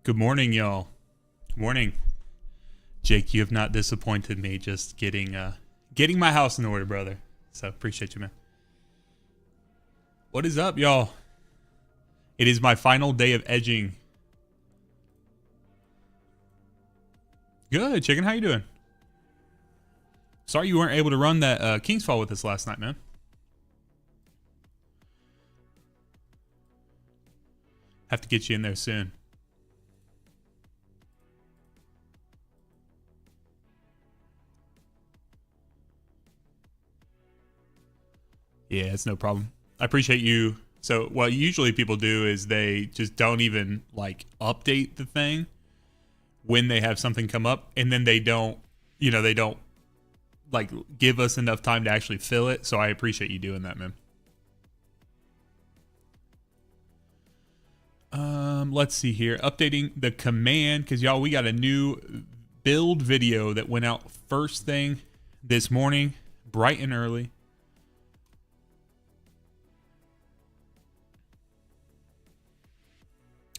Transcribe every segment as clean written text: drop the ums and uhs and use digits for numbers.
Good morning, y'all. Morning. Jake, you have not disappointed me just getting my house in order, brother. So appreciate you, man. What is up, y'all? It is my final day of edging. Good, chicken. How you doing? Sorry you weren't able to run that King's Fall with us last night, man. Have to get you in there soon. Yeah, it's no problem. I appreciate you. So what usually people do is they just don't even like update the thing when they have something come up, and then they don't like give us enough time to actually fill it. So I appreciate you doing that, man. Let's see here. Updating the command, because y'all, we got a new build video that went out first thing this morning, bright and early.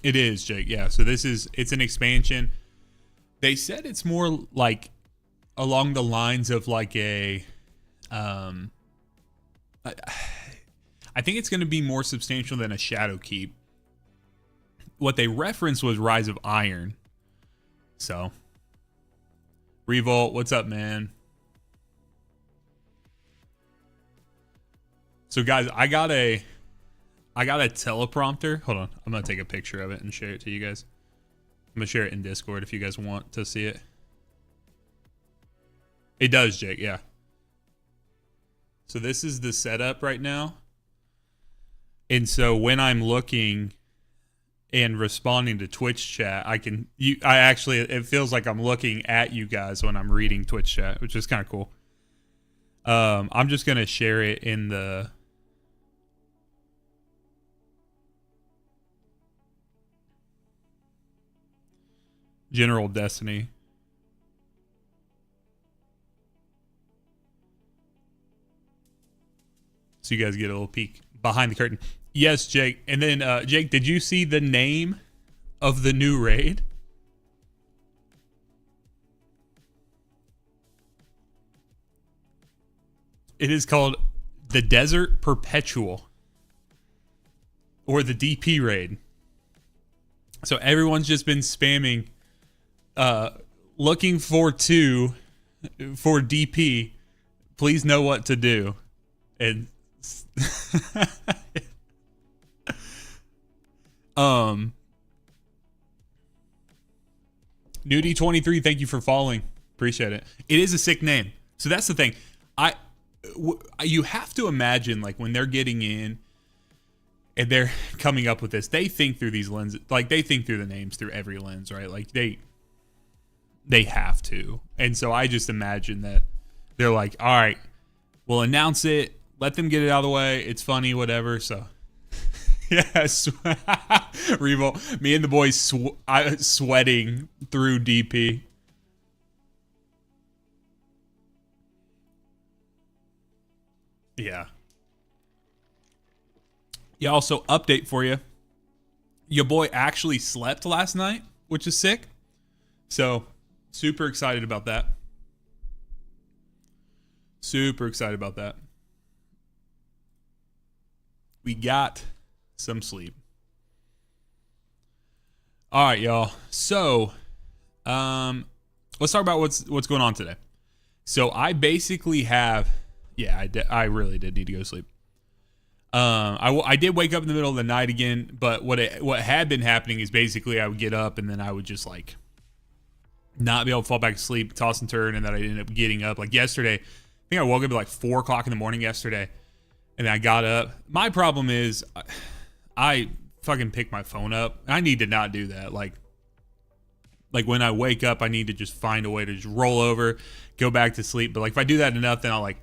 It is, Jake. Yeah. So it's an expansion. They said it's more like along the lines of like a, I think it's going to be more substantial than a Shadow Keep. What they referenced was Rise of Iron. So, Revolt, what's up, man? So, guys, I got a teleprompter. Hold on. I'm going to take a picture of it and share it to you guys. I'm going to share it in Discord if you guys want to see it. It does, Jake. Yeah. So this is the setup right now. And so when I'm looking and responding to Twitch chat, it feels like I'm looking at you guys when I'm reading Twitch chat, which is kind of cool. I'm just going to share it in the General Destiny. So you guys get a little peek behind the curtain. Yes, Jake. And then, Jake, did you see the name of the new raid? It is called the Desert Perpetual, or the DP raid. So everyone's just been spamming looking for DP. Please know what to do. And Nudie23, thank you for following. Appreciate it. It is a sick name. So that's the thing. You have to imagine, like, when they're getting in and they're coming up with this, they think through these lenses, like they think through the names through every lens, right? Like they have to. And so I just imagine that they're like, all right, we'll announce it, let them get it out of the way. It's funny, whatever. So yes, Revo, me and the boys sweating through DP. Yeah. Yeah, also update for you. Your boy actually slept last night, which is sick. So, super excited about that. Super excited about that. We got some sleep. All right, y'all. So, let's talk about what's going on today. So, I basically have, I really did need to go to sleep. I did wake up in the middle of the night again, but what had been happening is basically I would get up and then I would just like not be able to fall back to sleep, toss and turn, and then I ended up getting up. Like yesterday, I think I woke up at like 4 o'clock in the morning yesterday, and then I got up. My problem is I fucking pick my phone up. I need to not do that. Like when I wake up, I need to just find a way to just roll over, go back to sleep. But like if I do that enough, then I'll like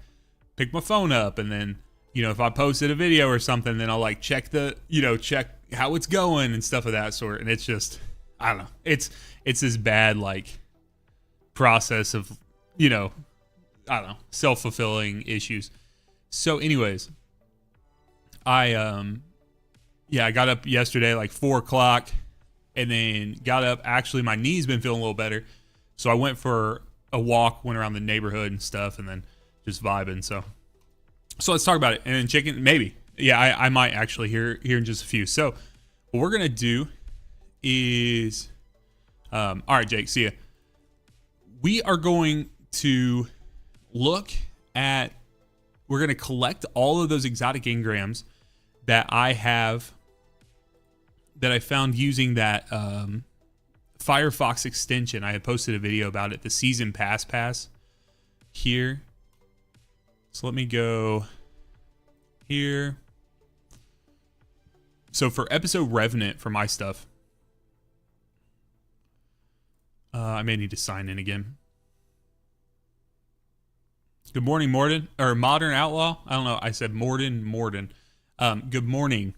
pick my phone up, and then if I posted a video or something, then I'll like check how it's going and stuff of that sort. And it's just, I don't know. It's this bad like process of, I don't know, self-fulfilling issues. So anyways, I got up yesterday like 4 o'clock, and then got up. Actually, my knee's been feeling a little better. So I went for a walk, went around the neighborhood and stuff, and then just vibing. So let's talk about it. And then chicken, maybe. Yeah, I might actually here in just a few. So what we're going to do is, all right, Jake, see ya. We are going to look at, we're going to collect all of those exotic engrams that I have, that I found using that Firefox extension. I had posted a video about it, the Season Pass here. So let me go here. So for episode Revenant for my stuff, I may need to sign in again. Good morning, Morden, or Modern Outlaw. I don't know. I said Morden. Good morning.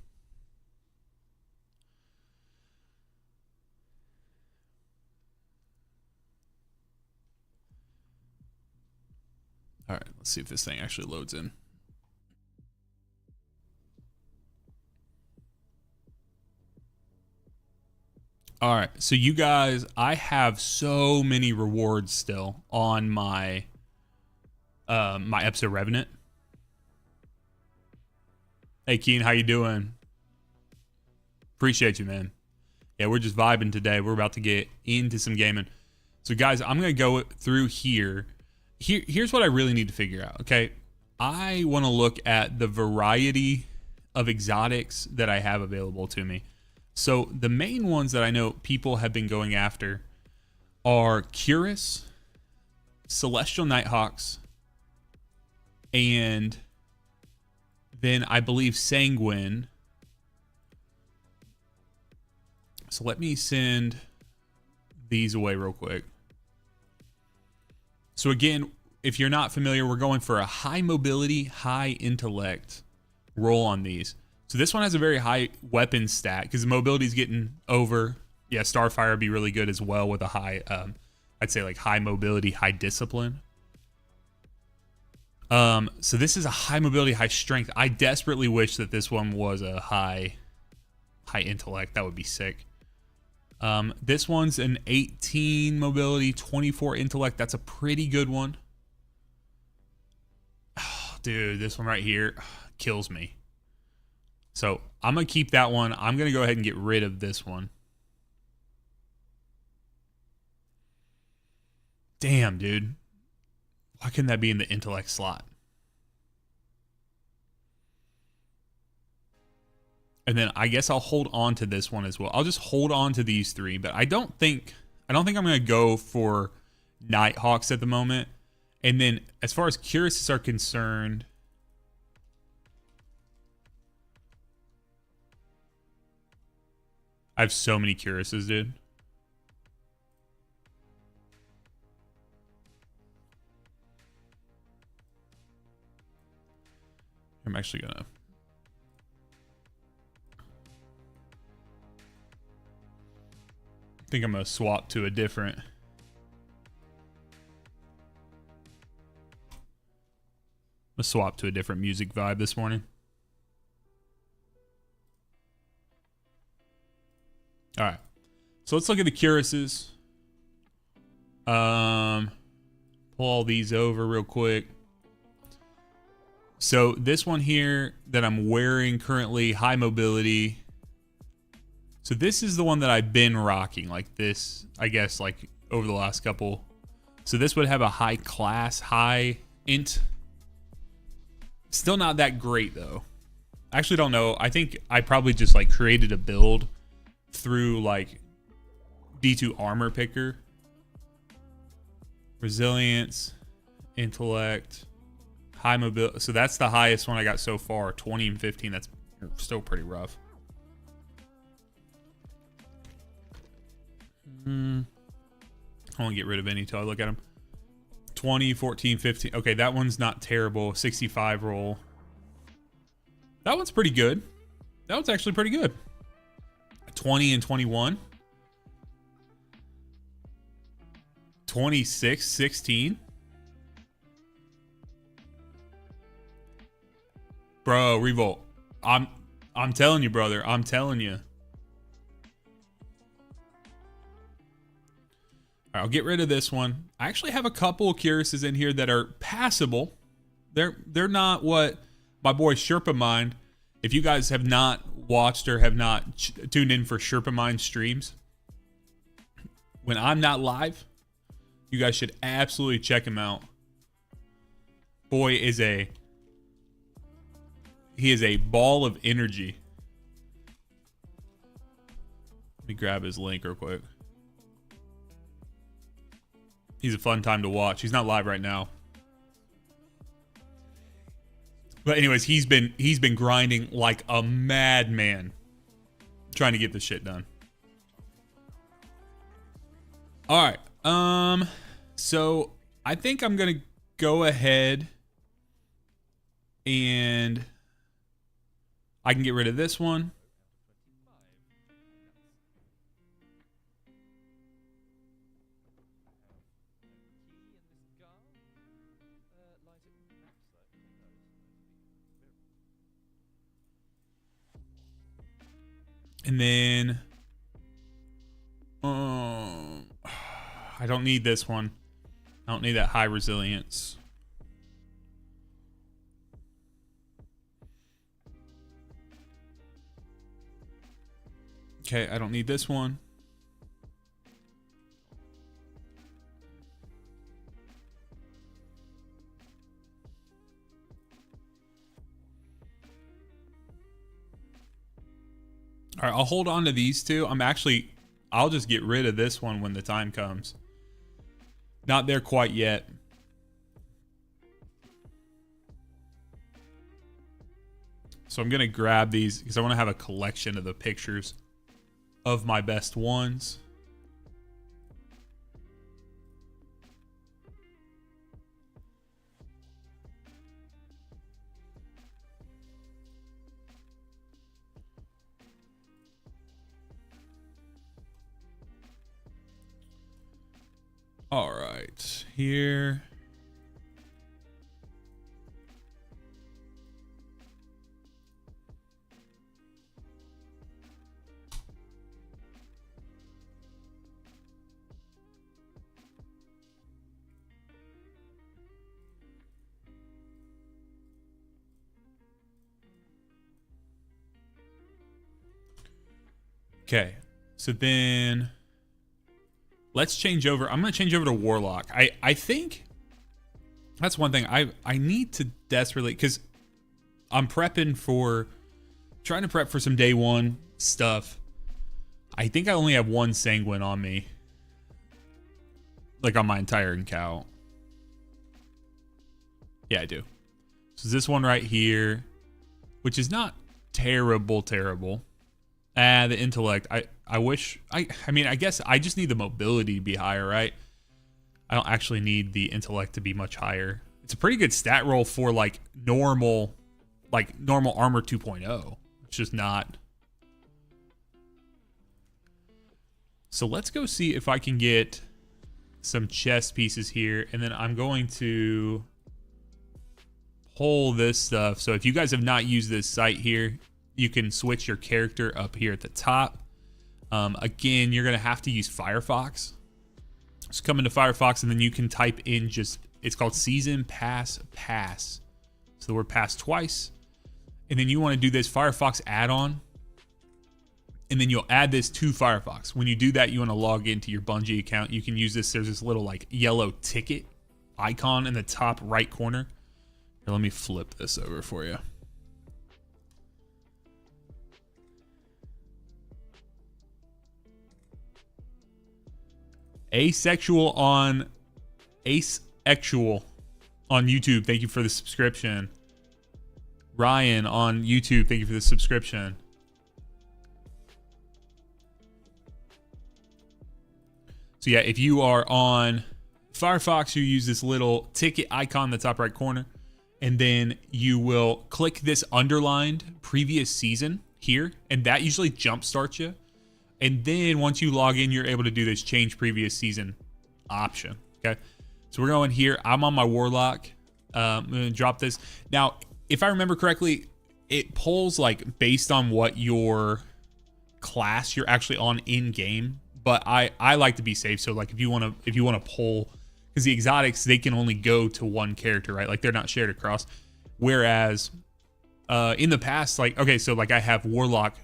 All right, let's see if this thing actually loads in. All right, so you guys, I have so many rewards still on my my episode Revenant. Hey Keen, how you doing? Appreciate you, man. Yeah, we're just vibing today. We're about to get into some gaming. So guys, I'm gonna go through here. Here's what I really need to figure out, okay? I want to look at the variety of exotics that I have available to me. So the main ones that I know people have been going after are Curus, Celestial Nighthawks, and then I believe Sanguine. So let me send these away real quick. So again, if you're not familiar, we're going for a high mobility, high intellect roll on these. So this one has a very high weapon stat because the mobility is getting over. Yeah, Starfire would be really good as well with a high, I'd say like high mobility, high discipline. So this is a high mobility, high strength. I desperately wish that this one was a high intellect. That would be sick. This one's an 18 mobility, 24 intellect. That's a pretty good one. Oh, dude, this one right here kills me. So I'm going to keep that one. I'm going to go ahead and get rid of this one. Damn, dude. Why couldn't that be in the intellect slot? And then I guess I'll hold on to this one as well. I'll just hold on to these three, but I don't think I'm going to go for Nighthawks at the moment. And then as far as Curuses are concerned, I have so many Curuses, dude. I'm actually gonna. I think I'm gonna swap to a different. Let's swap to a different music vibe this morning. All right, so let's look at the Curuses. Pull all these over real quick. So this one here that I'm wearing currently, high mobility. So this is the one that I've been rocking like this, I guess, like over the last couple. So this would have a high class, high int. Still not that great though. I actually don't know. I think I probably just like created a build through like D2 armor picker. Resilience, intellect, high mobility. So that's the highest one I got so far, 20 and 15. That's still pretty rough. I want to get rid of any till I look at them. 20, 14, 15. Okay, that one's not terrible. 65 roll. That one's pretty good. That one's actually pretty good. 20 and 21. 26, 16. Bro, Revolt. I'm telling you, brother. I'm telling you. I'll get rid of this one. I actually have a couple of Curiouses in here that are passable. They're not what my boy Sherpa Mind. If you guys have not watched or have not tuned in for Sherpa Mind streams, when I'm not live, you guys should absolutely check him out. Boy is he is a ball of energy. Let me grab his link real quick. He's a fun time to watch. He's not live right now. But anyways, he's been grinding like a madman trying to get this shit done. All right. So I think I'm going to go ahead and I can get rid of this one. And then, I don't need this one. I don't need that high resilience. Okay, I don't need this one. All right, I'll hold on to these two. I'll just get rid of this one when the time comes. Not there quite yet. So I'm going to grab these because I want to have a collection of the pictures of my best ones. All right, here. Okay, so then let's change over. I'm going to change over to Warlock. I think that's one thing I need to desperately, because I'm trying to prep for some day one stuff. I think I only have one Sanguine on me, like on my entire account. Yeah, I do. So this one right here, which is not terrible. The intellect. I wish I mean, I guess I just need the mobility to be higher, right? I don't actually need the intellect to be much higher. It's a pretty good stat roll for like normal armor 2.0. It's just not. So let's go see if I can get some chest pieces here, and then I'm going to pull this stuff. So if you guys have not used this site here, you can switch your character up here at the top. Again, you're going to have to use Firefox. So come into Firefox, and then you can type in it's called Season Pass. So the word pass twice. And then you want to do this Firefox add-on. And then you'll add this to Firefox. When you do that, you want to log into your Bungie account. You can use this. There's this little like yellow ticket icon in the top right corner. Here, let me flip this over for you. Asexual on YouTube. Thank you for the subscription. Ryan on YouTube. Thank you for the subscription. So yeah, if you are on Firefox, you use this little ticket icon in the top right corner, and then you will click this underlined previous season here, and that usually jump starts you. And then once you log in, you're able to do this change previous season option. Okay. So we're going here. I'm on my Warlock. I'm going to drop this. Now, if I remember correctly, it pulls like based on what your class you're actually on in game. but I like to be safe. So like if you want to pull, because the exotics, they can only go to one character, right? Like they're not shared across. Whereas in the past, like, okay, so like I have warlock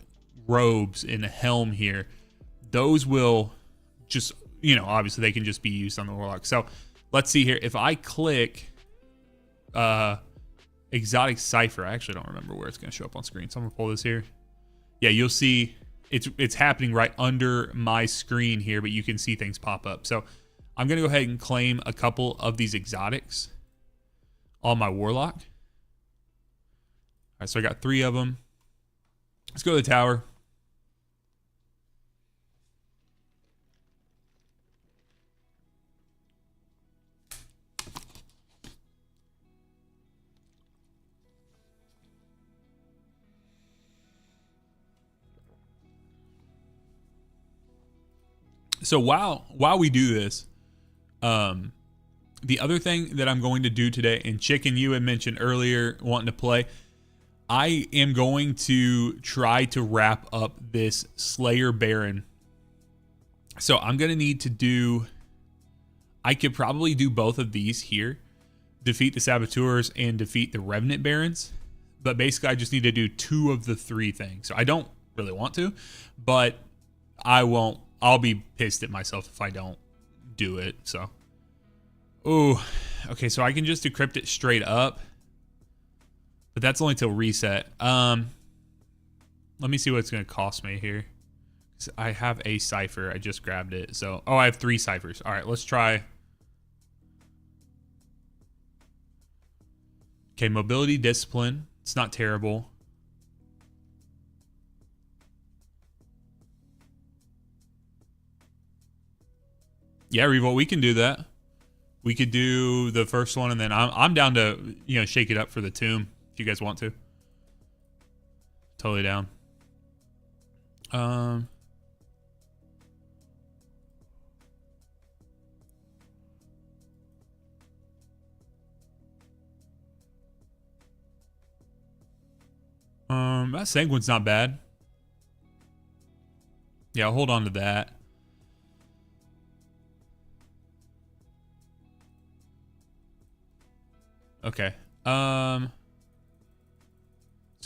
robes and a helm here. Those will just, you know, obviously they can just be used on the warlock. So let's see here. If I click exotic cipher, I actually don't remember where it's going to show up on screen. So I'm going to pull this here. Yeah, you'll see it's happening right under my screen here, but you can see things pop up. So I'm going to go ahead and claim a couple of these exotics on my warlock. All right, so I got 3 of them. Let's go to the tower. So while we do this, the other thing that I'm going to do today, and Chicken, you had mentioned earlier wanting to play, I am going to try to wrap up this Slayer Baron. So I'm going to need to do, I could probably do both of these here, defeat the Saboteurs and defeat the Revenant Barons. But basically I just need to do 2 of the 3 things. So I don't really want to, but I won't. I'll be pissed at myself if I don't do it. So, oh, okay. So I can just decrypt it straight up, but that's only till reset. Let me see what it's going to cost me here. I have a cipher. I just grabbed it. So, oh, I have 3 ciphers. All right, let's try. Okay, mobility, discipline. It's not terrible. Yeah, Revolt, we can do that. We could do the first one, and then I'm down to, you know, shake it up for the tomb if you guys want to. Totally down. That Sanguine's not bad. Yeah, I'll hold on to that. Okay. So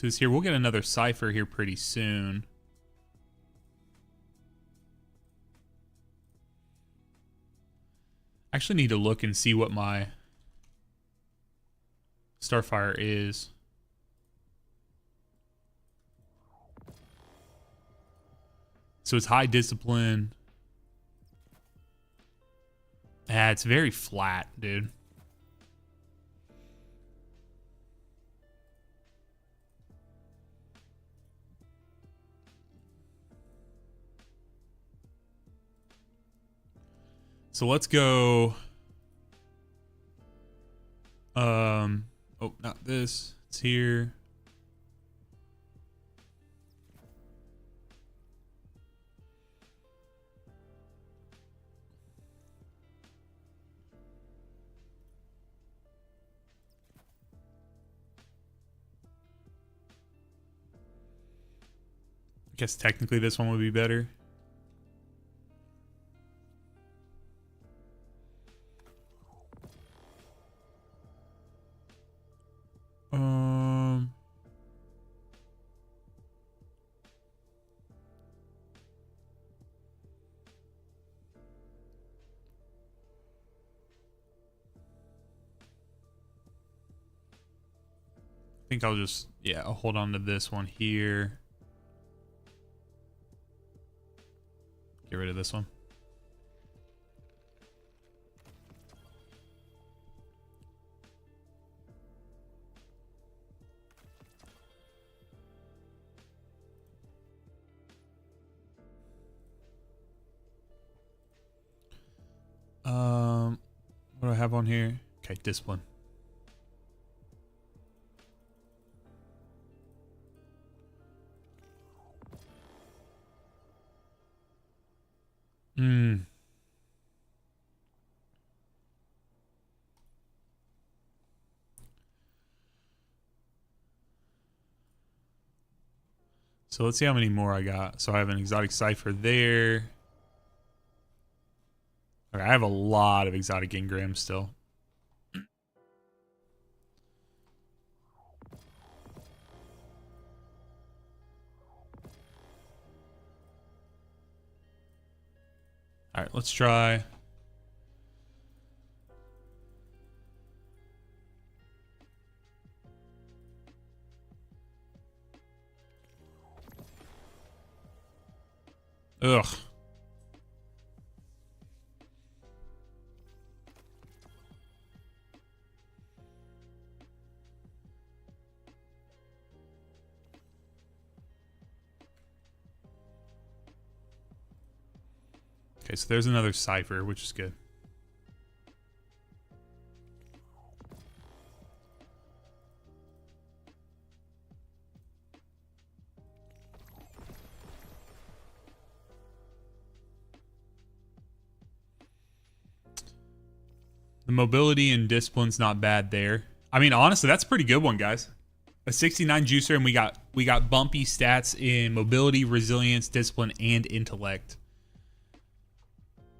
this here, we'll get another cipher here pretty soon. I actually need to look and see what my Starfire is. So it's high discipline. Yeah, it's very flat, dude. So let's go. Oh, not this. It's here. I guess technically this one would be better. I think I'll just, yeah, I'll hold on to this one here. Get rid of this one. What do I have on here? Okay, discipline. So let's see how many more I got. So I have an exotic cipher there. Okay, I have a lot of exotic engrams still. All right, let's try. Ugh. Okay, so there's another cipher, which is good. The mobility and discipline's not bad there. I mean, honestly, that's a pretty good one, guys. A 69 juicer, and we got bumpy stats in mobility, resilience, discipline, and intellect.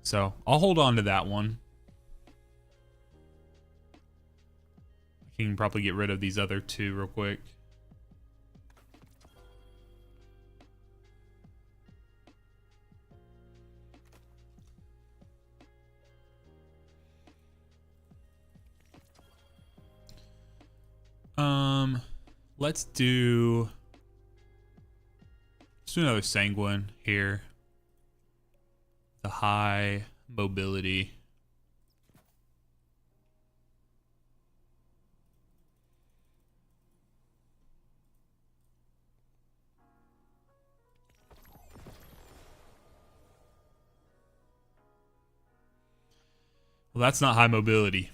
So I'll hold on to that one. I can probably get rid of these other two real quick. Let's do another sanguine here. The high mobility. Well, that's not high mobility.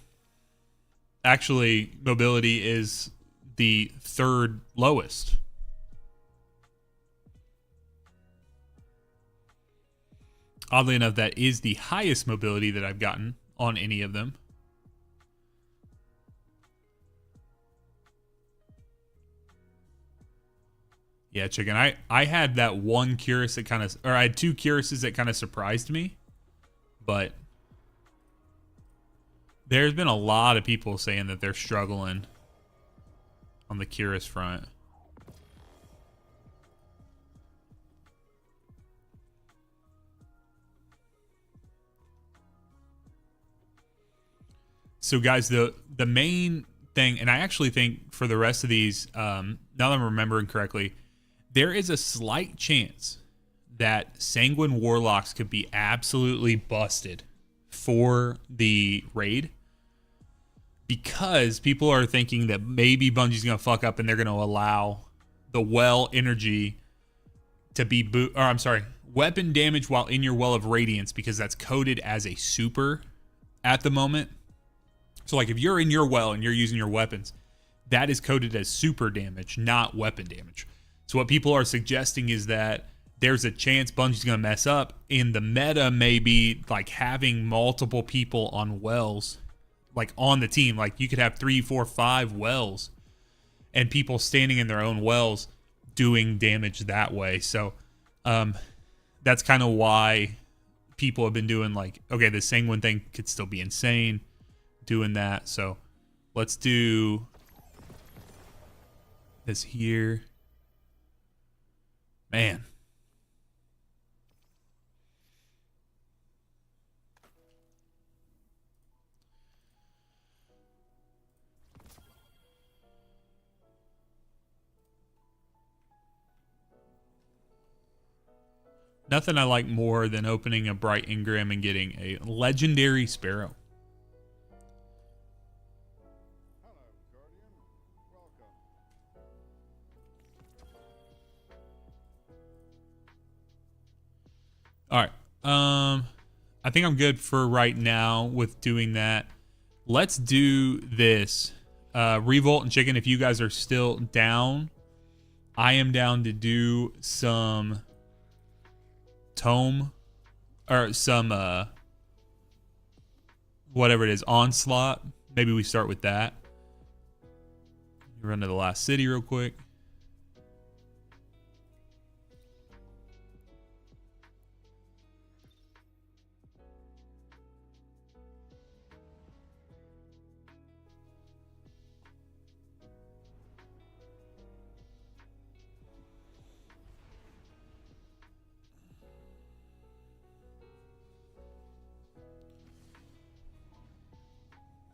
Actually, mobility is the third lowest. Oddly enough, that is the highest mobility that I've gotten on any of them. Yeah, chicken. I had that one Curus that kind of, or I had two Curuses that kind of surprised me, but there's been a lot of people saying that they're struggling on the Curus front. So guys, the main thing, and I actually think for the rest of these, now that I'm remembering correctly, there is a slight chance that Sanguine Warlocks could be absolutely busted for the raid, because people are thinking that maybe Bungie's going to fuck up and they're going to allow the well energy to be weapon damage while in your well of radiance, because that's coded as a super at the moment. So like if you're in your well and you're using your weapons, that is coded as super damage, not weapon damage. So what people are suggesting is that there's a chance Bungie's going to mess up, and the meta may be like having multiple people on wells, like on the team. Like you could have 3, 4, 5 wells and people standing in their own wells doing damage that way. So that's kind of why people have been doing like, okay, the Sanguine thing could still be insane doing that. So let's do this here. Man. Nothing I like more than opening a bright engram and getting a legendary sparrow. All right. I think I'm good for right now with doing that. Let's do this. Revolt and Chicken, if you guys are still down, I am down to do some tome or some whatever it is, onslaught. Maybe we start with that. Run to the last city real quick.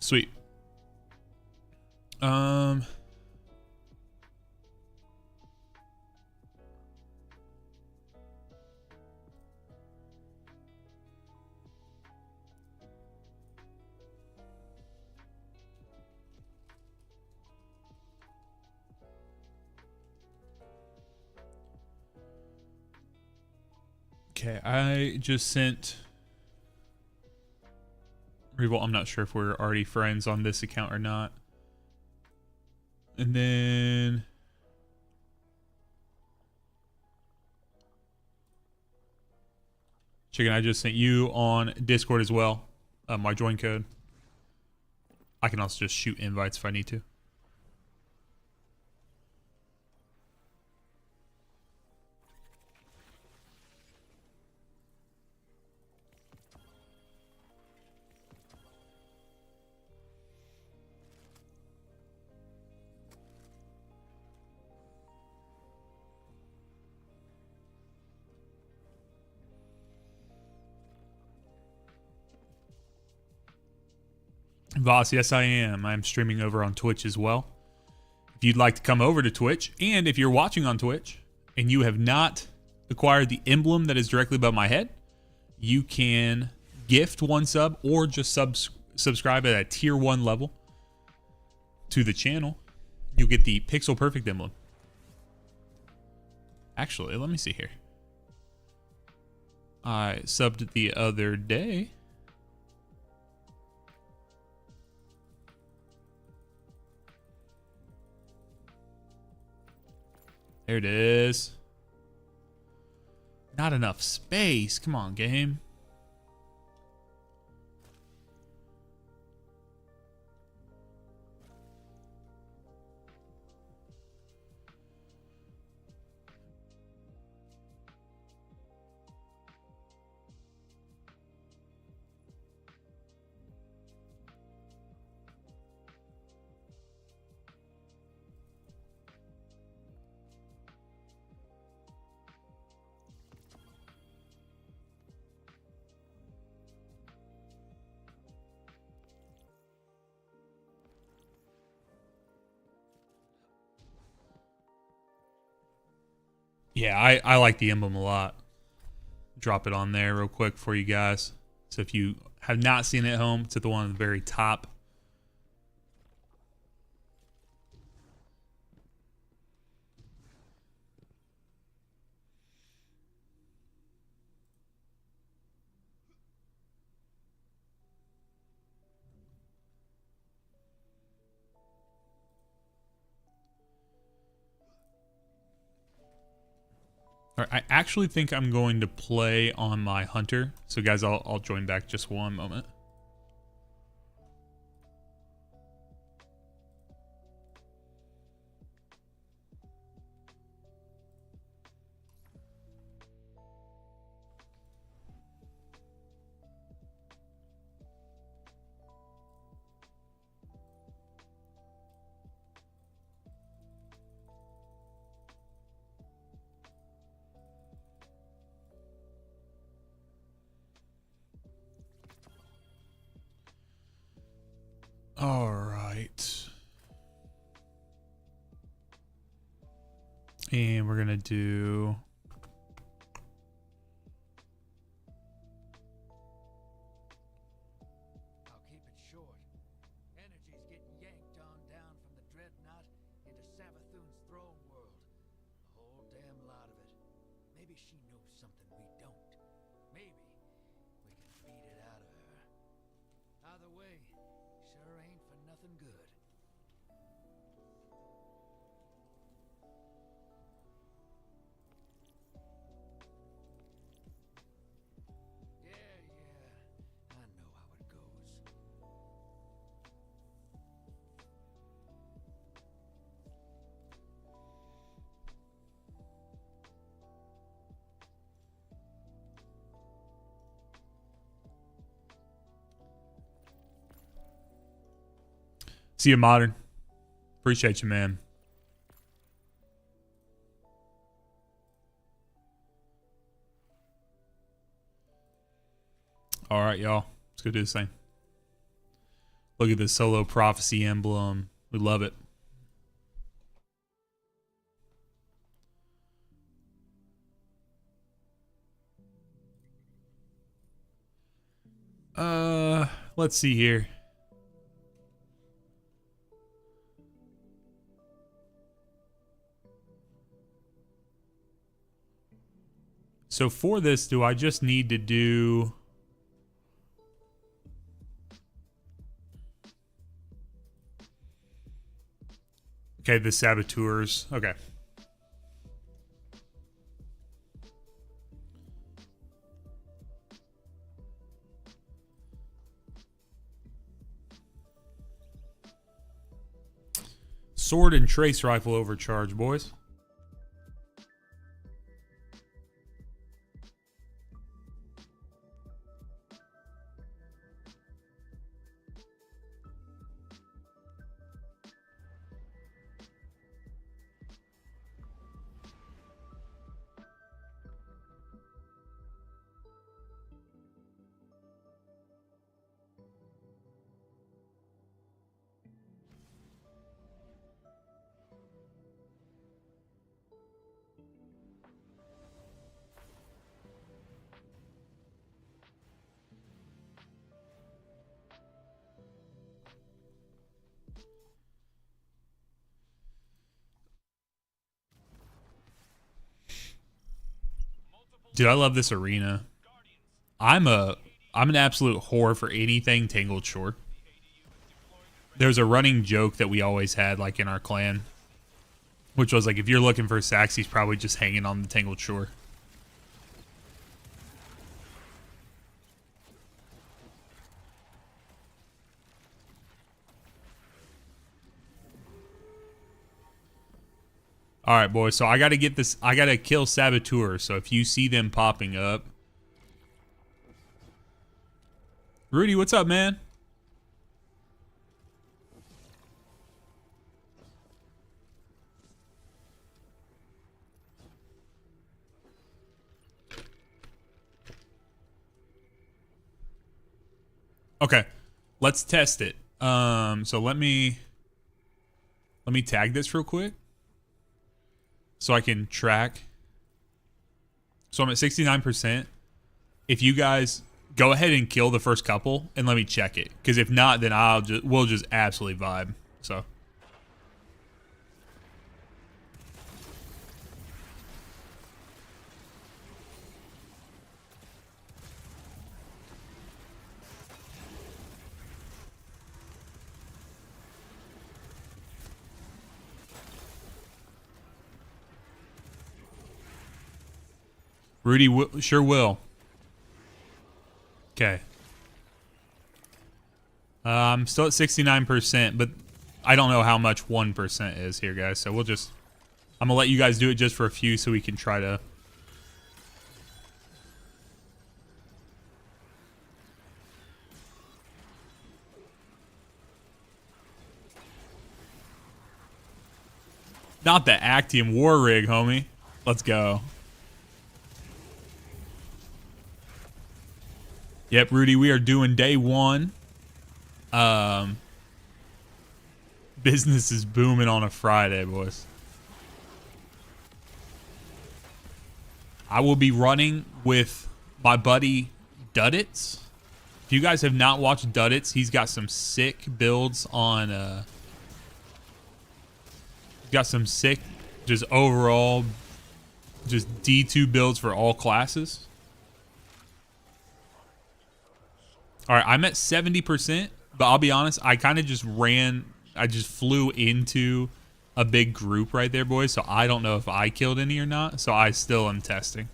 Sweet. Um. Okay, I just sent Revolt. I'm not sure if we're already friends on this account or not. And then Chicken, I just sent you on Discord as well. My join code. I can also just shoot invites if I need to. Voss, yes I am. I'm streaming over on Twitch as well. If you'd like to come over to Twitch, and if you're watching on Twitch and you have not acquired the emblem that is directly above my head, you can gift one sub or just subscribe at a tier 1 level to the channel. You'll get the Pixel Perfect emblem. Actually, let me see here. I subbed the other day. There it is. Not enough space. Come on, game. Yeah, I like the emblem a lot. Drop it on there real quick for you guys. So if you have not seen it at home, it's at the one at the very top. All right, I actually think I'm going to play on my hunter. So guys, I'll join back just one moment. All right. And we're going to do... I'll keep it short. Energy's getting yanked on down from the dreadnought into Savathun's throne world. A whole damn lot of it. Maybe she knows something we don't. Maybe we can beat it out of her. Either way, sure ain't for nothing good. Yeah, I know how it goes. See you, Modern. Appreciate you, man. All right, y'all. Let's go do this thing. Look at the solo prophecy emblem. We love it. Let's see here. So for this, do I just need to do... Okay, the saboteurs. Okay. Sword and trace rifle overcharge, boys. Dude, I love this arena. I'm an absolute whore for anything Tangled Shore. There's a running joke that we always had, like, in our clan, which was like, if you're looking for Sax, he's probably just hanging on the Tangled Shore. All right, boys. So I got to get this. I got to kill saboteurs. So if you see them popping up, Rudy, what's up, man? Okay, let's test it. So let me tag this real quick so I can track. So I'm at 69%. If you guys go ahead and kill the first couple and let me check it, because if not, then we'll just absolutely vibe. So. Rudy sure will. Okay. I'm still at 69%, but I don't know how much 1% is here, guys. So we'll just... I'm going to let you guys do it just for a few so we can try to... Not the Actium War Rig, homie. Let's go. Yep, Rudy, we are doing day one. Business is booming on a Friday, boys. I will be running with my buddy Duddits. If you guys have not watched Duddits, he's got some sick builds on... got some sick, just overall, just D2 builds for all classes. All right, I'm at 70%, but I'll be honest, I kind of just I just flew into a big group right there, boys, so I don't know if I killed any or not, so I still am testing.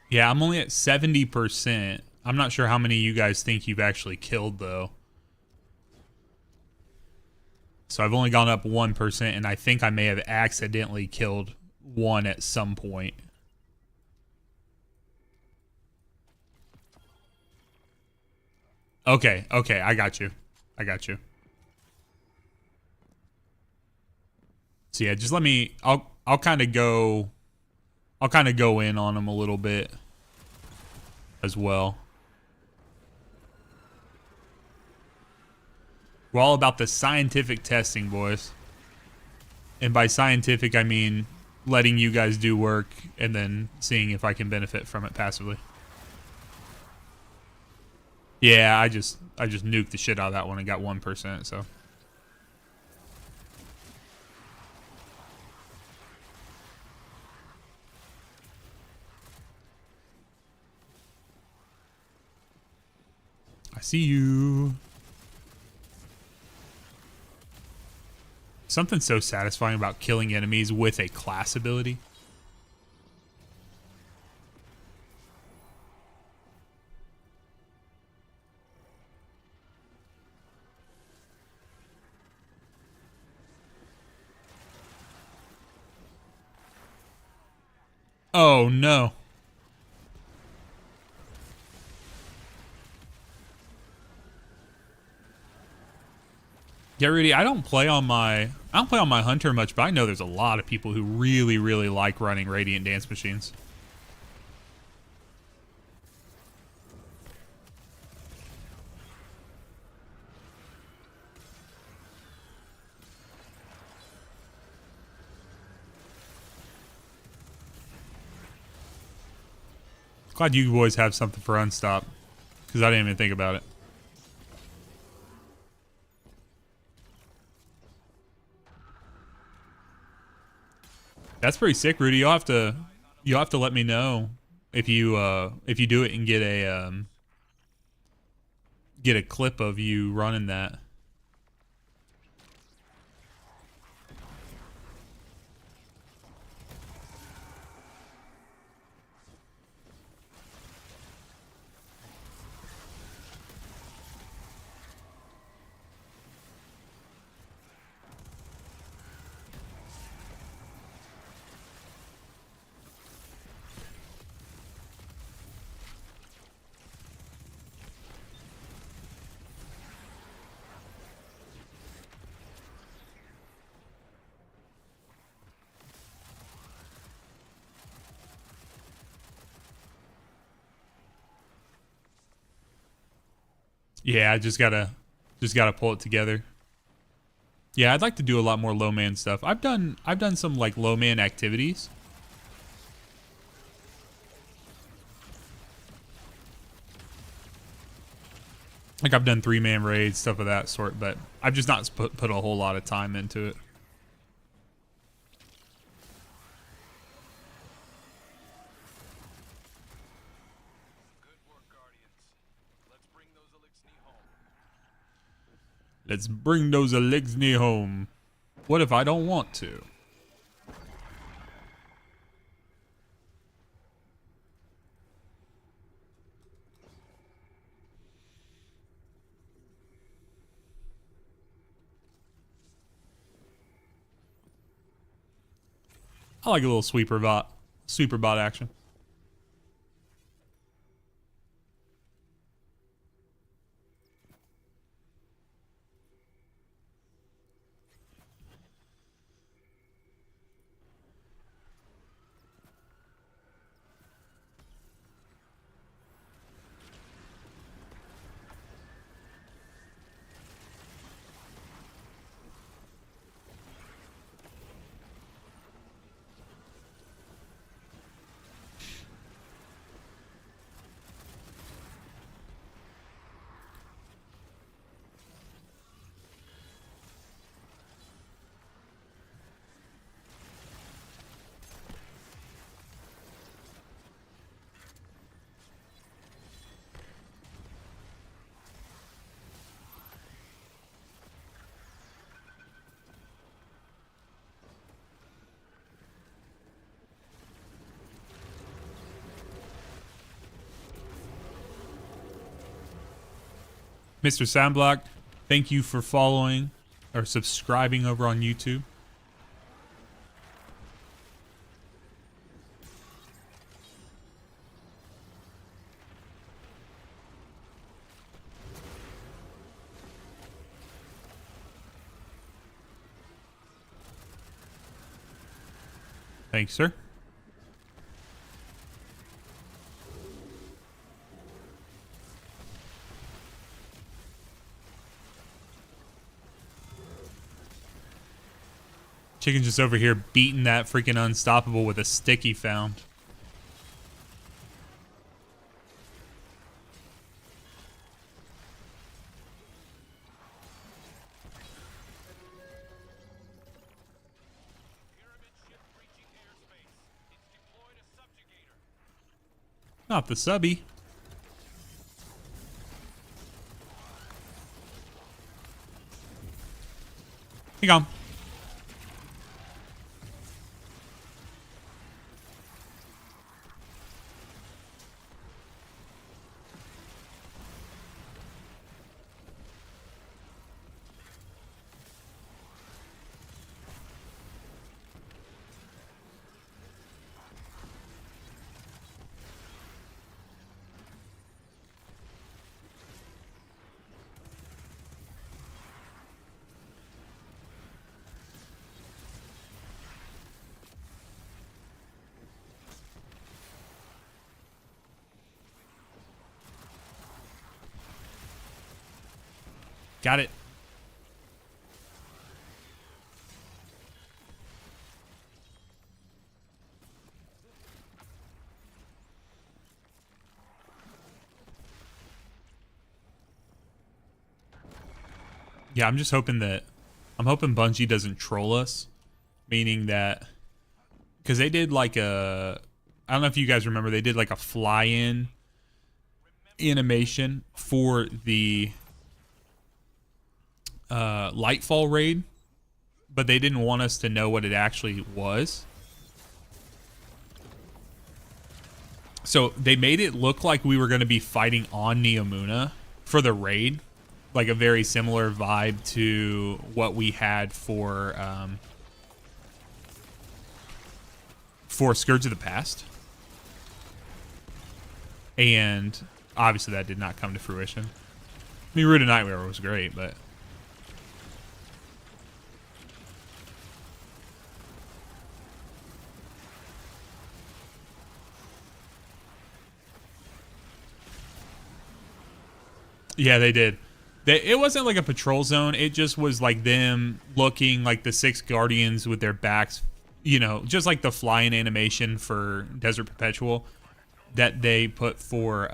Yeah, I'm only at 70%. I'm not sure how many you guys think you've actually killed, though. So I've only gone up 1%, and I think I may have accidentally killed one at some point. Okay, okay, I got you. I got you. So yeah, just let me. I'll kind of go. I'll kind of go in on them a little bit as well. We're all about the scientific testing, boys. And by scientific, I mean letting you guys do work and then seeing if I can benefit from it passively. Yeah, I just nuked the shit out of that one and got 1%, so. I see you. Something so satisfying about killing enemies with a class ability. Oh no. Yeah, Rudy, I don't play on my hunter much, but I know there's a lot of people who really, really like running Radiant Dance Machines. Glad you boys have something for Unstop, because I didn't even think about it. That's pretty sick, Rudy. You'll have to let me know if you do it and get a clip of you running that. Yeah, I just gotta pull it together. Yeah, I'd like to do a lot more low man stuff. I've done some like low man activities. Like I've done 3-man raids, stuff of that sort, but I've just not put a whole lot of time into it. Let's bring those Elixni home. What if I don't want to? I like a little sweeper bot action. Mr. Soundblock, thank you for following or subscribing over on YouTube. Thanks, sir. Chicken's just over here beating that freaking unstoppable with a stick he found. Not the subby. Hang on. Got it. Yeah, I'm just hoping that I'm hoping Bungie doesn't troll us, meaning that because they did like a I don't know if you guys remember, they did like a fly-in animation for the Lightfall raid, but they didn't want us to know what it actually was. So they made it look like we were going to be fighting on Neomuna for the raid, like a very similar vibe to what we had for Scourge of the Past. And obviously that did not come to fruition. I mean, Root of Nightmare was great, but yeah, they did. It wasn't like a patrol zone. It just was like them looking like the 6 Guardians with their backs, you know, just like the flying animation for Desert Perpetual that they put for,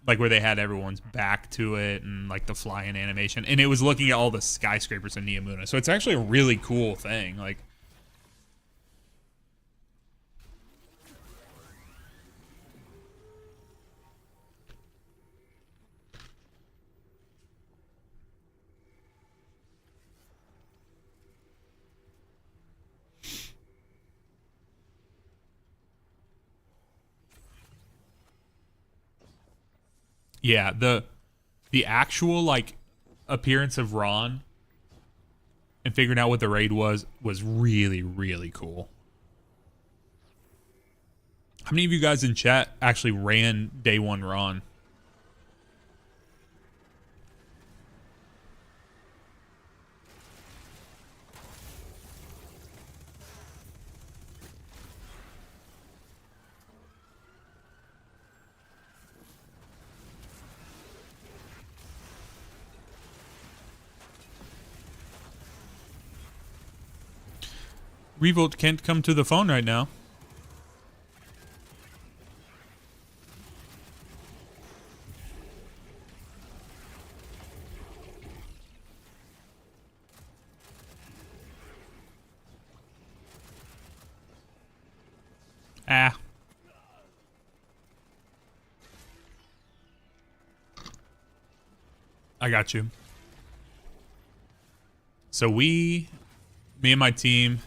like where they had everyone's back to it and like the flying animation. And it was looking at all the skyscrapers in Neomuna. So it's actually a really cool thing. Like, yeah, the actual like appearance of Ron and figuring out what the raid was really, really cool. How many of you guys in chat actually ran Day 1 Ron? Revolt can't come to the phone right now. Ah. I got you. So me and my team,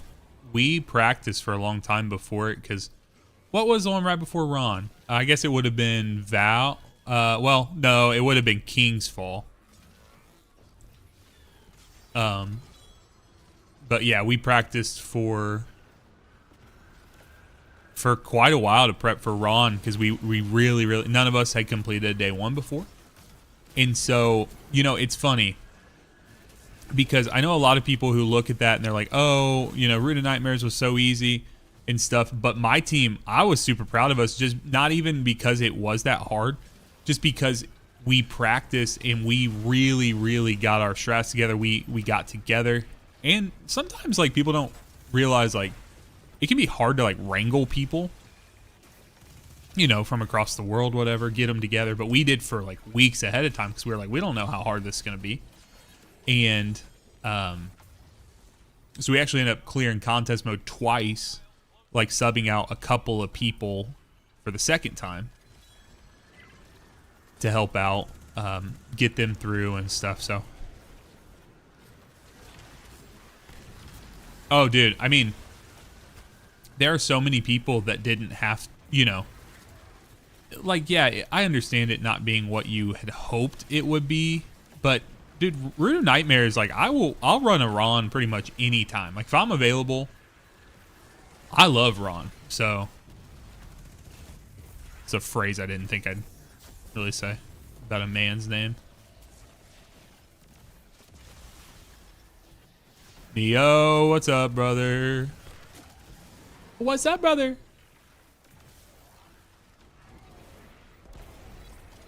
we practiced for a long time before it, because what was the one right before Ron? I guess it would have been Val. Well, no, it would have been King's Fall. But yeah, we practiced for quite a while to prep for Ron because we really none of us had completed day one before. And so, you know, it's funny because I know a lot of people who look at that and they're like, oh, you know, Root of Nightmares was so easy and stuff. But my team, I was super proud of us, just not even because it was that hard, just because we practiced and we really got our strats together. We got together. And sometimes, like, people don't realize, like, it can be hard to, like, wrangle people, you know, from across the world, whatever, get them together. But we did for, like, weeks ahead of time because we were like, we don't know how hard this is going to be. And so we actually ended up clearing contest mode twice, like, subbing out a couple of people for the second time to help out, get them through and stuff, so... Oh, dude, I mean, there are so many people that didn't have, you know, like, yeah, I understand it not being what you had hoped it would be, but, dude, Root of Nightmares, like, I'll run a Ron pretty much any time. Like, if I'm available, I love Ron, so it's a phrase I didn't think I'd really say about a man's name. Neo, what's up, brother? What's up, brother?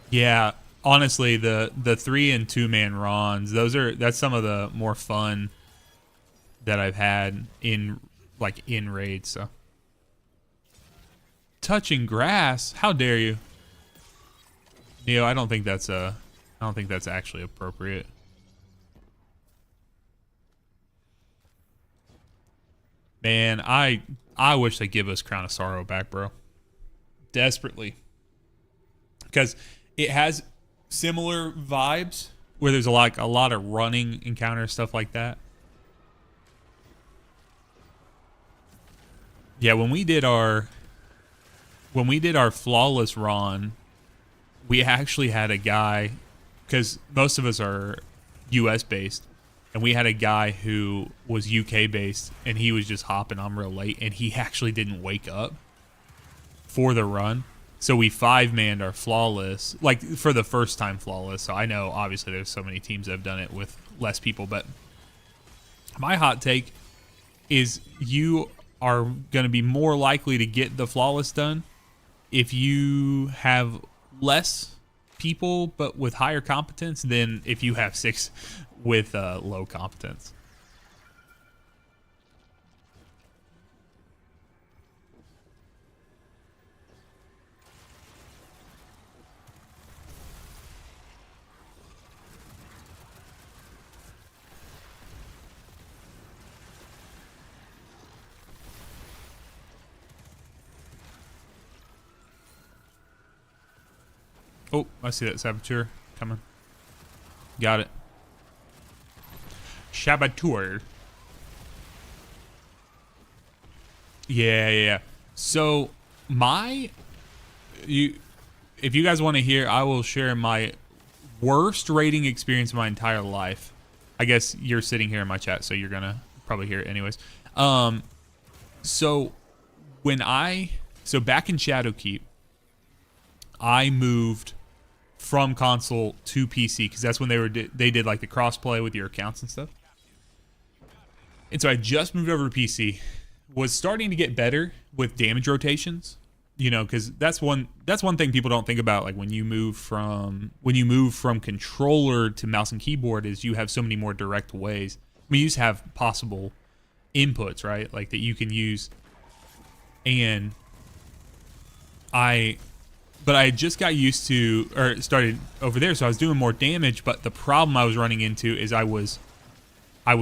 Yeah, honestly, the 3 and 2 man Rons, that's some of the more fun that I've had in raids. So, touching grass, how dare you, Neo? I don't think that's actually appropriate. Man, I wish they'd give us Crown of Sorrow back, bro. Desperately. Because it has similar vibes where there's a lot of running encounters, stuff like that. Yeah, when we did our flawless Ron, we actually had a guy, because most of us are US based, and we had a guy who was UK based, and he was just hopping on real late, and he actually didn't wake up for the run. So we 5-manned our flawless, like, for the first time flawless. So I know, obviously, there's so many teams that have done it with less people, but my hot take is you are going to be more likely to get the flawless done if you have less people but with higher competence than if you have 6 with low competence. Oh, I see that saboteur coming. Got it. Saboteur. Yeah. So if you guys want to hear, I will share my worst rating experience of my entire life. I guess you're sitting here in my chat, so you're gonna probably hear it anyways. So back in Shadowkeep, I moved from console to PC because that's when they did like the crossplay with your accounts and stuff. And so I just moved over to PC, was starting to get better with damage rotations, you know, because that's one thing people don't think about. Like when you move from controller to mouse and keyboard, is you have so many more direct ways. I mean, you just have possible inputs, right? Like that you can use. And but I just got used to, or started over there, so I was doing more damage, but the problem I was running into is I was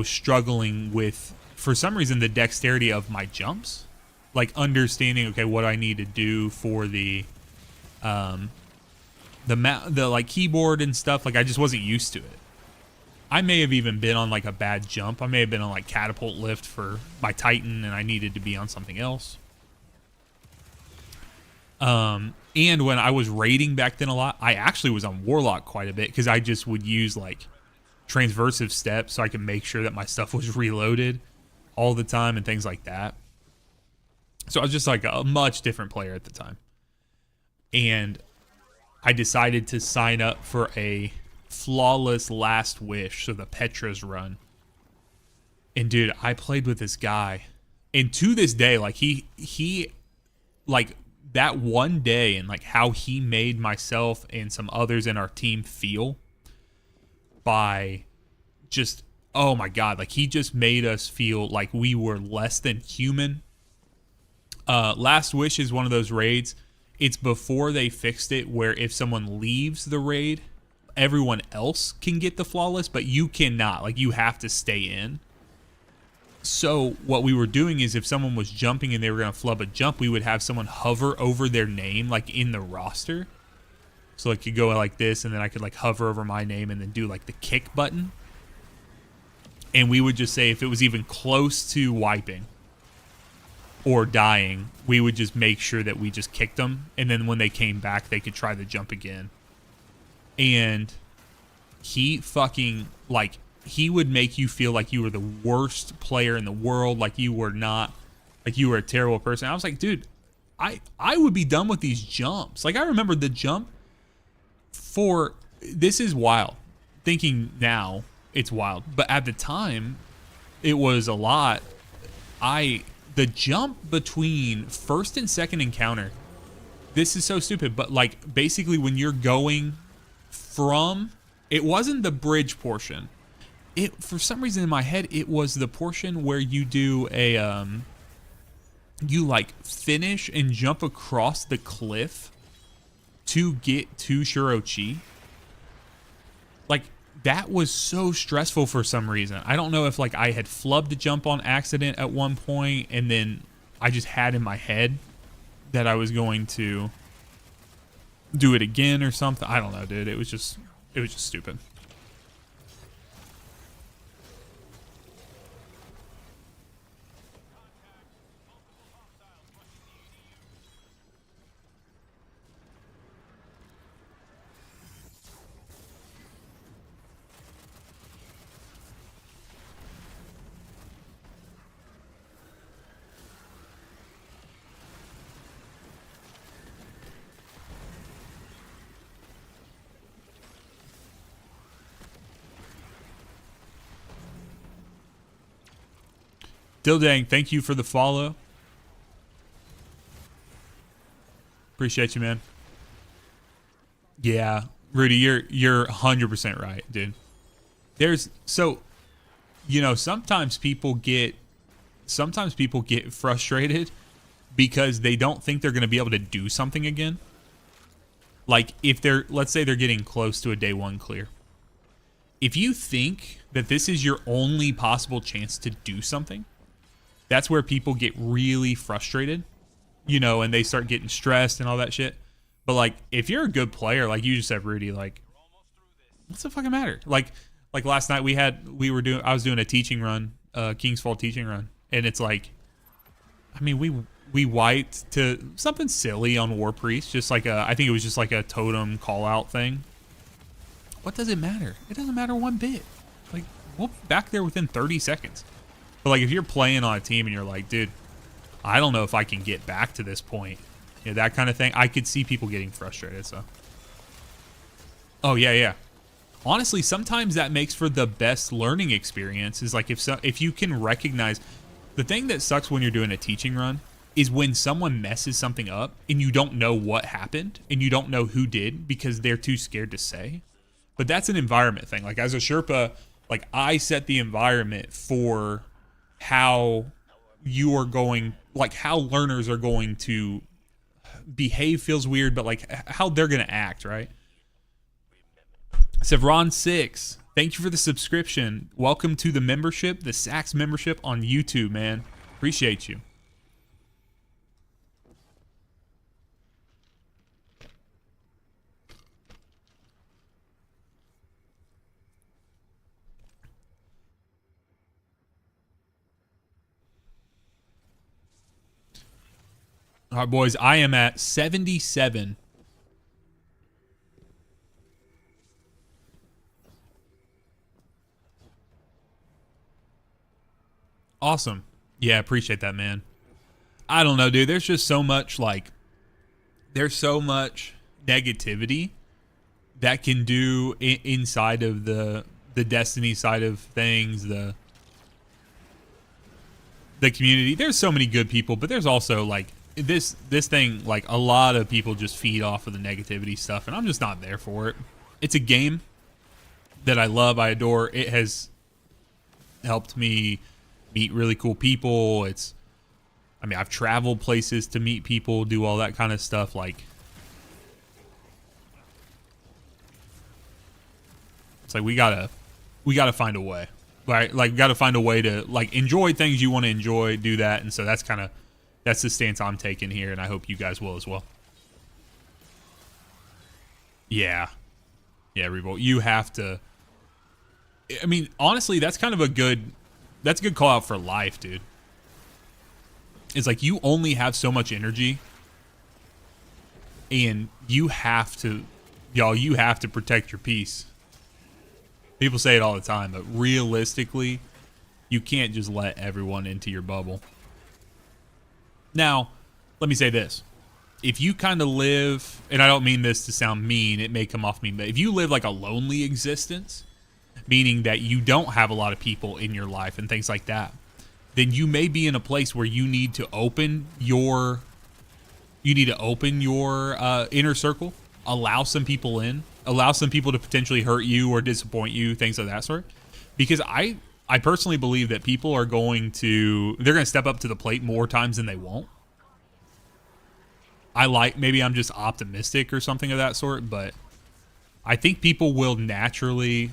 struggling with, for some reason, the dexterity of my jumps. Like understanding, okay, what I need to do for the like keyboard and stuff. Like I just wasn't used to it. I may have even been on like a bad jump. I may have been on like catapult lift for my Titan and I needed to be on something else. And when I was raiding back then a lot, I actually was on Warlock quite a bit because I just would use like transversive steps so I could make sure that my stuff was reloaded all the time and things like that. So I was just like a much different player at the time. And I decided to sign up for a flawless last wish, so the Petra's run. And dude, I played with this guy. And to this day, like he like that one day and like how he made myself and some others in our team feel by just, oh my God, like he just made us feel like we were less than human. Last Wish is one of those raids. It's before they fixed it where if someone leaves the raid, everyone else can get the flawless, but you cannot. Like, you have to stay in. So what we were doing is if someone was jumping and they were going to flub a jump, we would have someone hover over their name, like in the roster. So it could go like this, and then I could like hover over my name and then do like the kick button. And we would just say if it was even close to wiping or dying, we would just make sure that we just kicked them. And then when they came back, they could try the jump again. And he fucking, like, he would make you feel like you were the worst player in the world, like you were not, like you were a terrible person. I was like, dude, I would be done with these jumps. Like, I remember the jump for, this is wild. Thinking now, it's wild. But at the time, it was a lot. The jump between first and second encounter, this is so stupid, but like basically when you're going from, it wasn't the bridge portion. It, for some reason in my head, it was the portion where you do a, you like finish and jump across the cliff to get to Shirochi. Like, that was so stressful for some reason. I don't know if like I had flubbed the jump on accident at one point and then I just had in my head that I was going to do it again or something. I don't know, dude. It was just stupid. Dildang, thank you for the follow. Appreciate you, man. Yeah, Rudy, you're 100% right, dude. There's, so, you know, sometimes people get frustrated because they don't think they're going to be able to do something again. Like, if they're, let's say they're getting close to a day one clear. If you think that this is your only possible chance to do something, that's where people get really frustrated, you know, and they start getting stressed and all that shit. But like, if you're a good player, like you just said, Rudy, like, what's the fucking matter? Like last night I was doing a teaching run, King's Fall teaching run, and it's like, I mean, we wiped to something silly on War Priest, just like I think it was just like a totem call out thing. What does it matter? It doesn't matter one bit. Like, we'll be back there within 30 seconds. But like, if you're playing on a team and you're like, dude, I don't know if I can get back to this point, you know, that kind of thing, I could see people getting frustrated. So, oh yeah. Honestly, sometimes that makes for the best learning experience. Is like if you can recognize, the thing that sucks when you're doing a teaching run is when someone messes something up and you don't know what happened and you don't know who did because they're too scared to say. But that's an environment thing. Like, as a Sherpa, like, I set the environment for how you are going, like, how learners are going to behave feels weird, but like how they're going to act, right? Sevron6, thank you for the subscription. Welcome to the membership, the Sax membership on YouTube, man. Appreciate you. All right, boys, I am at 77. Awesome. Yeah, appreciate that, man. I don't know, dude. There's just so much, like, there's so much negativity that can do inside of the Destiny side of things, the community. There's so many good people, but there's also, like, this thing, like, a lot of people just feed off of the negativity stuff, and I'm just not there for it. It's a game that I love, I adore. It has helped me meet really cool people. I mean, I've traveled places to meet people, do all that kind of stuff. Like, it's like we gotta find a way, right? Like, we gotta find a way to, like, enjoy things you want to enjoy, do that. And so that's the stance I'm taking here, and I hope you guys will as well. Yeah, Revolt, you have to. I mean, honestly, that's kind of a good call out for life, dude. It's like you only have so much energy, and you have to protect your peace. People say it all the time, but realistically, you can't just let everyone into your bubble. Now, let me say this. If you kind of live, and I don't mean this to sound mean, it may come off mean, but if you live like a lonely existence, meaning that you don't have a lot of people in your life and things like that, then you may be in a place where you need to open your inner circle, allow some people in, allow some people to potentially hurt you or disappoint you, things of that sort. Because I personally believe that people are going to step up to the plate more times than they won't. Maybe I'm just optimistic or something of that sort, but I think people will naturally,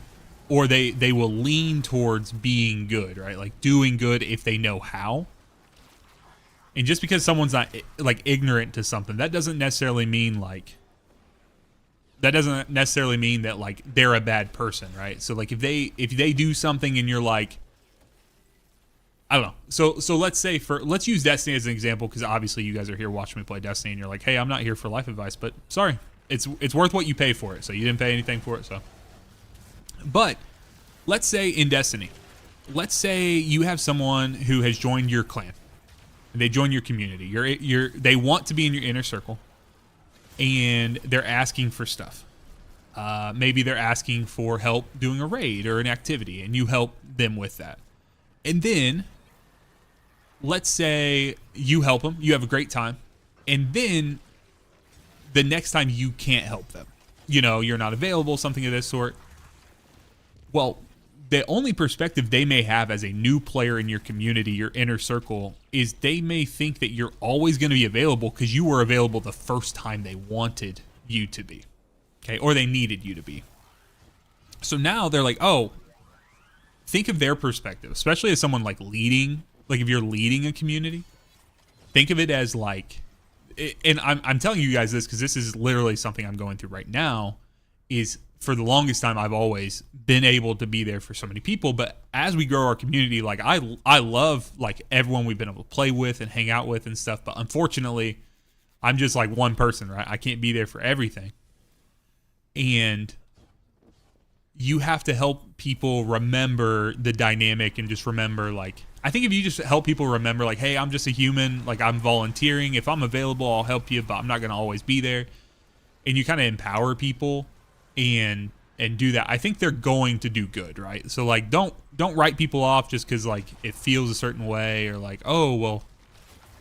or they will lean towards being good, right? Like doing good if they know how. And just because someone's not, like, ignorant to something, that doesn't necessarily mean that, like, they're a bad person, right? So, like, if they do something and you're like, I don't know. So let's use Destiny as an example, because obviously you guys are here watching me play Destiny, and you're like, hey, I'm not here for life advice, but sorry, it's worth what you pay for it. So you didn't pay anything for it, so. But let's say in Destiny, let's say you have someone who has joined your clan, and they join your community. They want to be in your inner circle, and they're asking for stuff. Maybe they're asking for help doing a raid or an activity, and you help them with that. And then, let's say you help them, you have a great time, and then the next time you can't help them. You know, you're not available, something of this sort. Well, the only perspective they may have as a new player in your community, your inner circle, is they may think that you're always going to be available because you were available the first time they wanted you to be. Okay, or they needed you to be. So now they're like, oh, think of their perspective, especially as someone like leading, like if you're leading a community, think of it as like, and I'm telling you guys this because this is literally something I'm going through right now, is for the longest time I've always been able to be there for so many people, but as we grow our community, like I love like everyone we've been able to play with and hang out with and stuff, but unfortunately I'm just like one person, right? I can't be there for everything. And you have to help people remember the dynamic and just remember, like, I think if you just help people remember, like, hey, I'm just a human, like, I'm volunteering. If I'm available, I'll help you, but I'm not going to always be there. And you kind of empower people and do that. I think they're going to do good, right? So, like, don't write people off just because, like, it feels a certain way, or like, oh, well,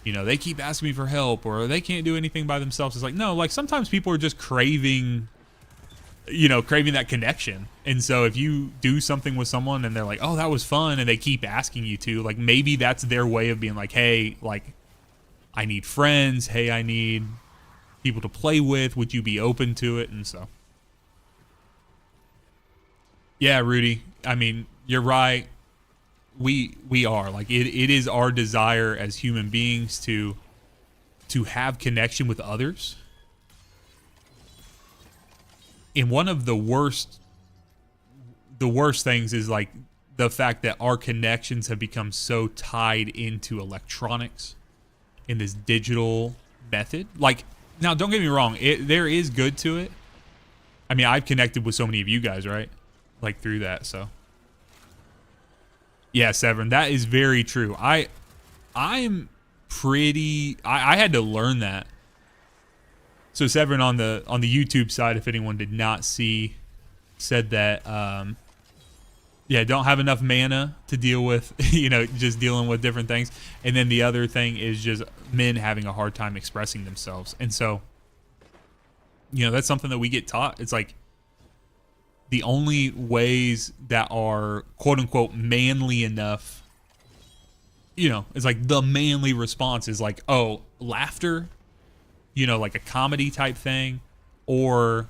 you know, they keep asking me for help, or they can't do anything by themselves. It's like, no, like, sometimes people are just craving that connection. And so if you do something with someone and they're like, oh, that was fun, and they keep asking you to, like, maybe that's their way of being like, hey, like, I need friends. Hey, I need people to play with. Would you be open to it? And so, yeah, Rudy, I mean, you're right. We are, like, it is our desire as human beings to have connection with others. And one of the worst things is, like, the fact that our connections have become so tied into electronics in this digital method. Like, now don't get me wrong, there is good to it. I mean, I've connected with so many of you guys, right? Like through that, so. Yeah, Severin, that is very true. I'm pretty I had to learn that. So Severin on the YouTube side, if anyone did not see, said that yeah, don't have enough mana to deal with, you know, just dealing with different things. And then the other thing is just men having a hard time expressing themselves. And so, you know, that's something that we get taught. It's like the only ways that are quote unquote manly enough, you know, it's like the manly response is like, oh, laughter, you know, like a comedy type thing, or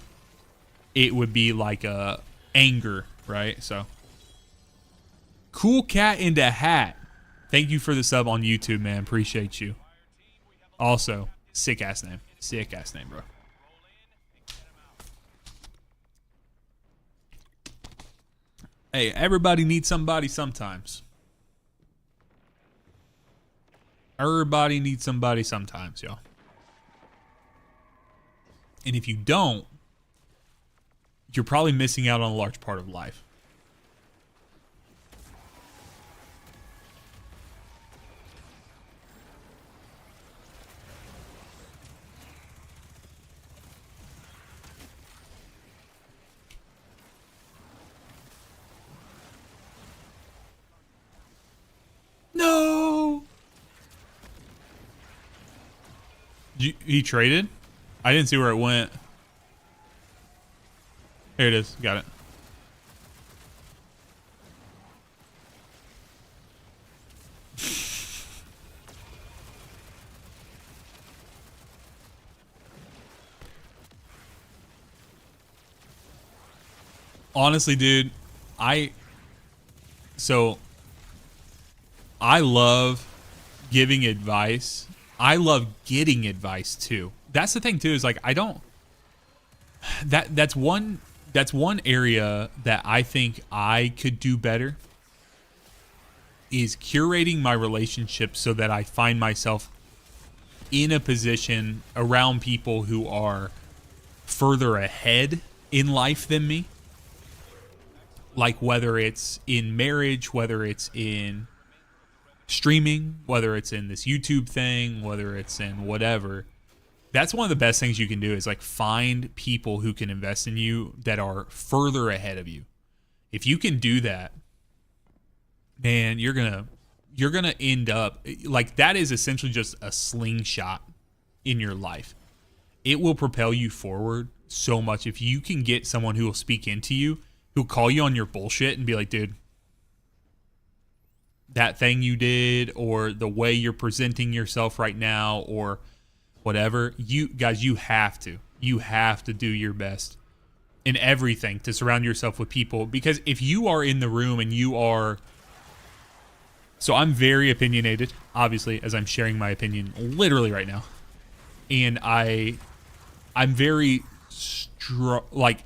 it would be like a anger, right? So Cool Cat in the Hat, thank you for the sub on YouTube, man. Appreciate you. Also, sick ass name, bro. Hey, everybody needs somebody sometimes. Everybody needs somebody sometimes, y'all. And if you don't, you're probably missing out on a large part of life. No. He traded? I didn't see where it went. Here it is. Got it. Honestly, dude, I love giving advice. I love getting advice too. That's the thing too, is like I don't that's one area that I think I could do better, is curating my relationships so that I find myself in a position around people who are further ahead in life than me. Like whether it's in marriage, whether it's in streaming, whether it's in this YouTube thing, whether it's in whatever. That's one of the best things you can do, is like find people who can invest in you that are further ahead of you. If you can do that, man, you're gonna end up like, that is essentially just a slingshot in your life. It will propel you forward so much if you can get someone who will speak into you, who'll call you on your bullshit and be like, dude, that thing you did, or the way you're presenting yourself right now, or whatever. You guys, you have to do your best in everything to surround yourself with people, because if you are in the room and you are, so I'm very opinionated, obviously, as I'm sharing my opinion literally right now, and I'm very like,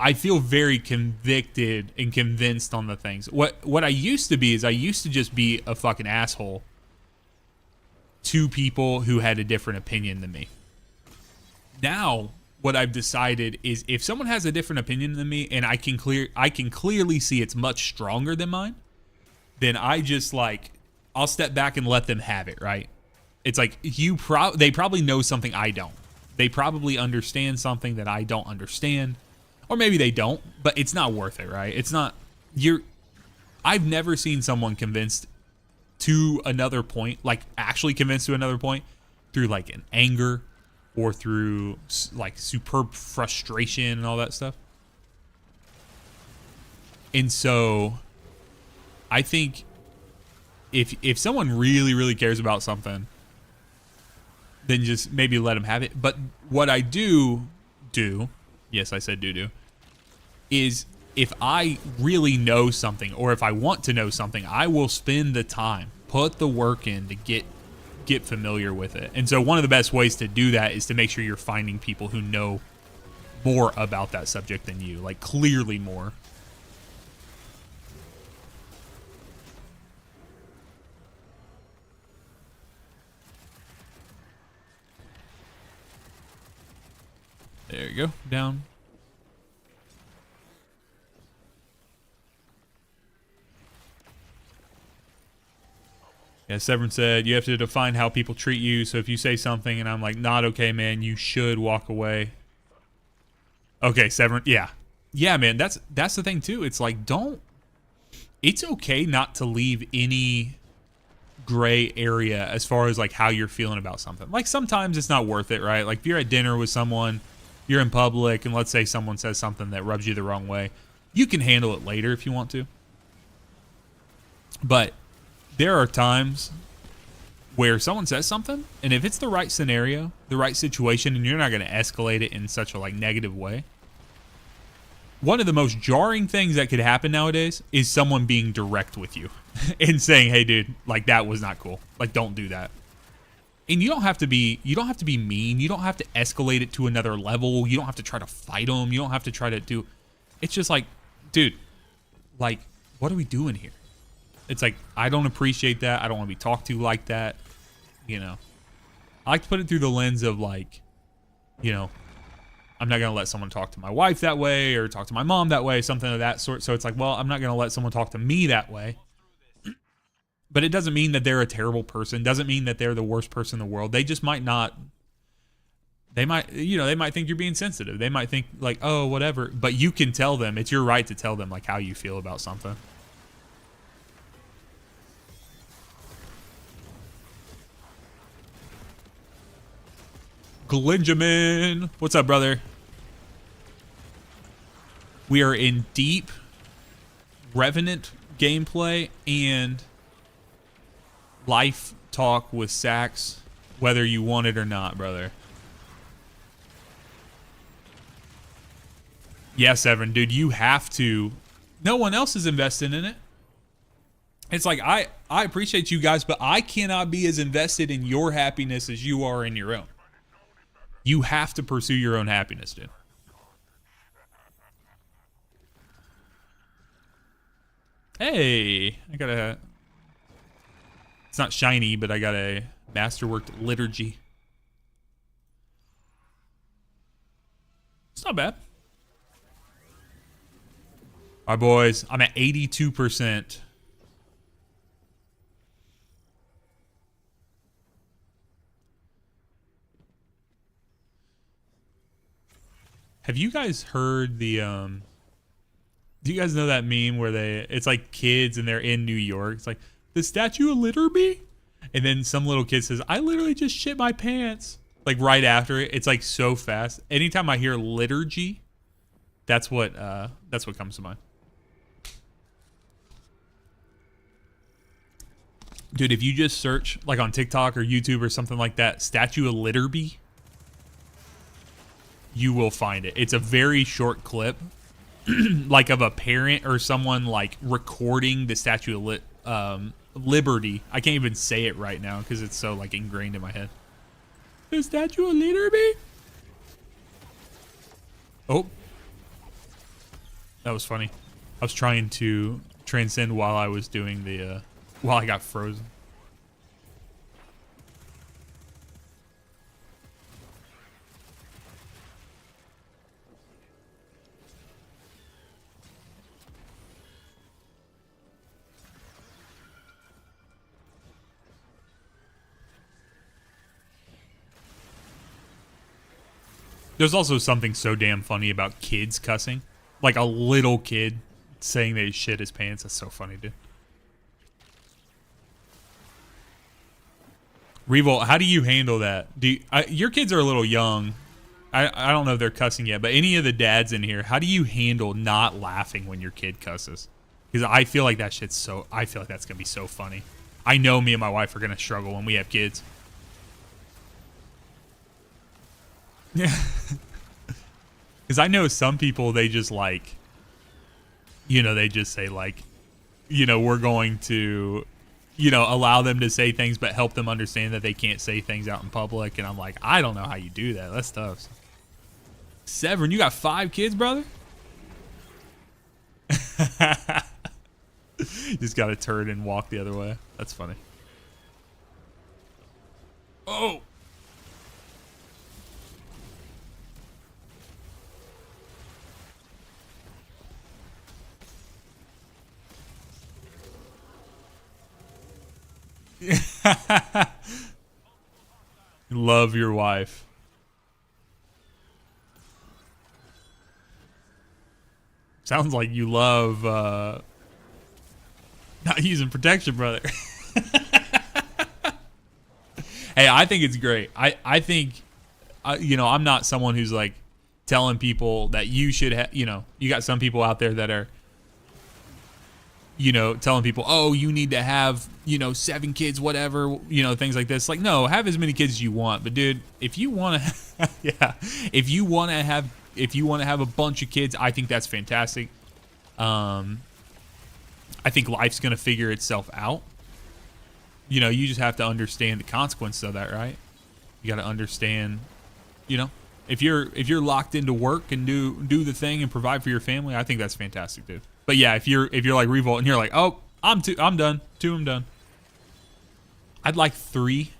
I feel very convicted and convinced on the things. What I used to be is I used to just be a fucking asshole to people who had a different opinion than me. Now, what I've decided is if someone has a different opinion than me and I can clearly see it's much stronger than mine, then I just like, I'll step back and let them have it, right? It's like they probably know something I don't. They probably understand something that I don't understand. Or maybe they don't, but it's not worth it, right? It's not, I've never seen someone convinced to another point, like actually convinced to another point, through like an anger or through like superb frustration and all that stuff. And so I think if someone really, really cares about something, then just maybe let them have it. But what I do, yes, I said do, is if I really know something, or if I want to know something, I will spend the time, put the work in to get familiar with it. And so one of the best ways to do that is to make sure you're finding people who know more about that subject than you, like clearly more. There you go. Down. Yeah, Severn said, you have to define how people treat you. So if you say something and I'm like, not okay, man, you should walk away. Okay, Severn. Yeah. Yeah, man, that's the thing, too. It's like, it's okay not to leave any gray area as far as like how you're feeling about something. Like sometimes it's not worth it, right? Like if you're at dinner with someone, you're in public, and let's say someone says something that rubs you the wrong way, you can handle it later if you want to. But there are times where someone says something, and if it's the right scenario, the right situation, and you're not going to escalate it in such a like negative way. One of the most jarring things that could happen nowadays is someone being direct with you and saying, "Hey, dude, like that was not cool. Like, don't do that." And you don't have to be mean. You don't have to escalate it to another level. You don't have to try to fight them. You don't have to try to do. It's just like, dude, like, what are we doing here? It's like, I don't appreciate that. I don't want to be talked to like that. You know, I like to put it through the lens of like, you know, I'm not going to let someone talk to my wife that way or talk to my mom that way, something of that sort. So it's like, well, I'm not going to let someone talk to me that way. But it doesn't mean that they're a terrible person. Doesn't mean that they're the worst person in the world. They just might not. They might, you know, they might think you're being sensitive. They might think like, oh, whatever. But you can tell them. It's your right to tell them like how you feel about something. Glenjamin, what's up, brother? We are in deep Revenant gameplay and life talk with Sax, whether you want it or not, brother. Yes, Evan, dude, you have to. No one else is invested in it. It's like, I appreciate you guys, but I cannot be as invested in your happiness as you are in your own. You have to pursue your own happiness, dude. Hey, I got a... It's not shiny, but I got a masterworked liturgy. It's not bad. All right, boys. I'm at 82%. Have you guys heard the do you guys know that meme where it's like kids and they're in New York? It's like, the Statue of Liberty? And then some little kid says, I literally just shit my pants. Like right after it. It's like so fast. Anytime I hear liturgy, that's what comes to mind. Dude, if you just search like on TikTok or YouTube or something like that, Statue of Liberty, you will find it. It's a very short clip, like of a parent or someone like recording the Statue of Liberty. I can't even say it right now because it's so like ingrained in my head. The Statue of Liberty? Oh. That was funny. I was trying to transcend while I was doing the, while I got frozen. There's also something so damn funny about kids cussing. Like a little kid saying they shit his pants. That's so funny, dude. Revolt, how do you handle that? Your kids are a little young. I don't know if they're cussing yet, but any of the dads in here, how do you handle not laughing when your kid cusses? Because I feel like that shit's so... I feel like that's going to be so funny. I know me and my wife are going to struggle when we have kids. Yeah. Because I know some people, they just like, you know, they just say like, you know, we're going to, you know, allow them to say things, but help them understand that they can't say things out in public. And I'm like, I don't know how you do that. That's tough. Severn, you got 5 kids, brother? Just got to turn and walk the other way. That's funny. Oh. Love your wife. Sounds like you love not using protection, brother. Hey, I think it's great. I think, you know, I'm not someone who's like telling people that you should have, you know, you got some people out there that are, you know, telling people, oh, you need to have, you know, 7 kids, whatever, you know, things like this. Like, no, have as many kids as you want. But dude, if you want to, yeah, if you want to have a bunch of kids, I think that's fantastic. I think life's going to figure itself out. You know, you just have to understand the consequences of that, right? You got to understand, you know, if you're locked into work and do the thing and provide for your family, I think that's fantastic, dude. But yeah, if you're like Revolt and you're like, oh, I'm done. 2, I'm done. I'd like 3.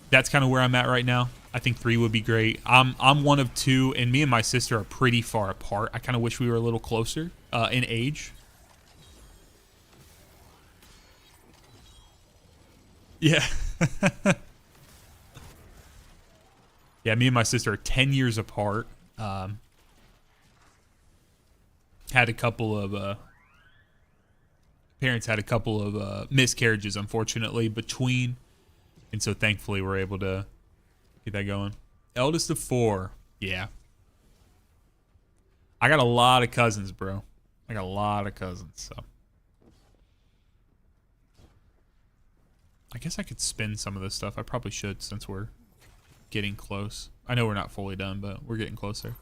That's kind of where I'm at right now. I think 3 would be great. I'm one of 2, and me and my sister are pretty far apart. I kind of wish we were a little closer in age. Yeah. Yeah, me and my sister are 10 years apart. Had a couple of parents had a couple of miscarriages, unfortunately, between, and so thankfully we're able to get that going. Eldest of 4, yeah. I got a lot of cousins, bro. I got a lot of cousins, so I guess I could spin some of this stuff. I probably should, since we're getting close. I know we're not fully done, but we're getting closer.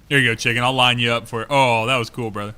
There you go, chicken. I'll line you up for it. Oh, that was cool, brother.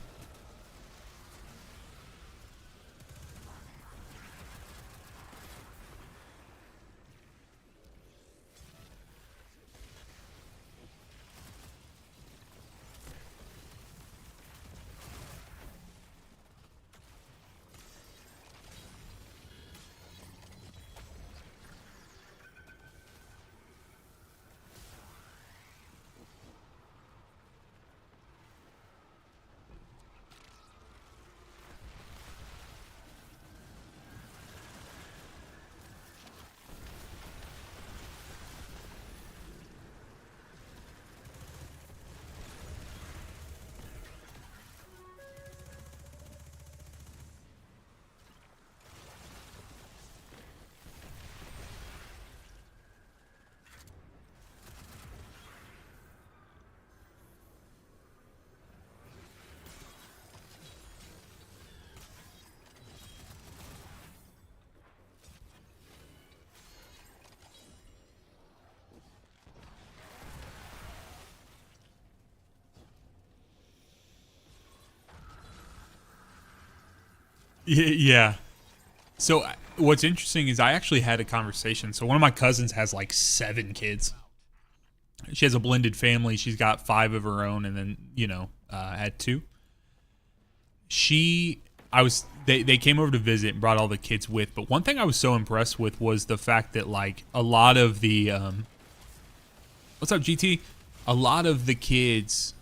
Yeah. So what's interesting is I actually had a conversation. So one of my cousins has like 7 kids. She has a blended family. She's got 5 of her own, and then, you know, had 2. They came over to visit and brought all the kids with. But one thing I was so impressed with was the fact that like a lot of the what's up, GT? A lot of the kids,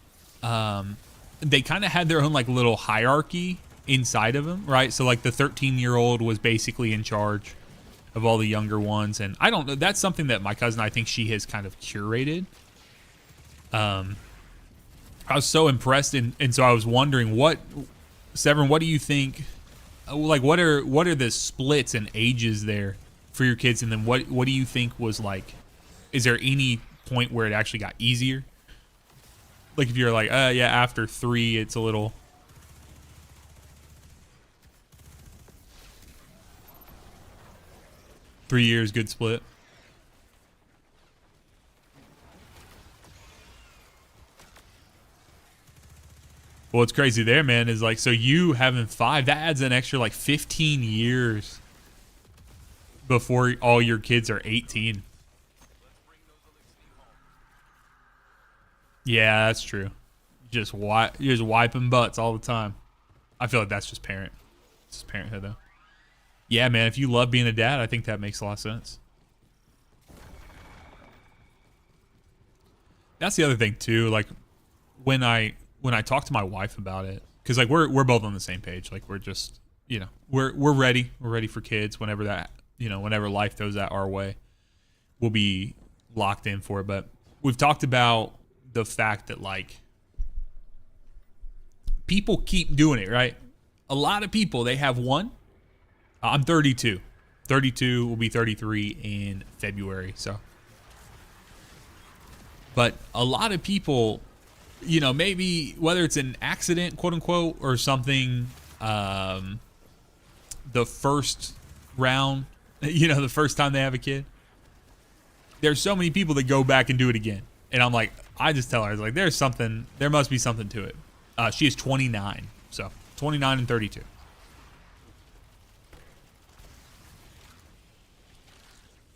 they kind of had their own like little hierarchy inside of them, right? So like the 13-year-old was basically in charge of all the younger ones, and I don't know. That's something that my cousin, I think she has kind of curated. I was so impressed, and so I was wondering, Severin, what do you think? Like, what are the splits and ages there for your kids, and then what do you think was like? Is there any point where it actually got easier? Like if you're like, yeah, after 3, it's a little. 3 years, good split. Well, what's crazy there, man, is like, so you having 5, that adds an extra like 15 years before all your kids are 18. Yeah, that's true. You're just wiping butts all the time. I feel like that's just parenthood though. Yeah, man, if you love being a dad, I think that makes a lot of sense. That's the other thing too. Like when I talk to my wife about it, because like we're both on the same page. Like we're just, you know, we're ready. We're ready for kids whenever that, you know, whenever life throws that our way. We'll be locked in for it. But we've talked about the fact that like people keep doing it, right? A lot of people, they have one. I'm 32. 32 will be 33 in February. So, but a lot of people, you know, maybe whether it's an accident, quote unquote, or something, the first round, you know, the first time they have a kid, there's so many people that go back and do it again. And I'm like, I just tell her, I was like, there must be something to it. She is 29. So 29 and 32.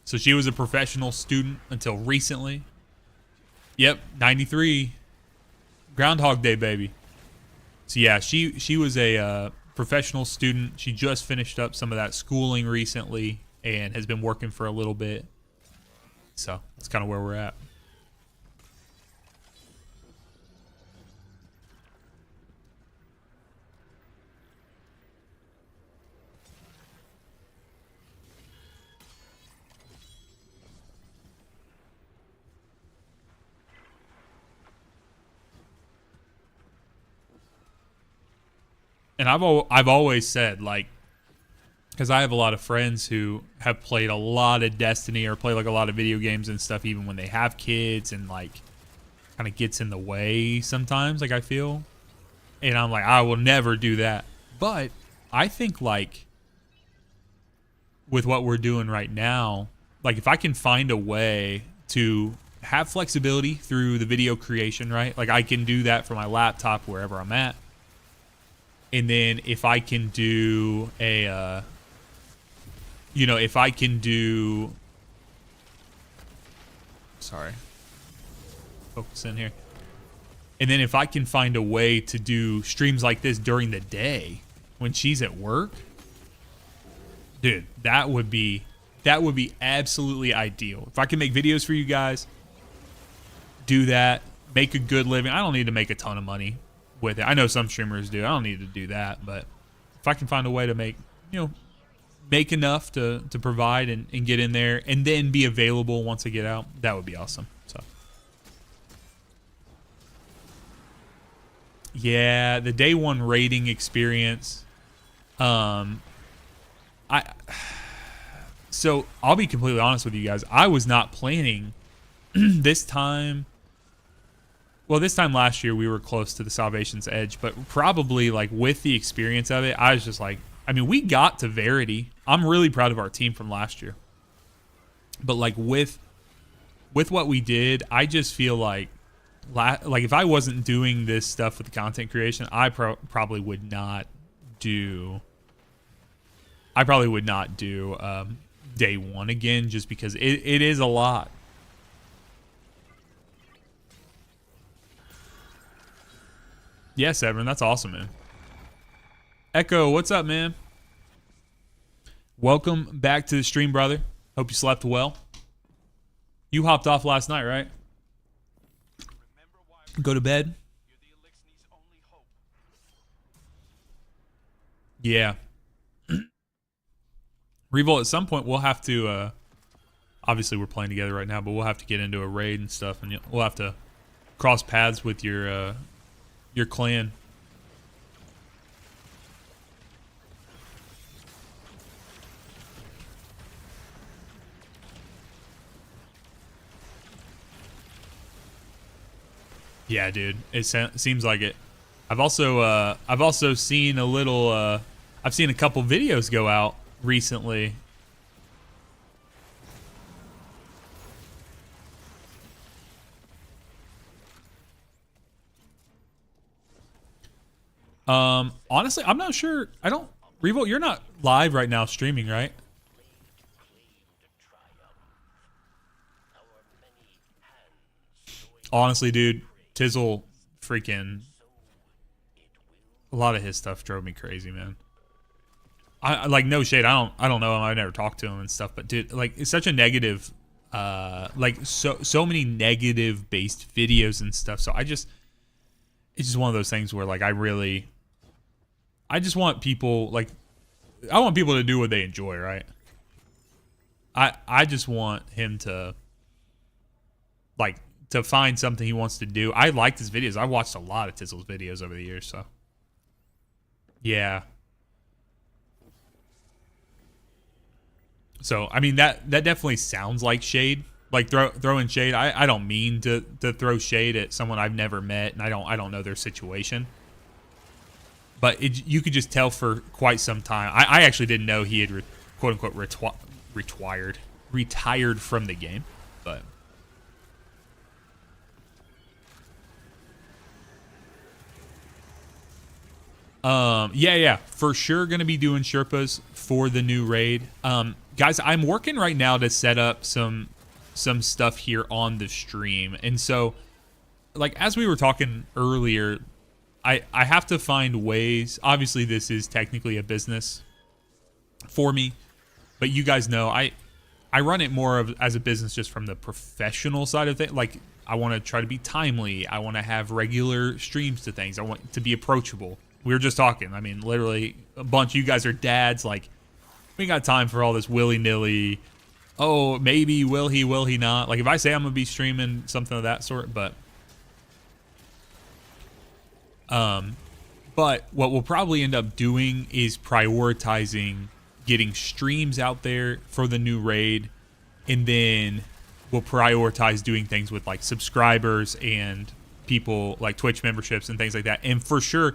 So she was a professional student until recently. Yep, 93. Groundhog Day, baby. So yeah, she was a professional student. She just finished up some of that schooling recently and has been working for a little bit. So that's kind of where we're at. And I've always said, like, because I have a lot of friends who have played a lot of Destiny or play like a lot of video games and stuff, even when they have kids, and like kind of gets in the way sometimes, like I feel. And I'm like, I will never do that. But I think like with what we're doing right now, like if I can find a way to have flexibility through the video creation, right? Like I can do that from my laptop wherever I'm at. And then if I can do a, you know, if I can do, sorry, focus in here. And then if I can find a way to do streams like this during the day when she's at work, dude, that would be absolutely ideal. If I can make videos for you guys, do that, make a good living. I don't need to make a ton of money with it. I know some streamers do. I don't need to do that, but if I can find a way to make, you know, make enough to provide and get in there and then be available once I get out, that would be awesome. So yeah, the day one raiding experience. So I'll be completely honest with you guys. I was not planning this time. Well, this time last year we were close to the Salvation's Edge, but probably like with the experience of it, I was just like, I mean, we got to Verity. I'm really proud of our team from last year. But like with what we did, I just feel like if I wasn't doing this stuff with the content creation, I probably would not do day one again, just because it is a lot. Yeah, Severin, that's awesome, man. Echo, what's up, man? Welcome back to the stream, brother. Hope you slept well. You hopped off last night, right? Go to bed? Yeah. Revolt, at some point we'll have to, obviously we're playing together right now, but we'll have to get into a raid and stuff, and we'll have to cross paths with your clan. Yeah, dude. It seems like it. I've also seen a little. I've seen a couple videos go out recently. Honestly, I'm not sure. Revolt, you're not live right now streaming, right? Honestly, dude, Tizzle freaking, a lot of his stuff drove me crazy, man. I like no shade. I don't know him. I never talked to him and stuff. But dude, like it's such a negative, like so many negative based videos and stuff. So it's just one of those things where like I just want people I want people to do what they enjoy, right? I just want him to to find something he wants to do. I liked his videos. I watched a lot of Tizzle's videos over the years, so yeah. So I mean that definitely sounds like shade, like throwing shade. I don't mean to throw shade at someone I've never met and I don't know their situation. But you could just tell for quite some time. I actually didn't know he had quote unquote retired from the game, but yeah, for sure gonna be doing Sherpas for the new raid. Guys, I'm working right now to set up some stuff here on the stream, and so like as we were talking earlier, I have to find ways. Obviously, this is technically a business for me, but you guys know I run it more of as a business just from the professional side of things. Like I want to try to be timely. I want to have regular streams to things. I want to be approachable. We were just talking. I mean, literally a bunch of you guys are dads. Like we got time for all this willy-nilly. Oh, maybe will he not? Like if I say I'm gonna be streaming something of that sort, but what we'll probably end up doing is prioritizing getting streams out there for the new raid, and then we'll prioritize doing things with like subscribers and people like Twitch memberships and things like that. And for sure,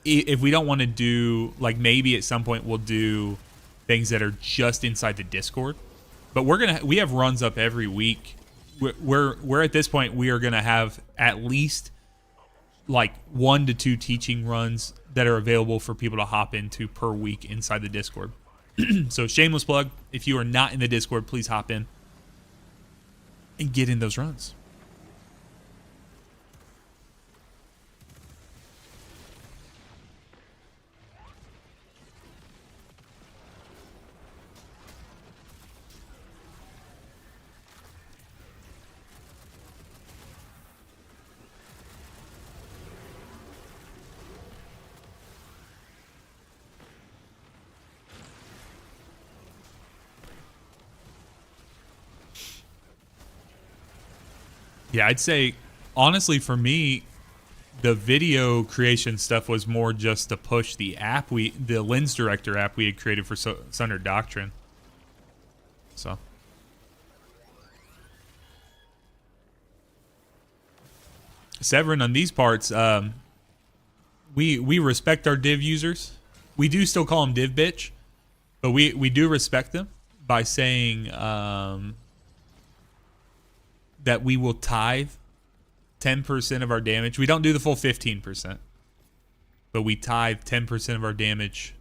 if we don't want to do like maybe at some point we'll do things that are just inside the Discord, but we have runs up every week. We're at this point we are gonna have at least like 1 to 2 teaching runs that are available for people to hop into per week inside the Discord. So shameless plug, if you are not in the Discord, please hop in and get in those runs. Yeah, I'd say, honestly, for me, the video creation stuff was more just to push the the Lens Director app we had created for Sunder Doctrine. So. Severin, on these parts, we respect our div users. We do still call them div bitch, but we do respect them by saying that we will tithe 10% of our damage. We don't do the full 15%, but we tithe 10% of our damage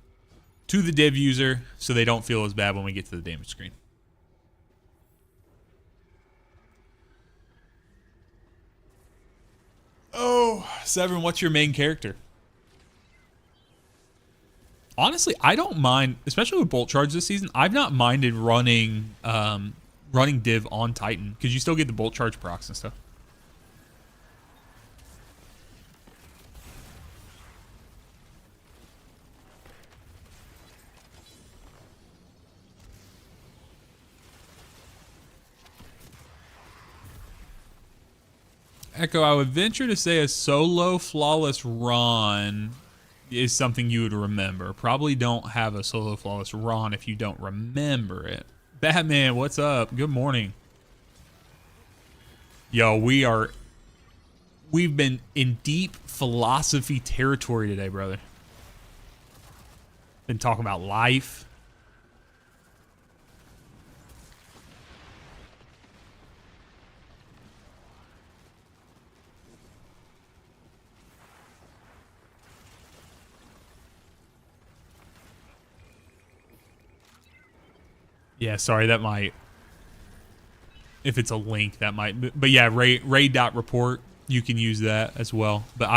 to the div user so they don't feel as bad when we get to the damage screen. Oh, Severin, what's your main character? Honestly, I don't mind, especially with Bolt Charge this season. I've not minded running div on Titan because you still get the Bolt Charge procs and stuff. Echo, I would venture to say a solo flawless Ron is something you would remember. Probably don't have a solo flawless Ron if you don't remember it. Batman, what's up? Good morning. Yo, we've been in deep philosophy territory today, brother. Been talking about life. Yeah, sorry, that might, if it's a link, that might, but yeah, raid.report, you can use that as well. But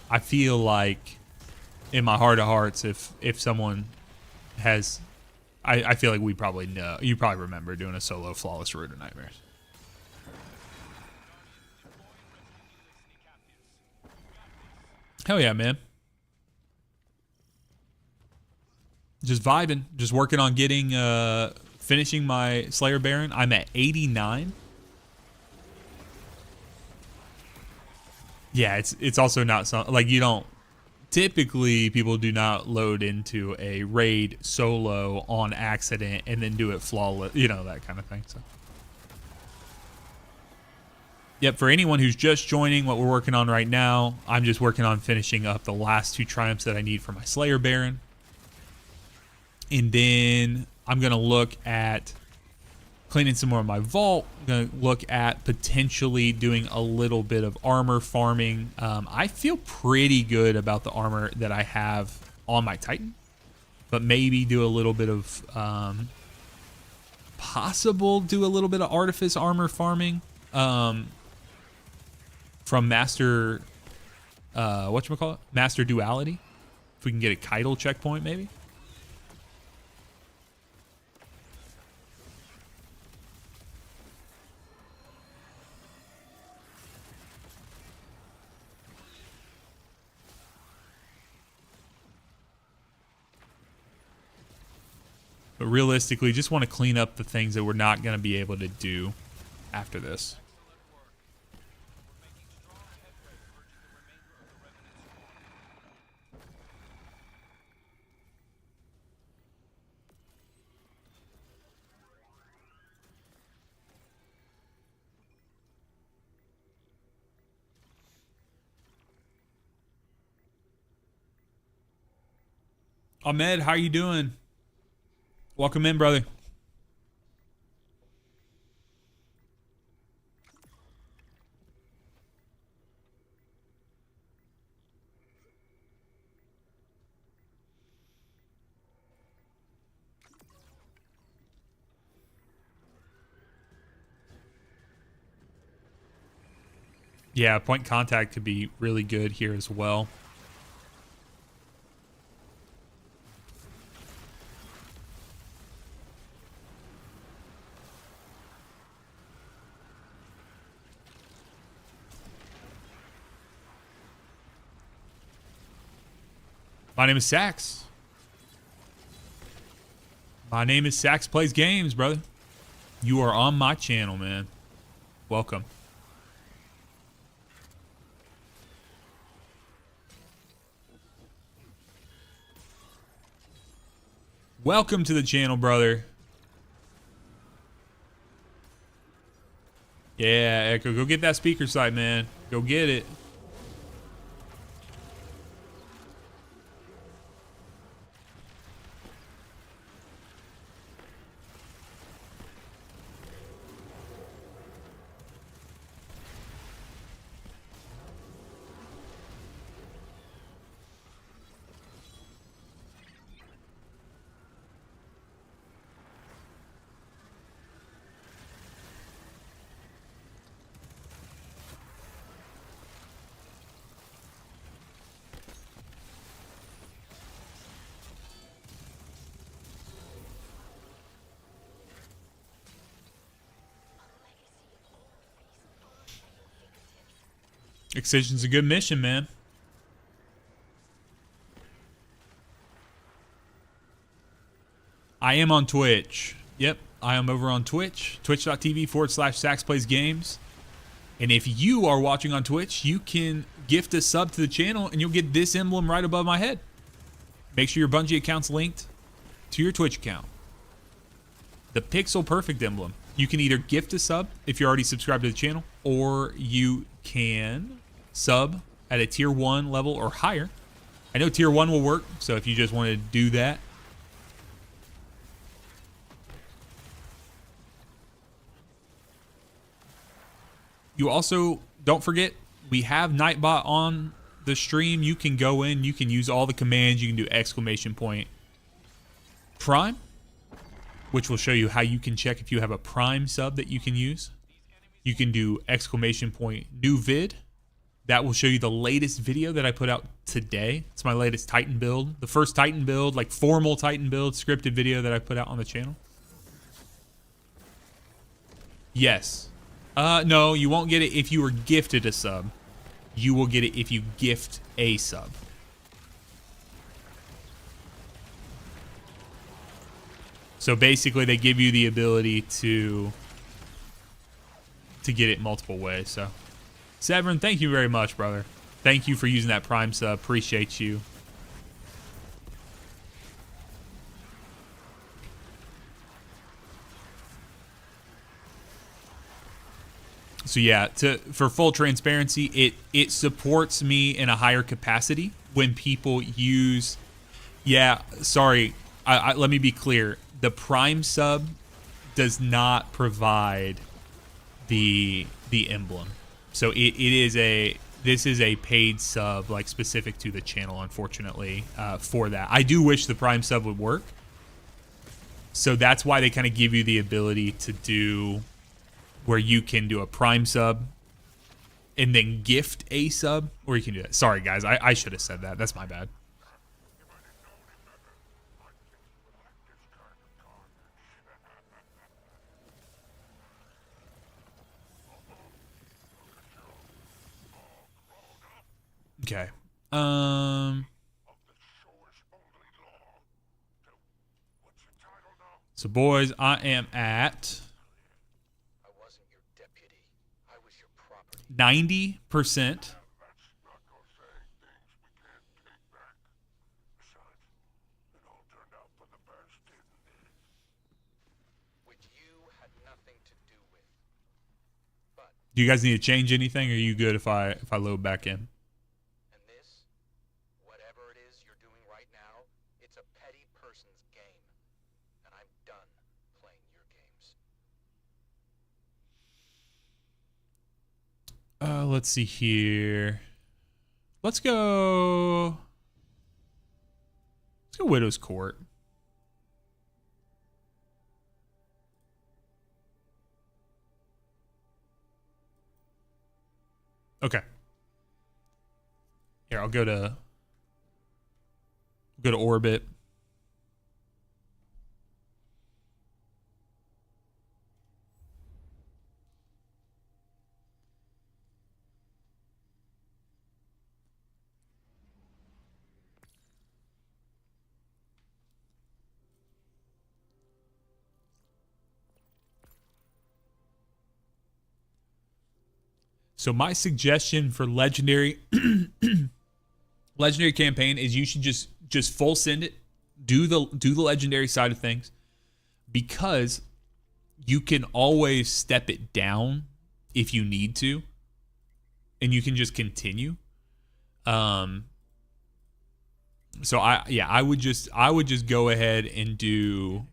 I feel like in my heart of hearts, if someone has, I feel like we probably know. You probably remember doing a solo flawless Road to Nightmares. Hell yeah, man. Just vibing, just working on getting, finishing my Slayer Baron. I'm at 89. Yeah, it's also not some, like, you don't, typically people do not load into a raid solo on accident and then do it flawless, you know, that kind of thing. So yep, for anyone who's just joining, what we're working on right now, I'm just working on finishing up the last 2 triumphs that I need for my Slayer Baron. And then I'm going to look at cleaning some more of my vault. I'm going to look at potentially doing a little bit of armor farming. I feel pretty good about the armor that I have on my Titan, but maybe do a little bit of do a little bit of artifice armor farming from Master, whatchamacallit? Master Duality. If we can get a Keitel checkpoint, maybe. But realistically, just want to clean up the things that we're not going to be able to do after this. Ahmed, how you doing? Welcome in, brother. Yeah, point contact could be really good here as well. My name is Sax. My name is Sax Plays Games, brother. You are on my channel, man. Welcome. Welcome to the channel, brother. Yeah, Echo, go get that speaker site, man. Go get it. Excision's a good mission, man. I am on Twitch. Yep, I am over on Twitch. Twitch.tv/SaxPlaysGames. And if you are watching on Twitch, you can gift a sub to the channel and you'll get this emblem right above my head. Make sure your Bungie account's linked to your Twitch account. The Pixel Perfect emblem. You can either gift a sub if you're already subscribed to the channel, or you can sub at a tier 1 level or higher. I know tier 1 will work, so if you just want to do that. You also, don't forget, we have Nightbot on the stream. You can go in, you can use all the commands. You can do !point Prime, which will show you how you can check if you have a Prime sub that you can use. You can do !point new vid, that will show you the latest video that I put out today. It's my latest Titan build. The first Titan build, like formal Titan build, scripted video that I put out on the channel. Yes. No, you won't get it if you were gifted a sub. You will get it if you gift a sub. So basically, they give you the ability to get it multiple ways. So, Severin, thank you very much, brother. Thank you for using that Prime sub. Appreciate you. So yeah, for full transparency, it supports me in a higher capacity when people use. Yeah, sorry. Let me be clear. The Prime sub does not provide the emblem. So this is a paid sub, like specific to the channel, unfortunately, for that. I do wish the Prime sub would work. So that's why they kind of give you the ability to do where you can do a Prime sub and then gift a sub, or you can do that. Sorry, guys. I should have said that. That's my bad. Okay. So boys, I am at 90%. Do you guys need to change anything, or are you good if I load back in? Let's see here. Let's go Widow's Court. Okay. Here, I'll go to Orbit. So my suggestion for legendary campaign is you should just full send it, do the legendary side of things, because you can always step it down if you need to, and you can just continue. So I would just go ahead and do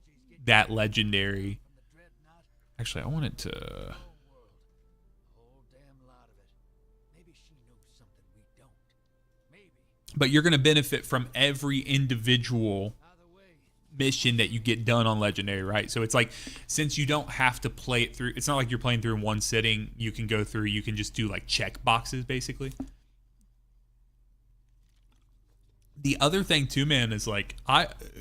that legendary. Actually, I wanted to. But you're going to benefit from every individual mission that you get done on Legendary, right? So it's like, since you don't have to play it through, it's not like you're playing through in one sitting. You can go through, you can just do like check boxes, basically. The other thing too, man, is like,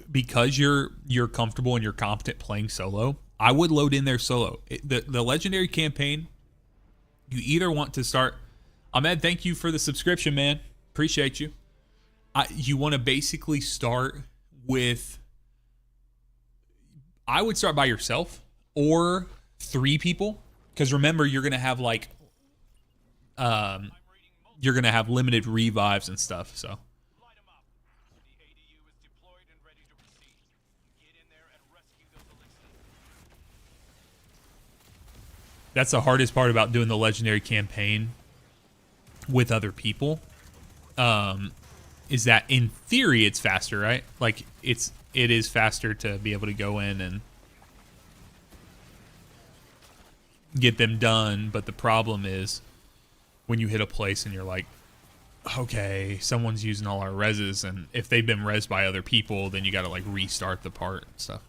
because you're comfortable and you're competent playing solo, I would load in there solo. The Legendary campaign, you either want to start. Ahmed, thank you for the subscription, man. Appreciate you. You want to basically start with, I would start by yourself or 3 people, because remember, you're going to have like you're going to have limited revives and stuff. So that's the hardest part about doing the legendary campaign with other people. Is that in theory it's faster, right? Like it is faster to be able to go in and get them done, but the problem is when you hit a place and you're like, okay, someone's using all our reses, and if they've been resed by other people, then you got to like restart the part and stuff.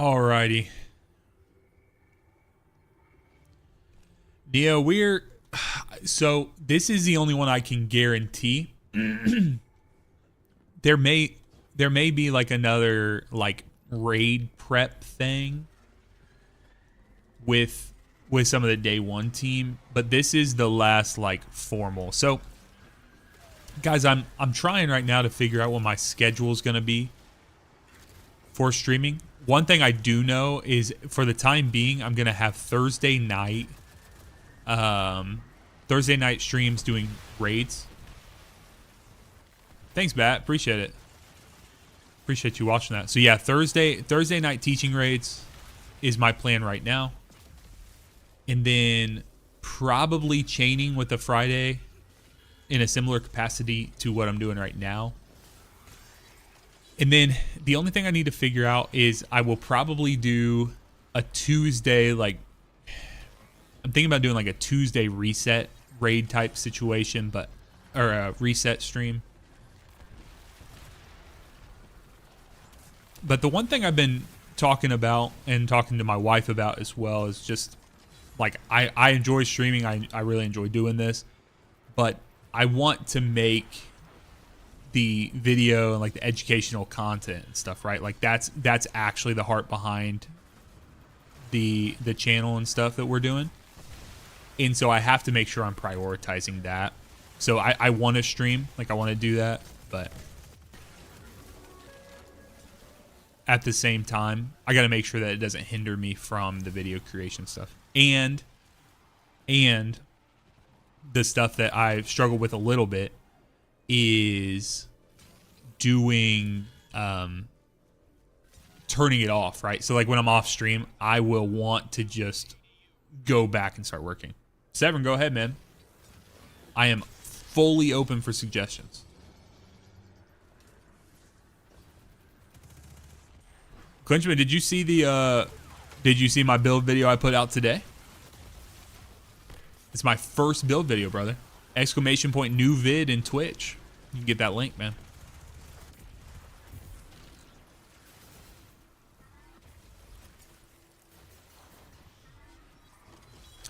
Alrighty. Neo, so this is the only one I can guarantee. there may be like another like raid prep thing with some of the day one team, but this is the last like formal. So guys, I'm trying right now to figure out what my schedule is going to be for streaming. One thing I do know is for the time being, I'm going to have Thursday night streams doing raids. Thanks, Bat. Appreciate it. Appreciate you watching that. So yeah, Thursday night teaching raids is my plan right now. And then probably chaining with the Friday in a similar capacity to what I'm doing right now. And then the only thing I need to figure out is I will probably do a Tuesday, like I'm thinking about doing like a Tuesday reset raid type situation, or a reset stream. But the one thing I've been talking about and talking to my wife about as well is just like I enjoy streaming. I really enjoy doing this, but I want to make the video and like the educational content and stuff, right? Like that's actually the heart behind the channel and stuff that we're doing. And so I have to make sure I'm prioritizing that. So I want to stream, like I want to do that, but at the same time, I got to make sure that it doesn't hinder me from the video creation stuff. And the stuff that I've struggled with a little bit is doing turning it off, right? So like when I'm off stream, I will want to just go back and start working. Severin, go ahead, man. I am fully open for suggestions. Clinchman, did you see my build video I put out today? It's my first build video, brother. ! New vid in Twitch. You can get that link, man.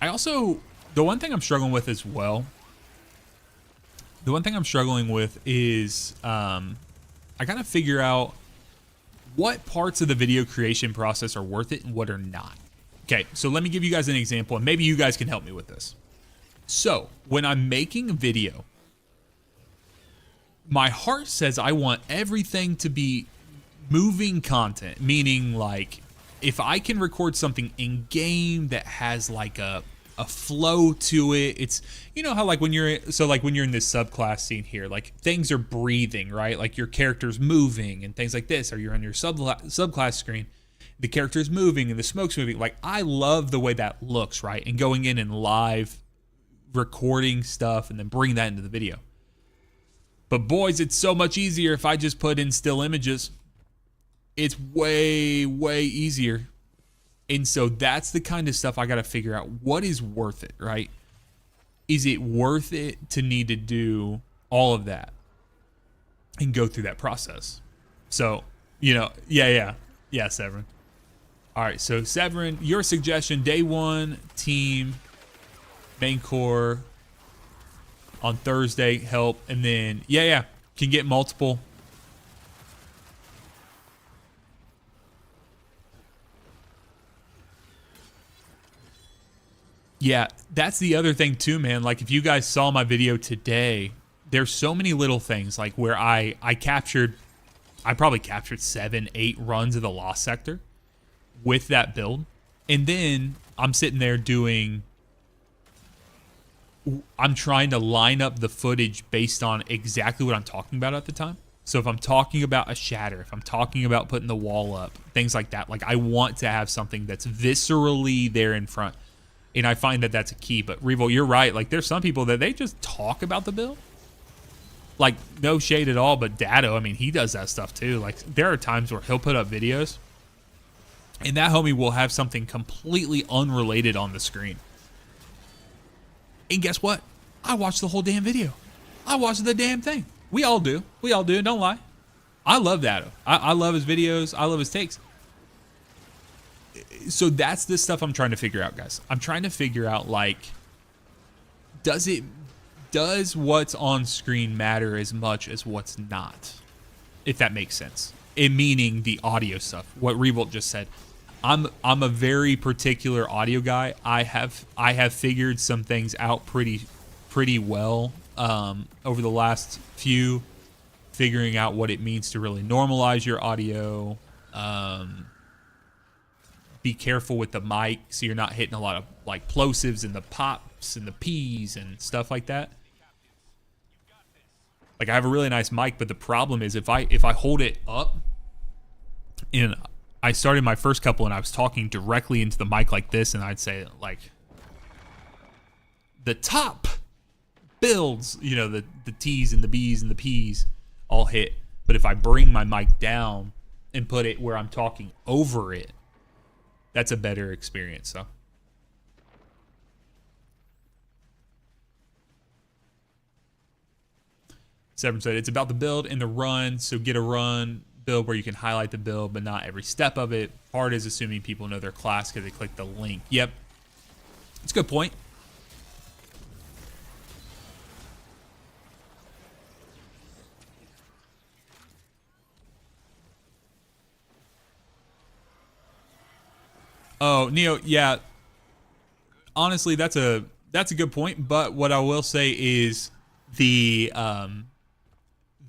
I also, the one thing I'm struggling with as well, is I gotta figure out what parts of the video creation process are worth it and what are not. Okay, so let me give you guys an example, and maybe you guys can help me with this. So, when I'm making a video, my heart says I want everything to be moving content, meaning like if I can record something in game that has like a flow to it, it's, you know how like when you're in this subclass scene here, like things are breathing, right? Like your character's moving and things like this, or you're on your subclass screen, the character's moving and the smoke's moving. Like I love the way that looks, right? And going in and live recording stuff and then bringing that into the video. But boys, it's so much easier if I just put in still images. It's way, way easier. And so that's the kind of stuff I got to figure out. What is worth it, right? Is it worth it to need to do all of that and go through that process? So, you know, yeah, Severin. All right, so Severin, your suggestion, day one, team, main core on Thursday, help, and then, can get multiple. Yeah, that's the other thing too, man. Like if you guys saw my video today, there's so many little things like where I probably captured 7-8 runs of the Lost Sector with that build. And then I'm sitting there I'm trying to line up the footage based on exactly what I'm talking about at the time. So if I'm talking about a shatter, if I'm talking about putting the wall up, things like that, like I want to have something that's viscerally there in front. And I find that that's a key. But Revo, you're right. Like there's some people that they just talk about the build. Like no shade at all, but Dado, I mean, he does that stuff too. Like there are times where he'll put up videos and that homie will have something completely unrelated on the screen. And guess what? I watched the whole damn video. I watched the damn thing. We all do. Don't lie. I love Dado. I love his videos. I love his takes. So that's the stuff I'm trying to figure out, guys. I'm trying to figure out, like, does what's on screen matter as much as what's not? If that makes sense. It meaning the audio stuff. What Revolt just said. I'm a very particular audio guy. I have figured some things out pretty well over the last few, figuring out what it means to really normalize your audio. Be careful with the mic so you're not hitting a lot of like plosives and the pops and the P's and stuff like that. Like I have a really nice mic, but the problem is if I hold it up, and I started my first couple and I was talking directly into the mic like this, and I'd say like the top builds, you know, the T's and the B's and the P's all hit. But if I bring my mic down and put it where I'm talking over it, that's a better experience. So Severn said it's about the build and the run, so get a run build where you can highlight the build but not every step of it. Hard is assuming people know their class because they click the link. Yep, it's a good point. Oh, Neo, yeah. Honestly, that's a good point. But what I will say is the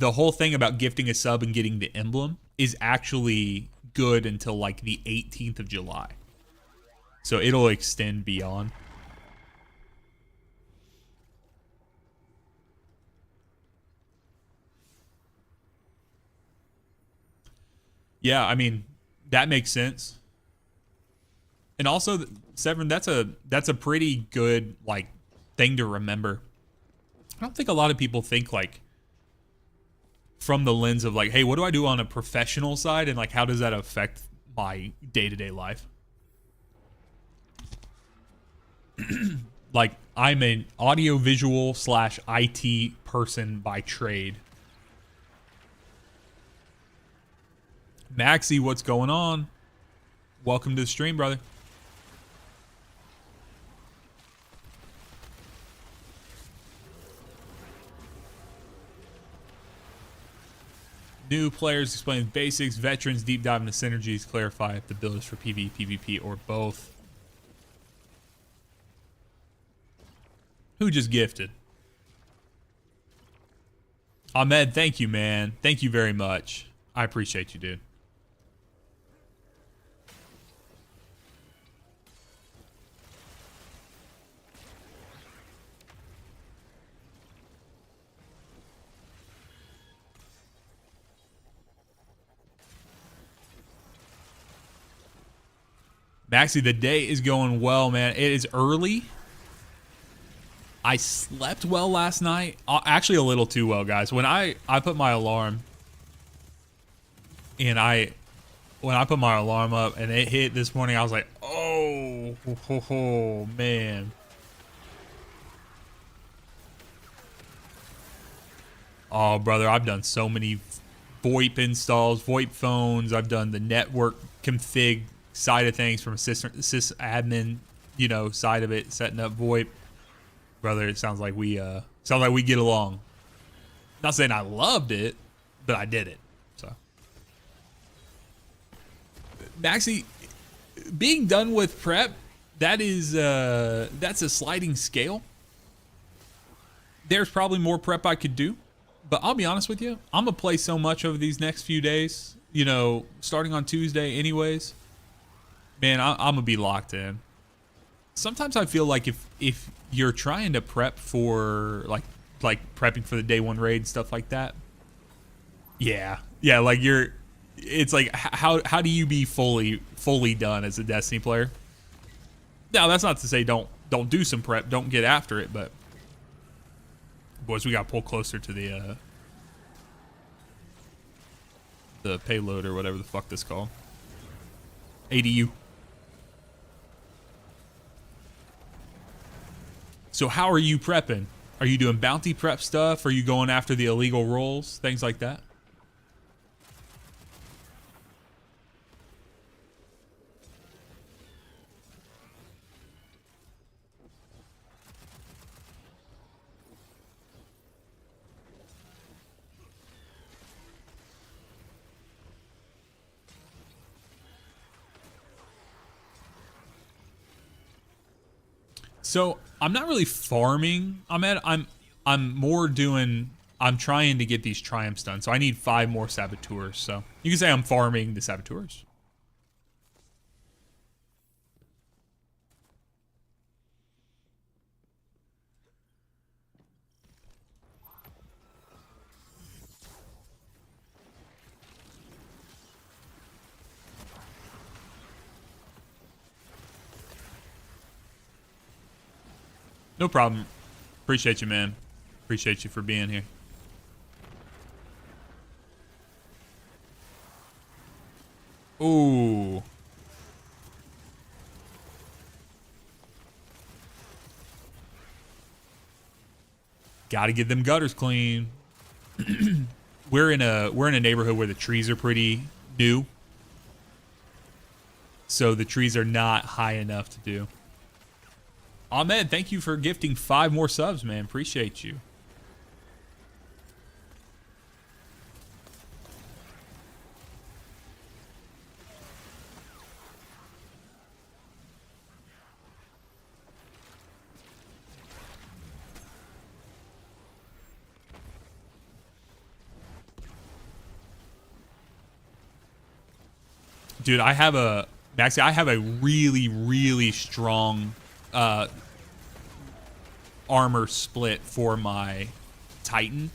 whole thing about gifting a sub and getting the emblem is actually good until like the 18th of July. So it'll extend beyond. Yeah, I mean, that makes sense. And also, Severn, that's a pretty good like thing to remember. I don't think a lot of people think like from the lens of like, hey, what do I do on a professional side, and like how does that affect my day-to-day life? Like I'm an audiovisual / IT person by trade. Maxie, what's going on? Welcome to the stream, brother. New players explain basics, veterans deep dive into synergies, clarify if the build is for PvE, PvP, or both. Who just gifted? Ahmed, thank you, man. Thank you very much. I appreciate you, dude. Maxie, the day is going well, man. It is early. I slept well last night. Actually, a little too well, guys. When I put my alarm, and when I put my alarm up and it hit this morning, I was like, oh man. Oh, brother, I've done so many VoIP installs, VoIP phones. I've done the network config side of things from sysadmin, you know, side of it, setting up VoIP. Brother, it sounds like we get along. Not saying I loved it, but I did it. So, Maxie, being done with prep, that's a sliding scale. There's probably more prep I could do, but I'll be honest with you, I'm gonna play so much over these next few days. You know, starting on Tuesday, anyways. Man, I'm gonna be locked in. Sometimes I feel like if you're trying to prep for like prepping for the day one raid, stuff like that. Yeah, like it's like how do you be fully done as a Destiny player? Now that's not to say don't do some prep, don't get after it, but boys, we gotta pull closer to the payload or whatever the fuck this called. ADU. So how are you prepping? Are you doing bounty prep stuff? Are you going after the illegal rolls? Things like that? So I'm not really farming. I'm more doing. I'm trying to get these triumphs done. So I need 5 more saboteurs. So you can say I'm farming the saboteurs. No problem. Appreciate you, man. Appreciate you for being here. Ooh. Gotta get them gutters clean. We're in a neighborhood where the trees are pretty new. So the trees are not high enough to do. Ahmed, thank you for gifting 5 more subs, man. Appreciate you. Dude, I have a really, really strong armor split for my Titan.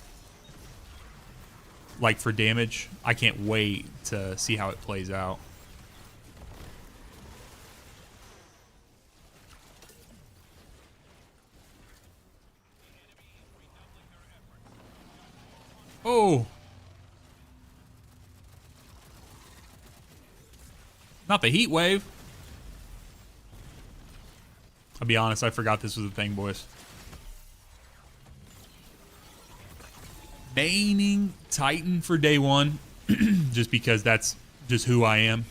Like for damage. I can't wait to see how it plays out. Oh. Not the heat wave. I'll be honest, I forgot this was a thing, boys. Maining Titan for day 1. Just because that's just who I am.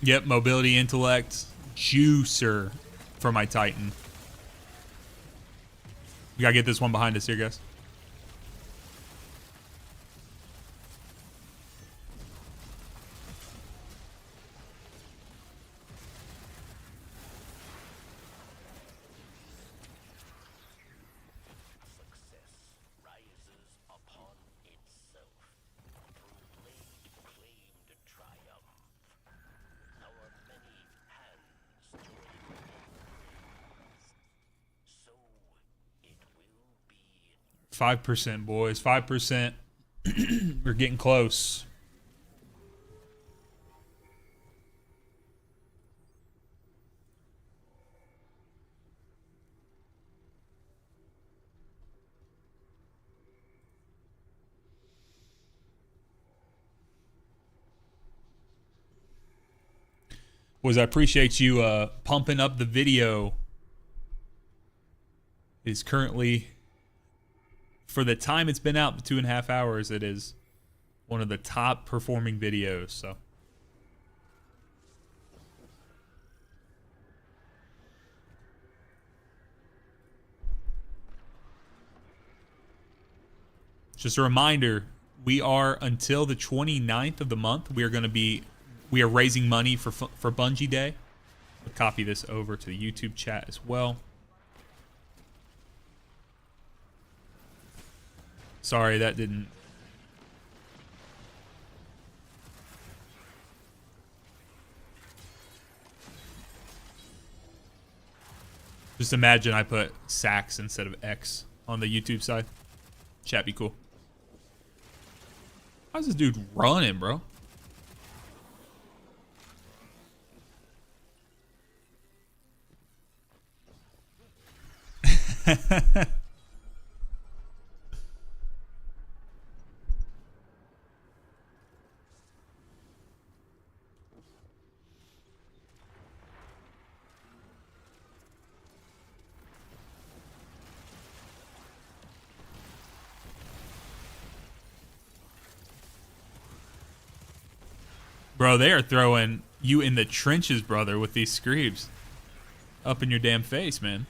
Yep, mobility, intellect, juicer for my Titan. We gotta get this one behind us here, guys. So 5%, boys. 5%. We're getting close. Boys, I appreciate you pumping up the video. It is currently, for the time it's been out, the 2.5 hours, it is one of the top performing videos. So just a reminder, we are until the 29th of the month. We are raising money for Bungie Day. I'll copy this over to the YouTube chat as well. Sorry, that didn't. Just imagine I put Sax instead of X on the YouTube side. Chat be cool. How's this dude running, bro? Bro, they are throwing You in the trenches, brother, with these screams up in your damn face, man.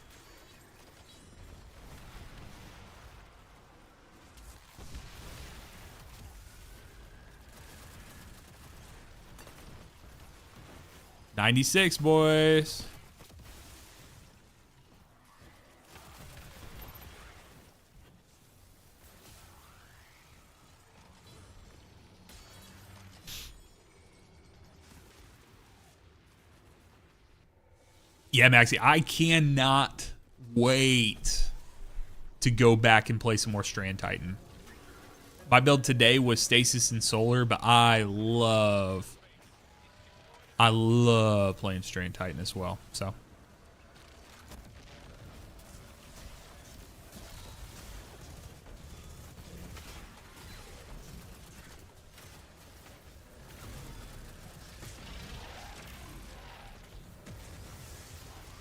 '96, boys. Yeah, Maxie, I cannot wait to go back and play some more Strand Titan. My build today was Stasis and Solar, but I love playing Strand Titan as well. So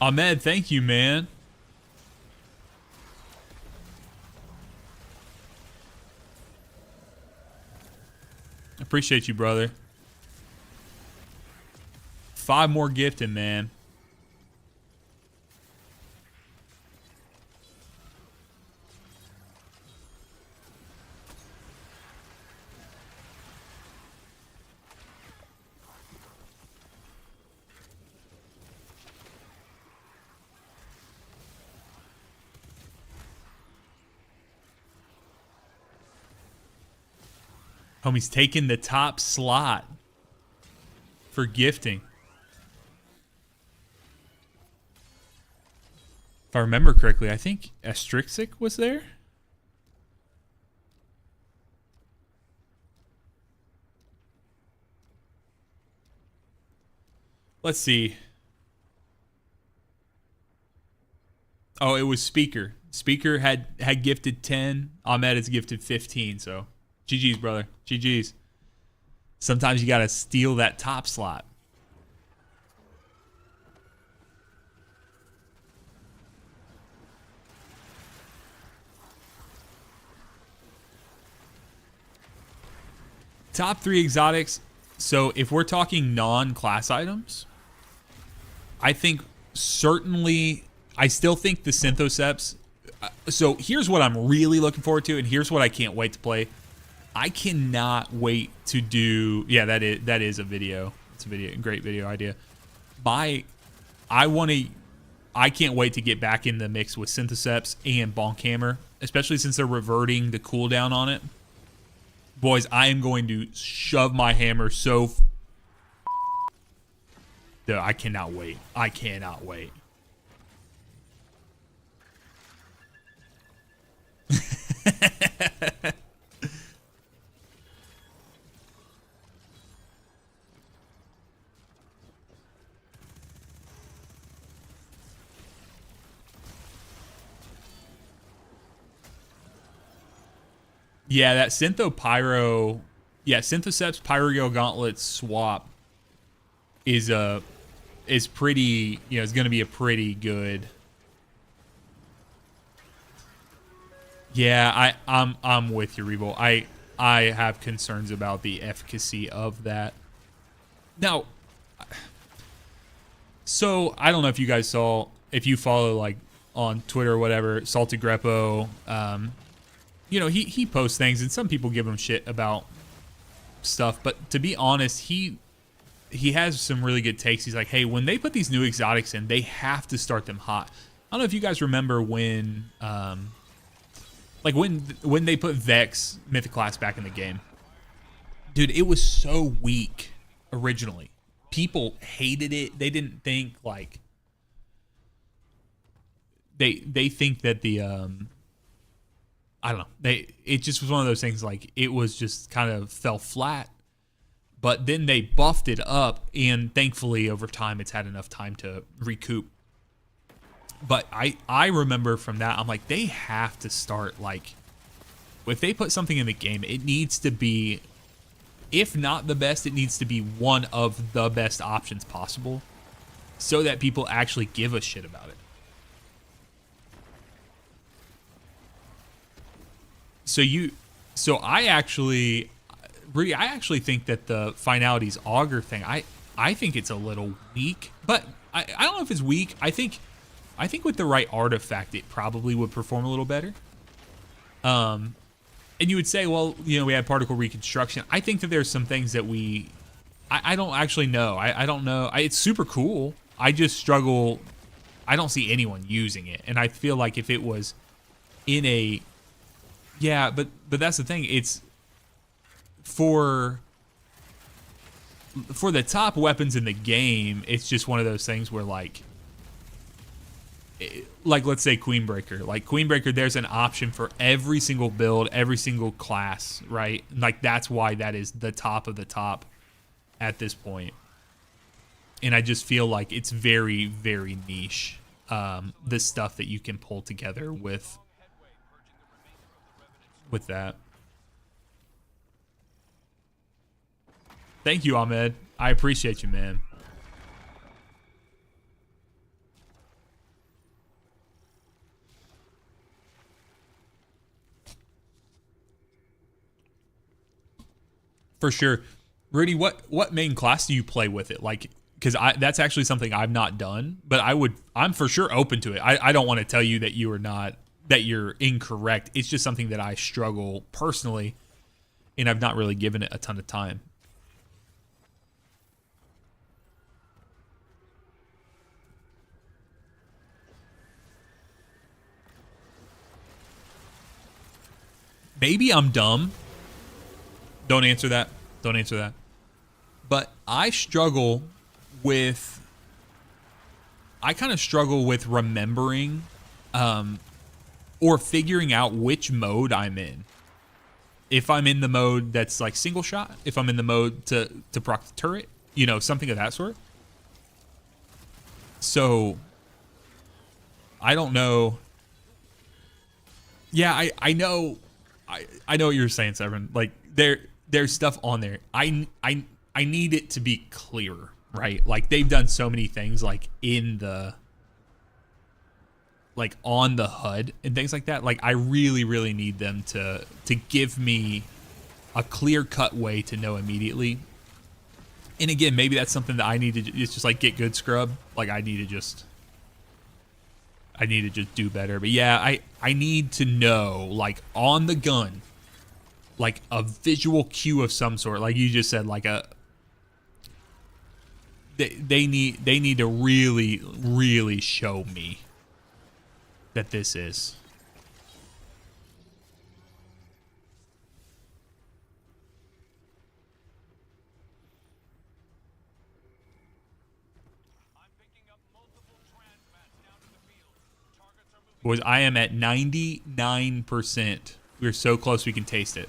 Ahmed, thank you, man. Appreciate you, brother. 5 more gifting, man. Homie's taking the top slot for gifting. If I remember correctly, I think Astrixic was there. Let's see. Oh, it was Speaker. Speaker had gifted 10. Ahmed has gifted 15, so GG's, brother. GG's. Sometimes you got to steal that top slot. Top 3 exotics. So if we're talking non-class items, I think certainly, I still think the Synthoceps. So here's what I'm really looking forward to, and here's what I can't wait to play. I cannot wait to do. Yeah, that is a video. It's a video, great video idea. I can't wait to get back in the mix with Synthoceps and Bonk Hammer, especially since they're reverting the cooldown on it. Boys, I am going to shove my hammer so. Dude, I cannot wait. I cannot wait. Yeah, that Synthoceps Pyro Gauntlet swap is pretty, it's going to be a pretty good. Yeah, I'm with you, Revo. I have concerns about the efficacy of that. Now, so I don't know if you guys saw, if you follow like on Twitter or whatever, Salty Greppo, he posts things and some people give him shit about stuff, but to be honest, he has some really good takes. He's like, hey, when they put these new exotics in, they have to start them hot. I don't know if you guys remember when when they put Vex Mythic Class back in the game. Dude, it was so weak originally. People hated it. They didn't think like they think that the I don't know. It just was one of those things, like it was just kind of fell flat. But then they buffed it up, and thankfully over time it's had enough time to recoup. But I remember from that, I'm like, they have to start, like, if they put something in the game, it needs to be, if not the best, it needs to be one of the best options possible so that people actually give a shit about it. So I actually think that the Finalities Augur thing, I think it's a little weak, but I don't know if it's weak. I think with the right artifact, it probably would perform a little better. And you would say, well, you know, we had particle reconstruction. I think that there's some things that I don't actually know. I don't know. It's super cool. I just struggle. I don't see anyone using it. And I feel like if it was in a, yeah, but that's the thing. It's for the top weapons in the game, it's just one of those things where like let's say Queenbreaker. Like Queenbreaker, there's an option for every single build, every single class, right? Like that's why that is the top of the top at this point. And I just feel like it's very, very niche, the stuff that you can pull together with that. Thank you, Ahmed. I appreciate you, man. For sure. Rudy, what main class do you play with it? Like, because that's actually something I've not done, but I'm for sure open to it. I don't want to tell you that you're incorrect. It's just something that I struggle personally, and I've not really given it a ton of time. Maybe I'm dumb. Don't answer that. Don't answer that. But I kind of struggle with remembering or figuring out which mode I'm in. If I'm in the mode that's like single shot, if I'm in the mode to proc the turret, you know, something of that sort. So I don't know. Yeah, I know I know what you're saying, Severin. Like there's stuff on there. I need it to be clearer, right? Like they've done so many things like in the like on the HUD and things like that. Like I really, really need them to give me a clear-cut way to know immediately. And again, maybe that's something that I need to it's just like get good scrub. Like I need to just do better. But yeah, I need to know like on the gun, like a visual cue of some sort. Like you just said, like they need to really, really show me that this is. Boys, I am at 99%. We're so close we can taste it.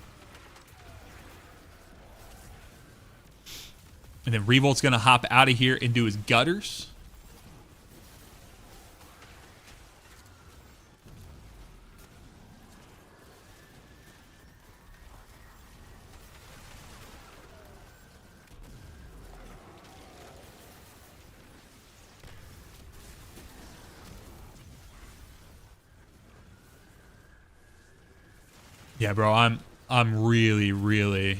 And then Revolt's going to hop out of here and do his gutters. Yeah, bro, I'm really, really,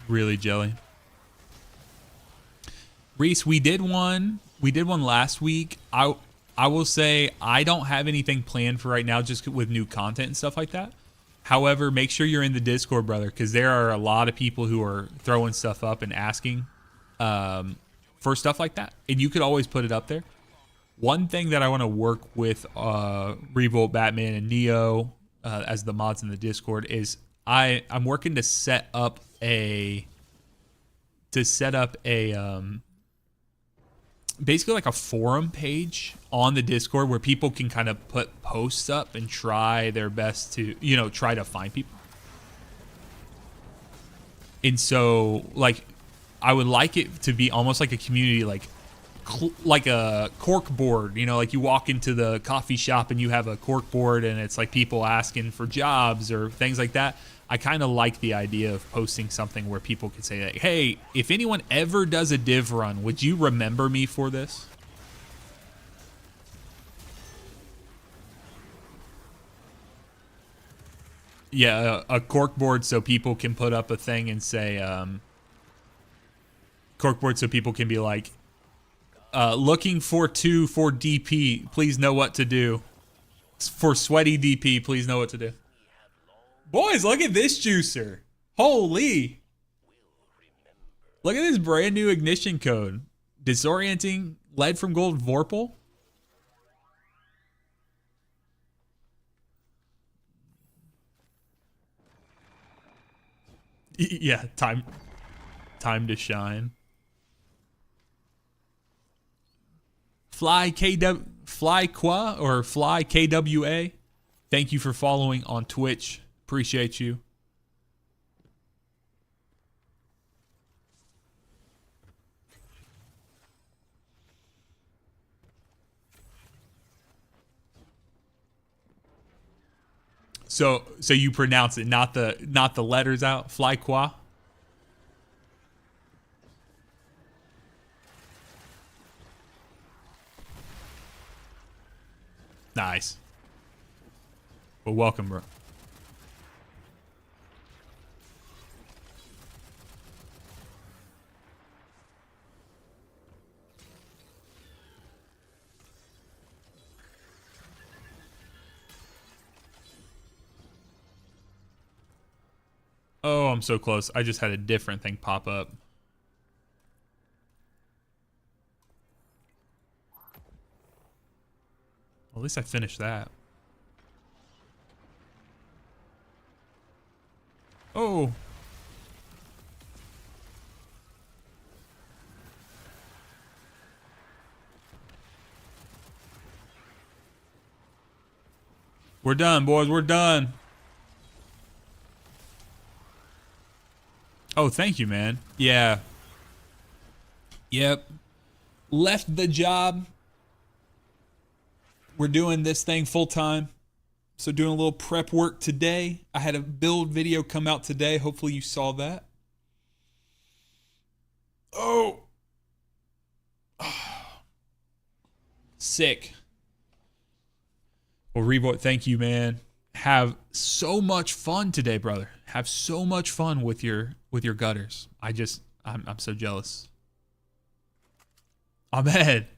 really jelly. Reese, we did one last week. I will say I don't have anything planned for right now, just with new content and stuff like that. However, make sure you're in the Discord, brother, because there are a lot of people who are throwing stuff up and asking for stuff like that, and you could always put it up there. One thing that I want to work with Revolt, Batman, and Neo as the mods in the Discord is I'm working to set up a basically like a forum page on the Discord where people can kind of put posts up and try their best to, you know, try to find people. And so like I would like it to be almost like a community, like a cork board, you know, like you walk into the coffee shop and you have a cork board and it's like people asking for jobs or things like that. I kind of like the idea of posting something where people could say, like, hey, if anyone ever does a div run, would you remember me for this? Yeah, a cork board so people can put up a thing and say, corkboard so people can be like, looking for 2 for DP. Please know what to do. For sweaty DP, please know what to do. Boys, look at this juicer. Holy. Look at this brand new ignition code. Disorienting lead from gold Vorpal. Yeah, time to shine. Fly Qua or Fly KWA. Thank you for following on Twitch. Appreciate you. So you pronounce it, not the letters out. Fly Qua. Nice. Well, welcome, bro. Oh, I'm so close. I just had a different thing pop up. Well, at least I finished that. Oh. We're done, boys. We're done. Oh, thank you, man. Yeah. Yep. Left the job. We're doing this thing full time. So doing a little prep work today. I had a build video come out today. Hopefully you saw that. Oh. Sick. Well, Revo, thank you, man. Have so much fun today, brother. Have so much fun with your gutters. I'm so jealous. Ahmed,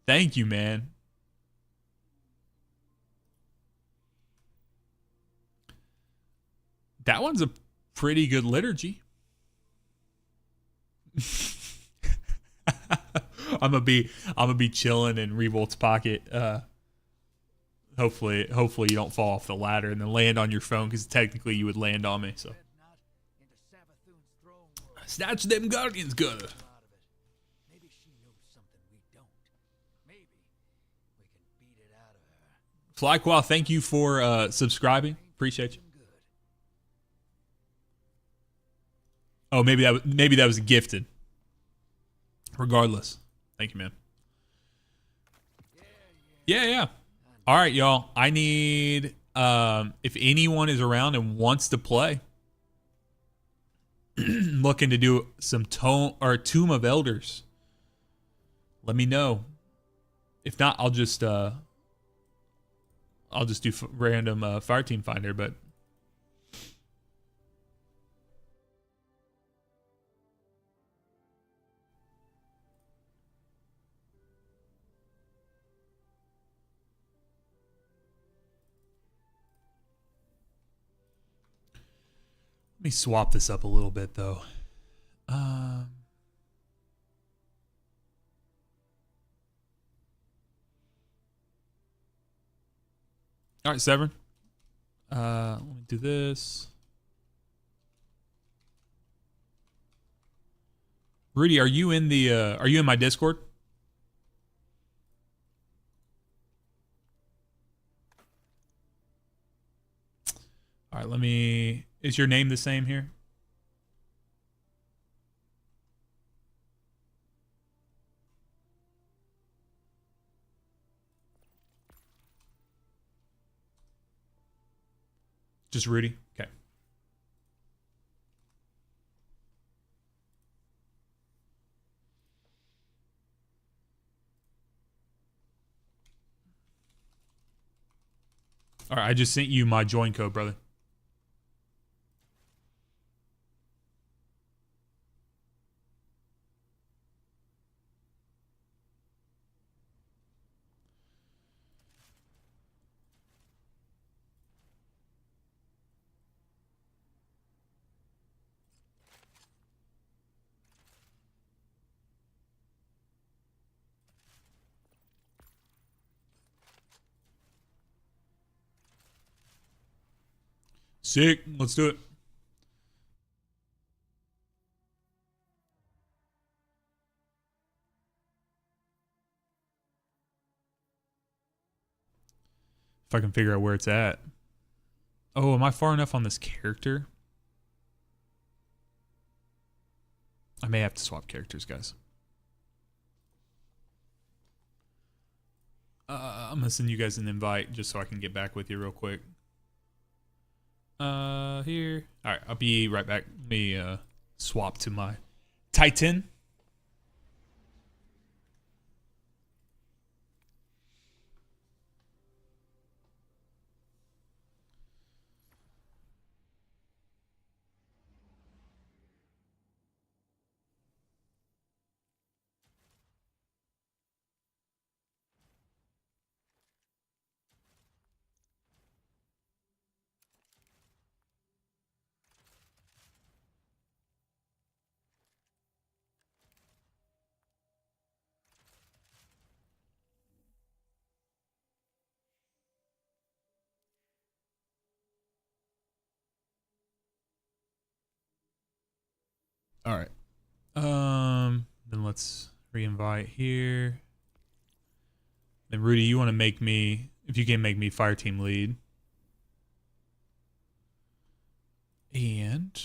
thank you, man. That one's a pretty good liturgy. I'm gonna be chilling in Revolt's pocket. Hopefully you don't fall off the ladder and then land on your phone, because technically you would land on me. So snatch them guardians, gutter. Maybe she knows something we don't. Maybe we can beat it out of her. Flyquaw, thank you for subscribing. Appreciate you. Oh, maybe that was gifted. Regardless, thank you, man. Yeah. All right, y'all. I need if anyone is around and wants to play, looking to do some Tomb of Elders, let me know. If not, I'll just do random Fireteam Finder, but. Let me swap this up a little bit, though. All right, Severn. Let me do this. Rudy, are you in my Discord? All right, is your name the same here? Just Rudy? Okay. All right, I just sent you my join code, brother. Sick. Let's do it. If I can figure out where it's at. Oh, am I far enough on this character? I may have to swap characters, guys. I'm gonna send you guys an invite just so I can get back with you real quick. Here. All right, I'll be right back. Let me swap to my Titan. All right. Then let's re-invite here. Then Rudy, you want to make me, if you can make me fire team lead. And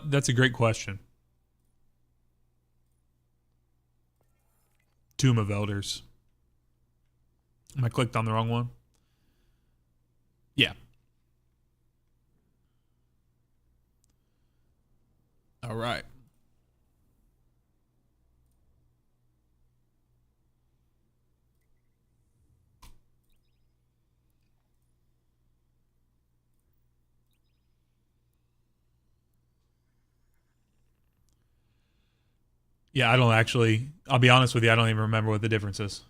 that's a great question. Tomb of Elders. Am I clicked on the wrong one? Yeah. All right. Yeah, I don't actually, I'll be honest with you, I don't even remember what the difference is.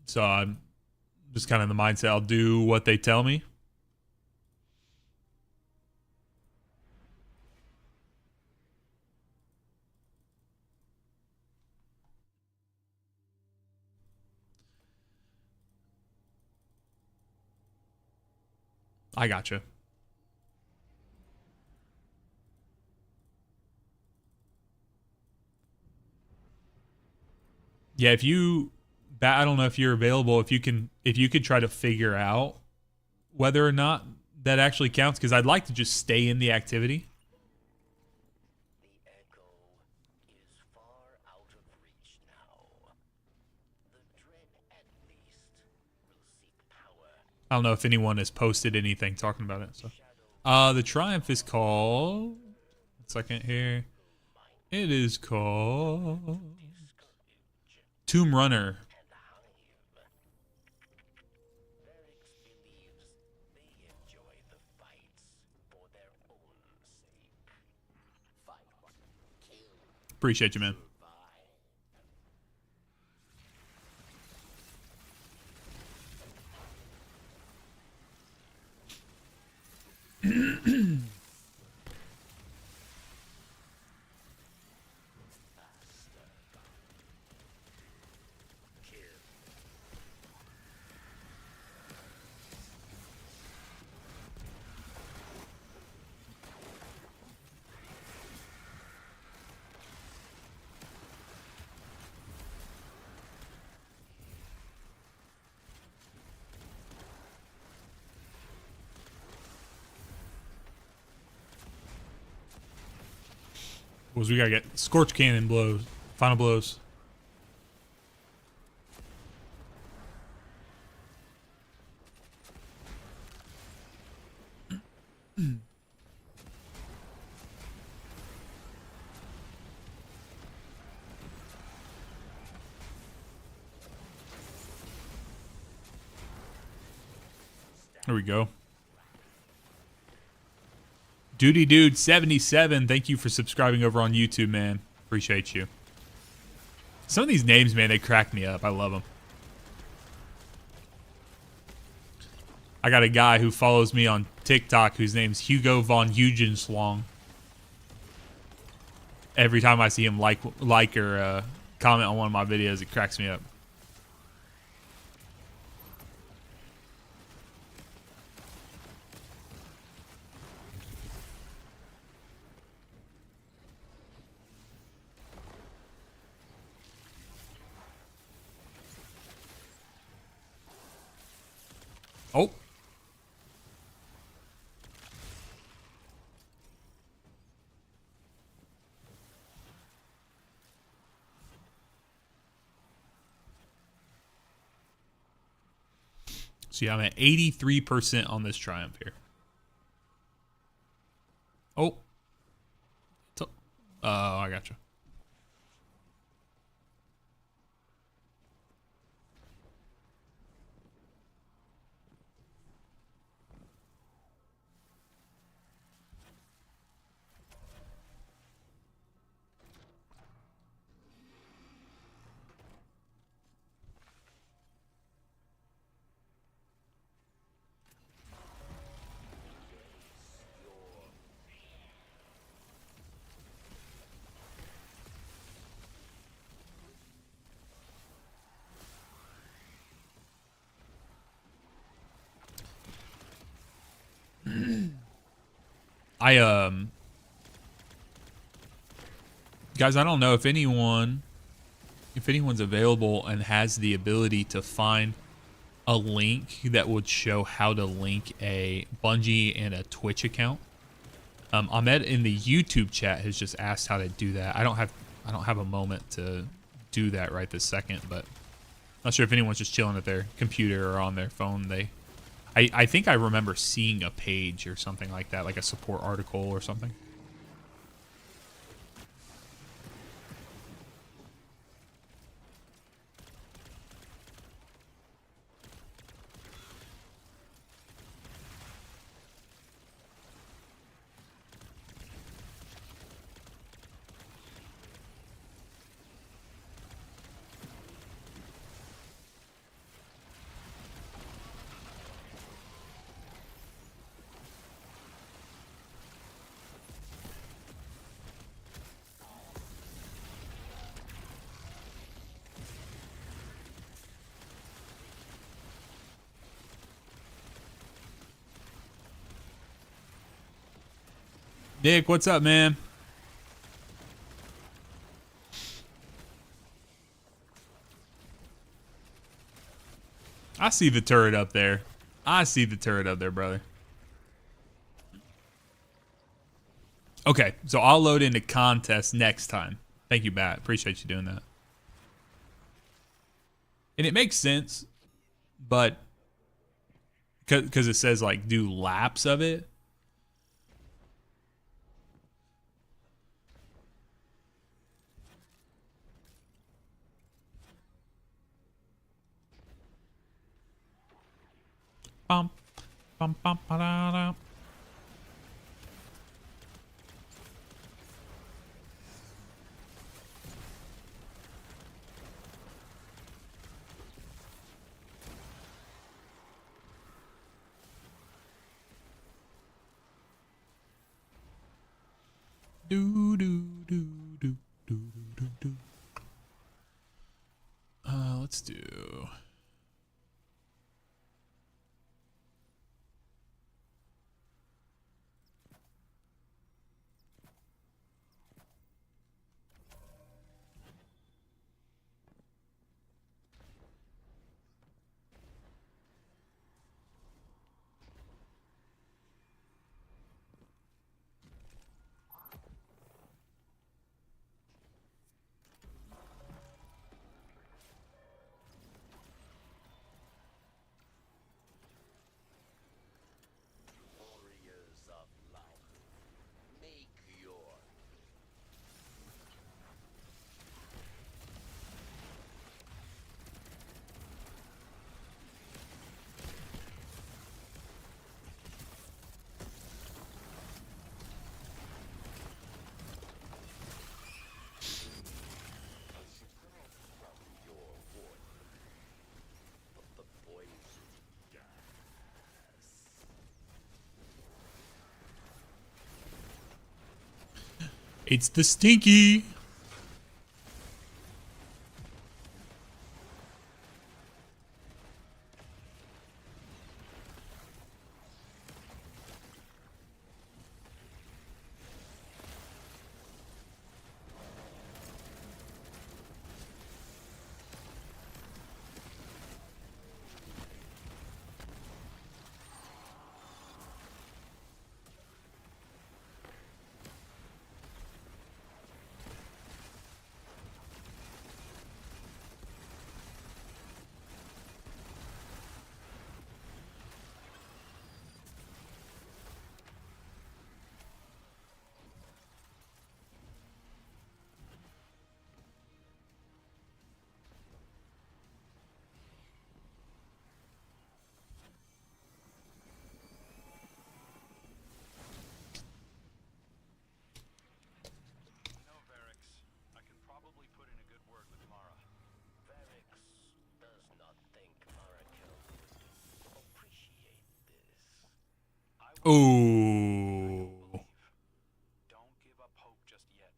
So I'm just kind of in the mindset I'll do what they tell me. I gotcha. Yeah, if you, I don't know if you're available. If you could try to figure out whether or not that actually counts, because I'd like to just stay in the activity. The echo is far out of reach now. The dread at least will seek power. I don't know if anyone has posted anything talking about it. So, the Triumph is called. 1 second here. It is called Tomb Runner. Appreciate you, man. Was we gotta get Scorch Cannon blows, final blows. There we go. Duty Dude 77, thank you for subscribing over on YouTube, man. Appreciate you. Some of these names, man, they crack me up. I love them. I got a guy who follows me on TikTok whose name's Hugo von Hugenslong. Every time I see him like or comment on one of my videos, it cracks me up. Oh. So yeah, I'm at 83% on this triumph here. Oh. Oh, I gotcha. Guys, I don't know if anyone's available and has the ability to find a link that would show how to link a Bungie and a Twitch account. Ahmed in the YouTube chat has just asked how to do that. I don't have a moment to do that right this second, but not sure if anyone's just chilling at their computer or on their phone. I think I remember seeing a page or something like that, like a support article or something. Nick, what's up, man? I see the turret up there. I see the turret up there, brother. Okay, so I'll load into contest next time. Thank you, Bat. Appreciate you doing that. And it makes sense, but because it says like do laps of it. Bum, bum, bum, ba-da-da. Do do do do do do do. Let's do. It's the stinky. No, Varix. I can probably put in a good word with Mara. Varix does not think Marakel would appreciate this. I will Oh. believe. Don't give up hope just yet.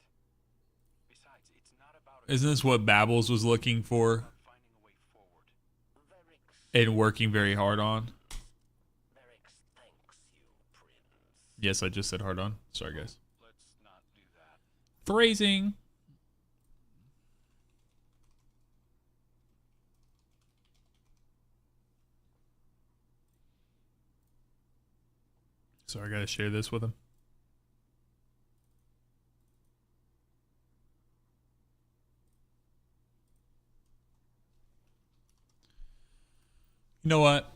Besides, it's not about Isn't this what Babbles was looking for finding a way forward. Varix, and working very hard on? Varix thanks you, Prince. Yes, I just said hard on. Sorry, guys. Let's not do that. Phrasing. So I gotta share this with him. You know what?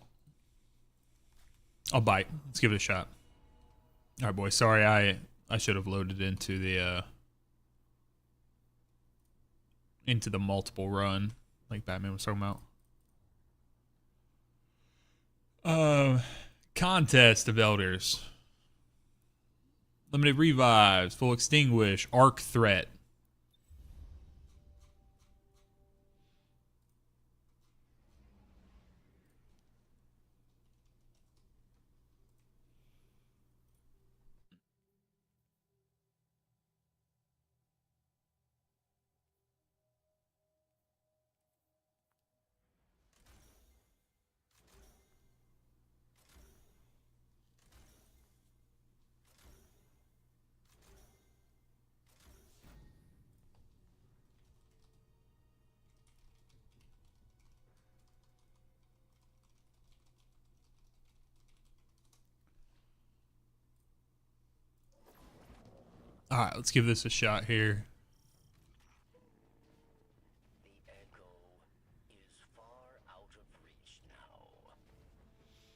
I'll bite. Let's give it a shot. All right, boys. Sorry, I should have loaded into the multiple run like Batman was talking about. Contest of Elders. Limited revives, full extinguish, arc threat. All right, let's give this a shot here. The echo is far out of reach now.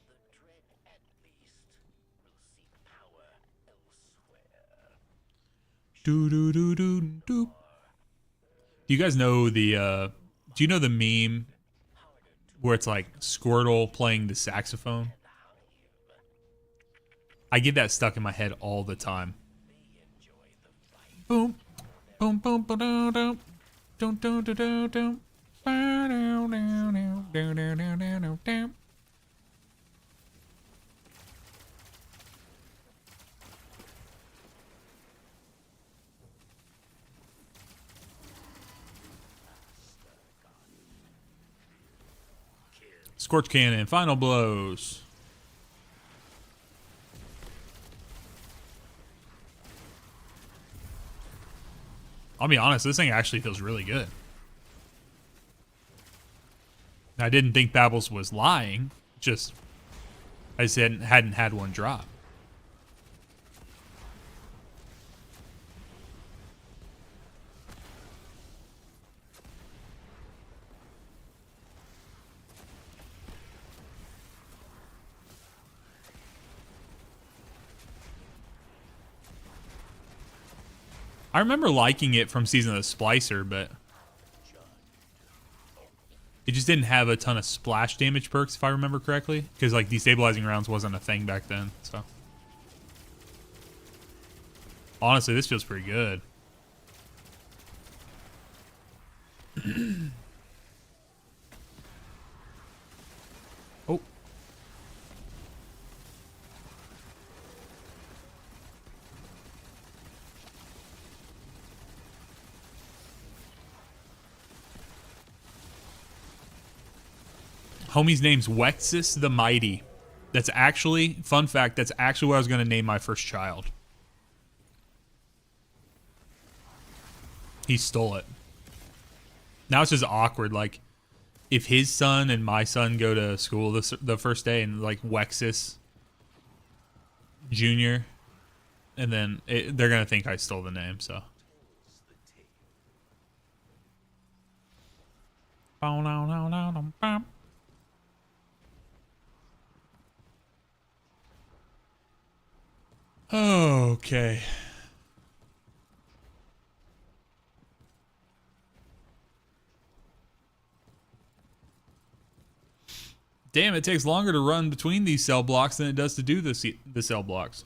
The dread at least will seek power elsewhere. Do do do do do. Do you guys know the? Do you know the meme where it's like Squirtle playing the saxophone? I get that stuck in my head all the time. Boom, boom, boom, boom, boom, boom, boom, boom, boom, boom, boom. Scorch Cannon, final blows. I'll be honest, this thing actually feels really good. I didn't think Babbles was lying, just I just hadn't had one drop. I remember liking it from Season of the Splicer, but it just didn't have a ton of splash damage perks, if I remember correctly, because like destabilizing rounds wasn't a thing back then. So honestly, this feels pretty good. Oh. Homie's name's Wexus the Mighty. That's actually, fun fact, that's actually what I was going to name my first child. He stole it. Now it's just awkward. Like, if his son and my son go to school the first day and, like, Wexus Jr., and then they're going to think I stole the name, so. Okay. Damn, it takes longer to run between these cell blocks than it does to do the cell blocks.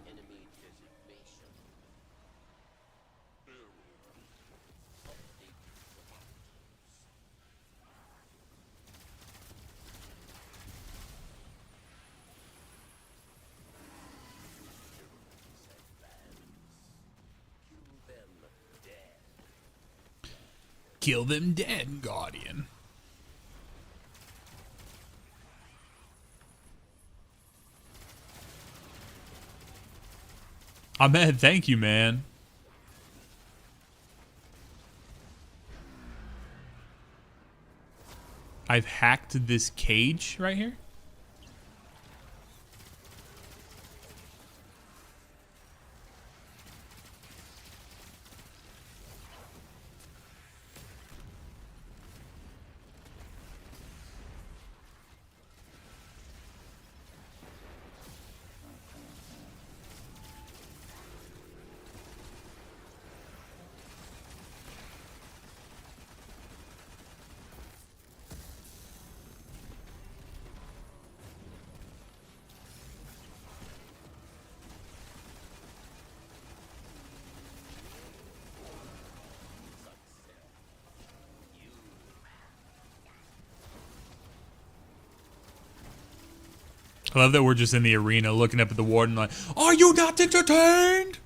Enemy designation. Update Kill them dead, Guardian. Ahmed, thank you, man. I've hacked this cage right here. I love that we're just in the arena looking up at the warden like, are you not entertained?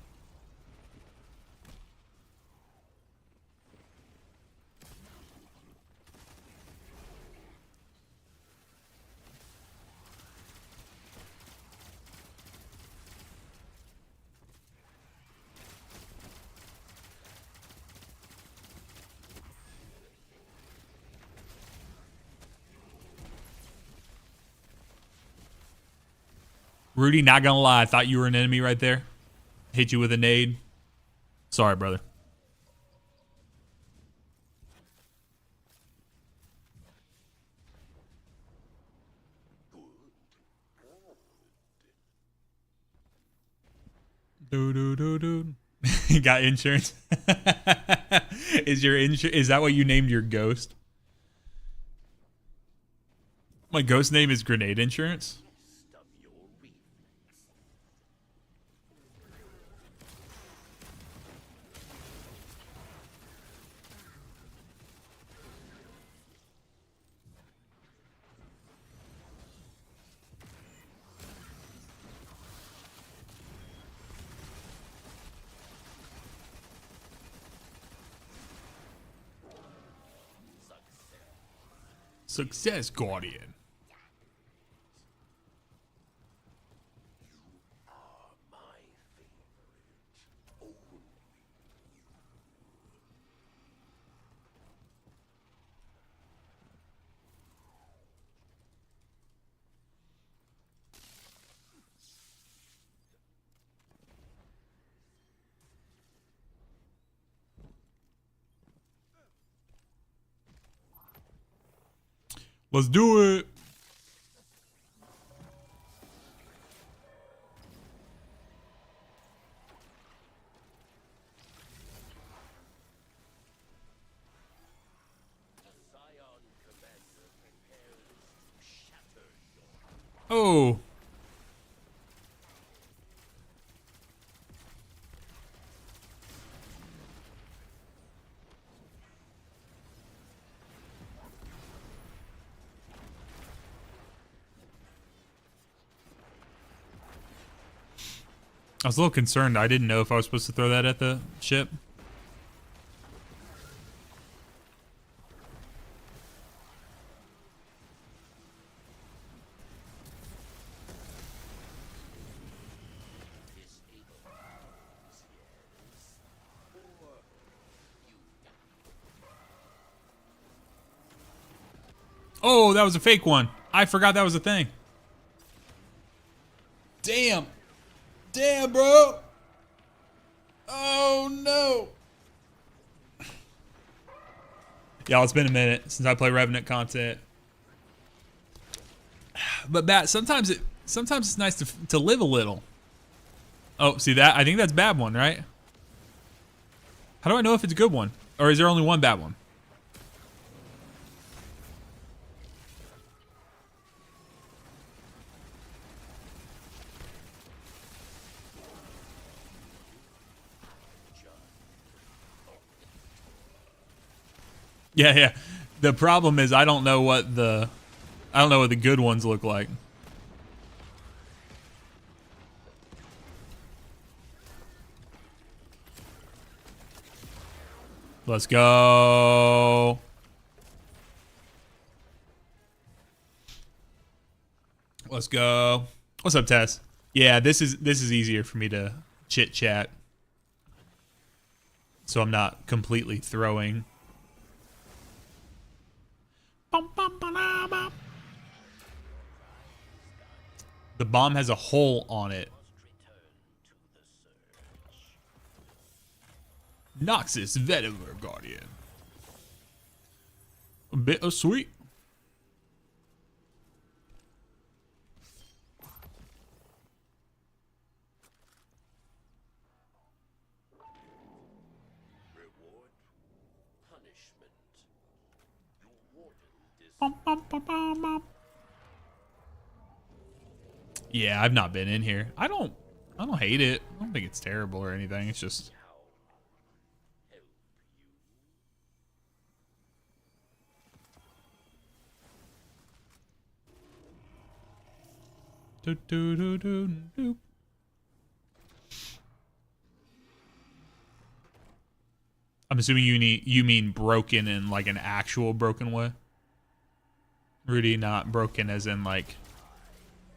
Rudy, not gonna lie, I thought you were an enemy right there. Hit you with a nade. Sorry, brother. Do. You got insurance? Is that what you named your ghost? My ghost name is Grenade Insurance. Success, Guardian. Let's do it. Oh. I was a little concerned. I didn't know if I was supposed to throw that at the ship. Oh, that was a fake one. I forgot that was a thing. Damn. Damn, bro. Oh, no. Y'all, it's been a minute since I played Revenant content. But Bat, sometimes it's nice to live a little. Oh, see that? I think that's bad one, right? How do I know if it's a good one? Or is there only one bad one? Yeah, yeah. The problem is I don't know what the good ones look like. Let's go. Let's go. What's up, Tess? Yeah, this is easier for me to chit chat. So I'm not completely throwing. The bomb has a hole on it. Noxus Vetiver Guardian. A bit of sweet. Reward, punishment. Your warden is Bum, bum, bum, bum, bum. Yeah, I've not been in here. I don't hate it. I don't think it's terrible or anything. It's just do, do, do, do, do. I'm assuming you mean broken in like an actual broken way. Rudy, not broken as in like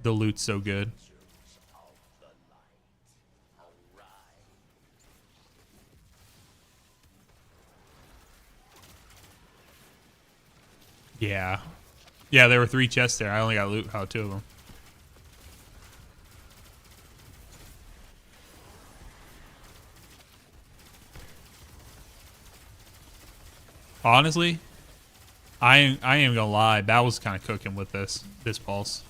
the loot's so good. Yeah. Yeah, there were 3 chests there. I only got loot out 2 of them. Honestly, I ain't gonna lie. Bat was kind of cooking with this pulse.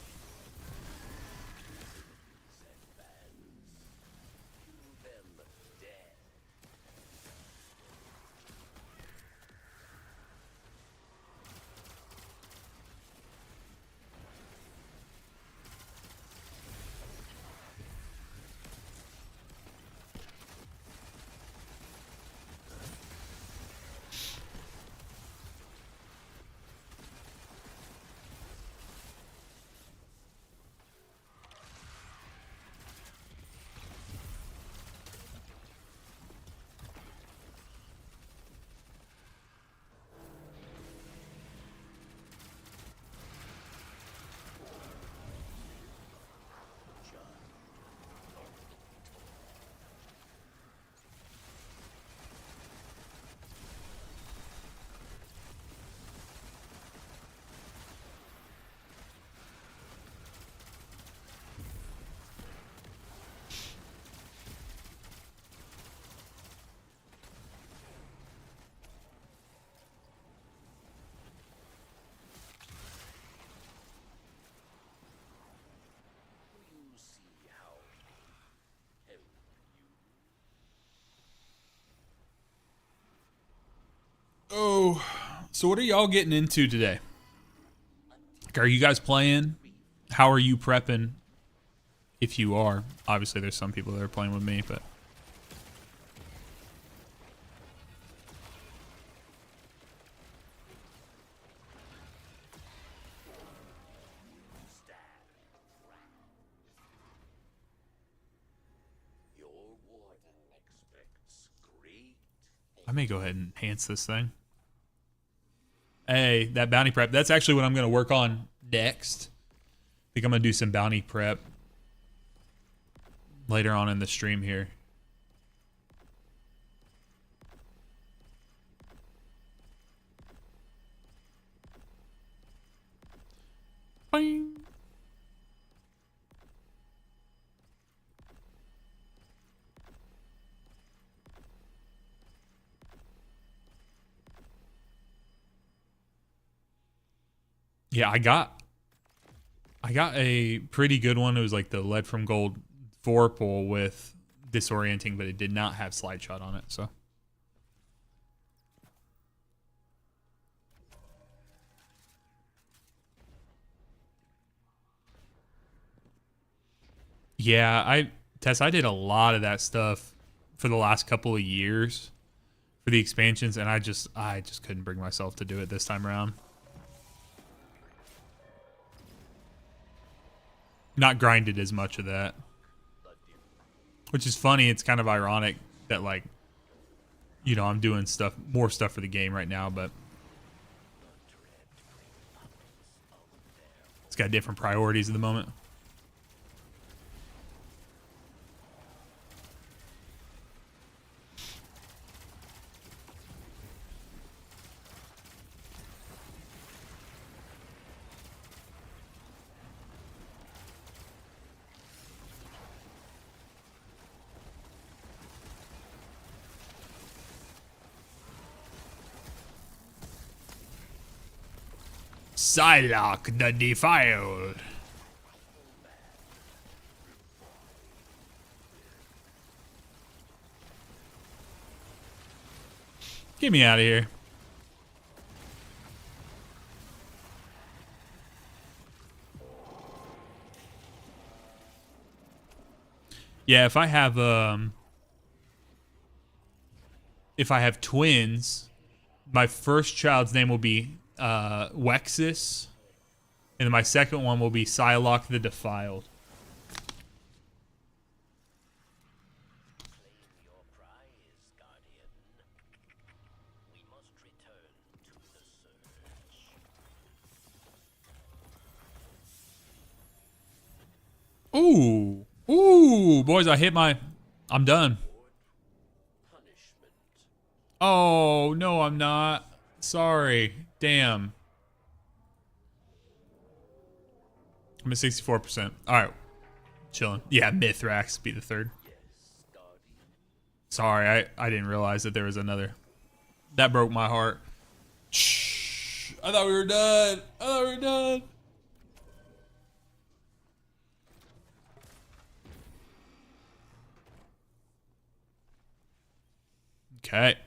you see how help you. Oh, so what are y'all getting into today? Like, are you guys playing? How are you prepping? If you are, obviously there's some people that are playing with me, but may go ahead and enhance this thing. Hey, that bounty prep. That's actually what I'm going to work on next. I think I'm going to do some bounty prep later on in the stream here. Boing. Yeah, I got a pretty good one. It was like the lead from gold Vorpal with disorienting, but it did not have slide shot on it, so. Yeah, Tess, I did a lot of that stuff for the last couple of years for the expansions, and I just couldn't bring myself to do it this time around. Not grinded as much of that. Which is funny, it's kind of ironic that, like, you know, I'm doing more stuff for the game right now, but it's got different priorities at the moment. Psylocke the Defiled. Get me out of here. Yeah, if I have twins, my first child's name will be Wexus, and then my second one will be Psylocke the Defiled. Claim your prize, Guardian. We must return to the search. Ooh, boys, I'm done. Punishment. Oh, no, I'm not. Sorry. Damn. I'm at 64%. All right. Chilling. Yeah, Mithrax be the third. Yes, Guardian. Sorry, I didn't realize that there was another. That broke my heart. Shh. I thought we were done. Okay.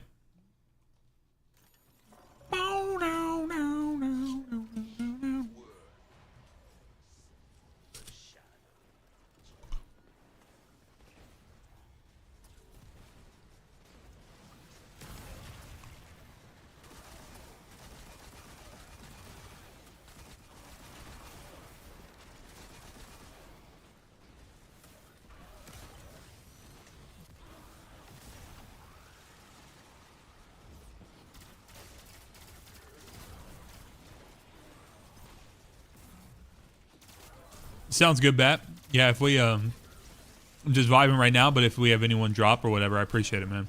Sounds good, Bat. Yeah, if we I'm just vibing right now, but if we have anyone drop or whatever, I appreciate it, man.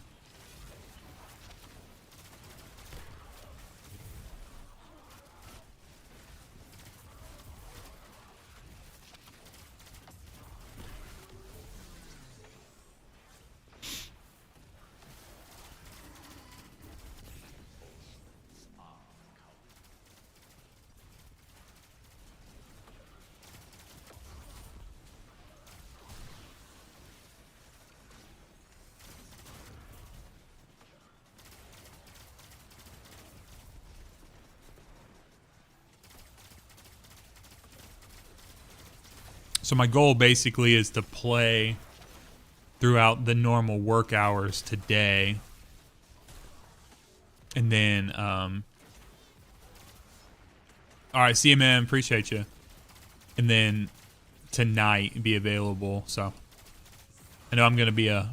So my goal basically is to play throughout the normal work hours today. And then, all right, see you, man. Appreciate you. And then tonight be available. So I know I'm going to be a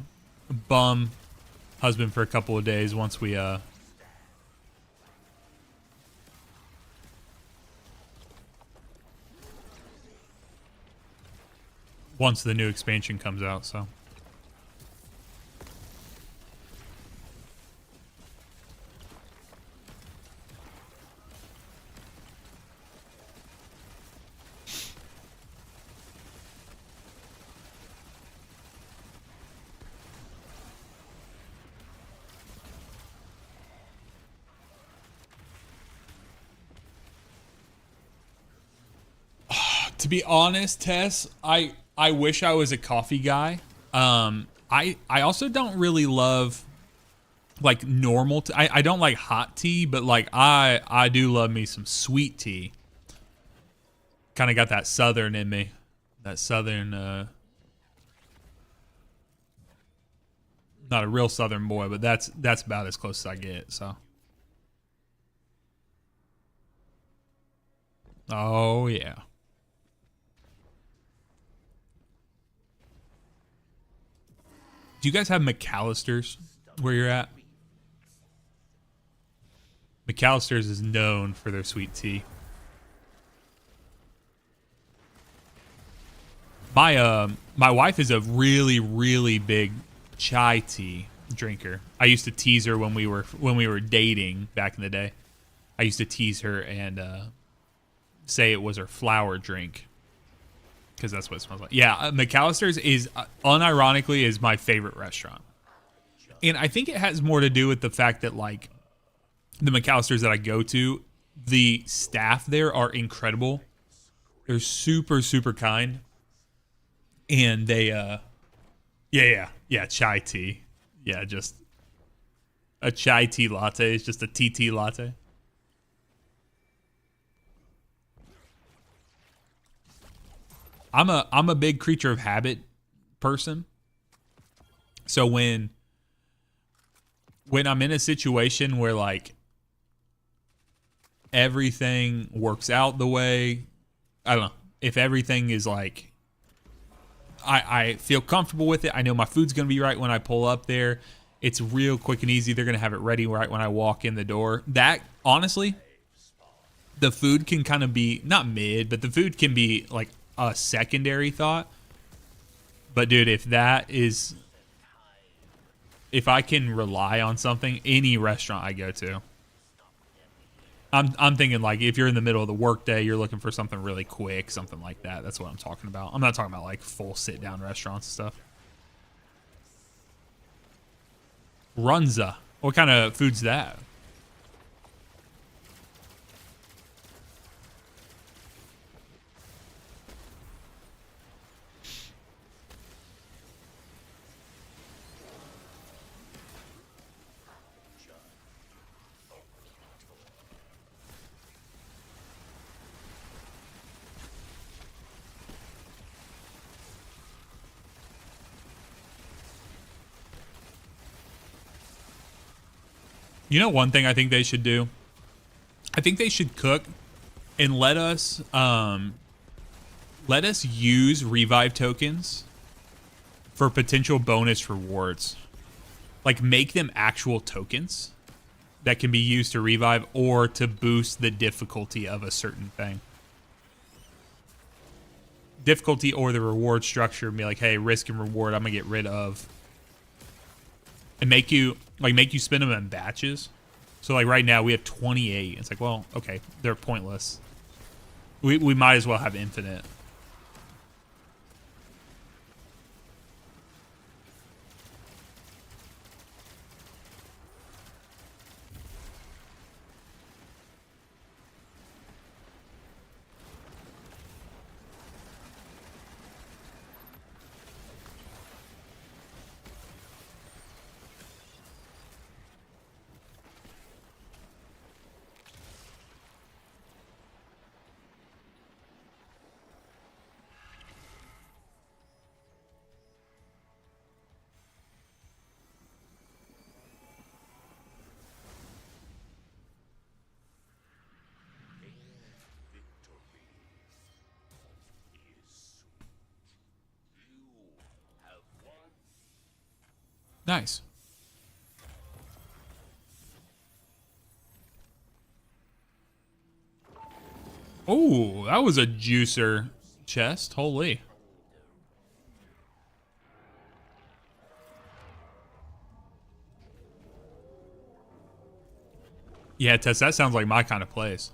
bum husband for a couple of days once we once the new expansion comes out, so. To be honest, Tess, I wish I was a coffee guy. I also don't really love like normal tea. I don't like hot tea, but like I do love me some sweet tea. Kind of got that southern in me. That southern not a real southern boy, but that's about as close as I get, so. Oh yeah. Do you guys have McAllister's where you're at? McAllister's is known for their sweet tea. My wife is a really, really big chai tea drinker. I used to tease her when we were dating back in the day. I used to tease her and say it was her flower drink. Because that's what it smells like. Yeah, McAllister's is, unironically, is my favorite restaurant. And I think it has more to do with the fact that, like, the McAllister's that I go to, the staff there are incredible. They're super, super kind. And they, chai tea. Yeah, just a chai tea latte. It's just a TT latte. I'm a big creature of habit person. So when I'm in a situation where like everything works out the way, I don't know, if everything is like I feel comfortable with it. I know my food's going to be right when I pull up there. It's real quick and easy. They're going to have it ready right when I walk in the door. That, honestly, the food can kind of be, not mid, but the food can be like a secondary thought. But dude, if I can rely on something, any restaurant I go to, I'm thinking like if you're in the middle of the workday, you're looking for something really quick, something like that. That's what I'm talking about. I'm not talking about like full sit down restaurants and stuff. Runza. What kind of food's that? You know, one thing I think they should do? I think they should cook and let us use revive tokens for potential bonus rewards. Like make them actual tokens that can be used to revive or to boost the difficulty of a certain thing. Difficulty or the reward structure and be like, hey, risk and reward, I'm gonna get rid of. And make you spend them in batches. So like right now we have 28. It's like, well, okay, they're pointless. We might as well have infinite. Nice. Oh, that was a juicer chest. Holy. Yeah, Tess, that sounds like my kind of place.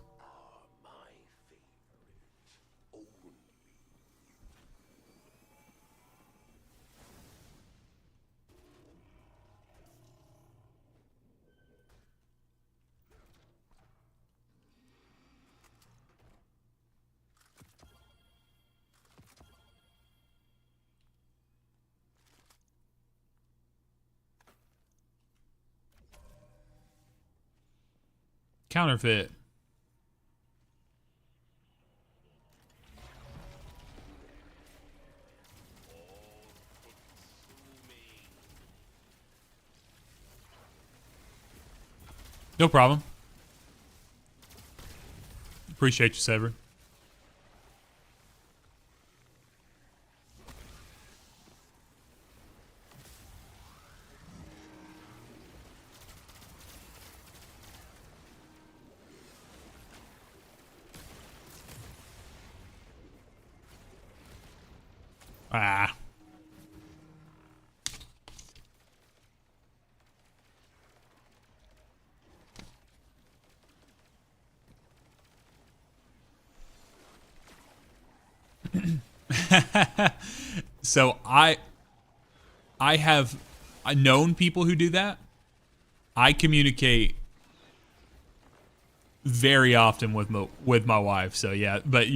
Counterfeit. No problem. Appreciate you, Sever. Ah. So I have known people who do that. I communicate very often with my wife. So yeah, but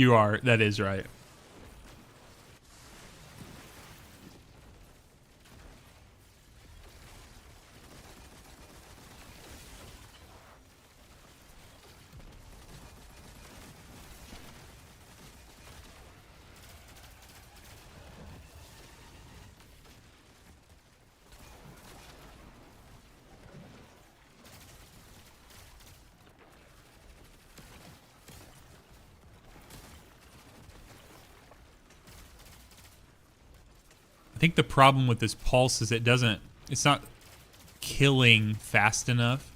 that is right. I think the problem with this pulse is it's not killing fast enough.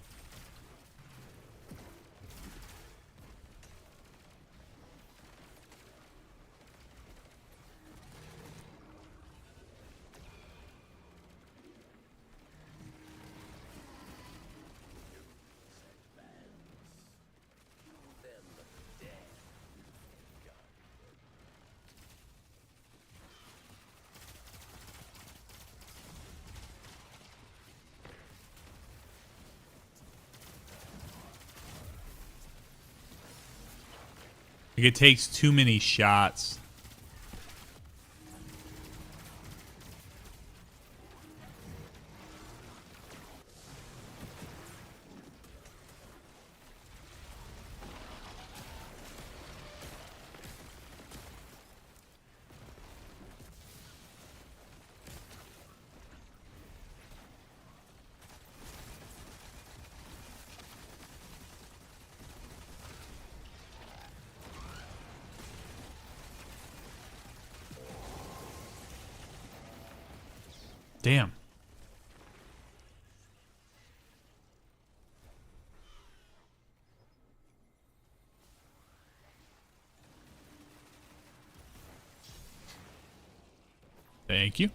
Like it takes too many shots. Damn. Thank you.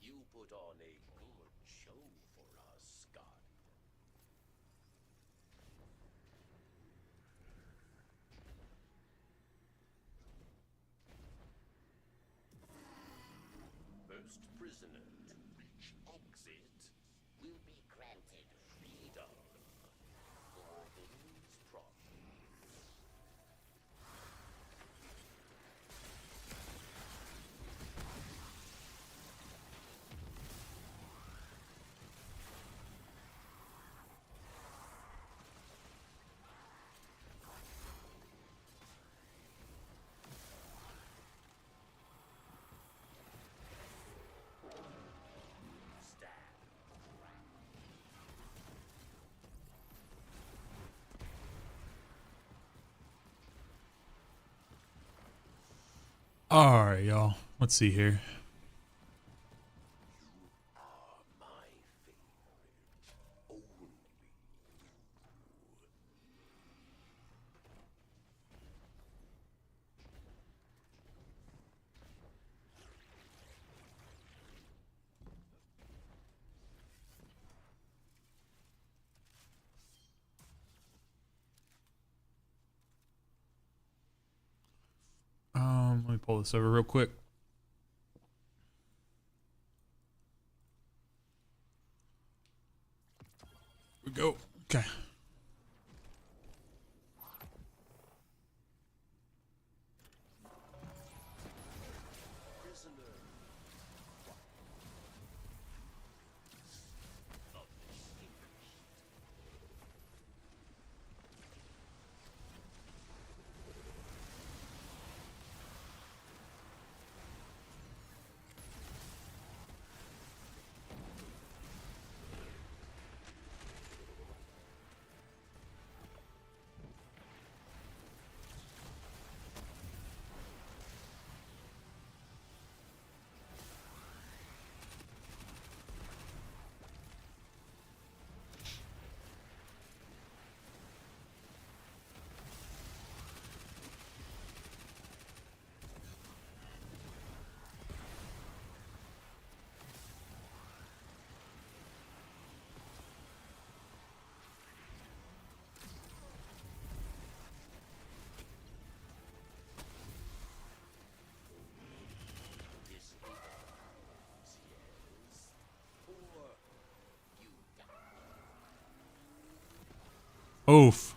You put on a good show for us, Scott. First prisoner to reach exit will be granted freedom. Gordon's property. All right, y'all. Let's see here. My me pull this over real quick. Here we go. Okay. Oof.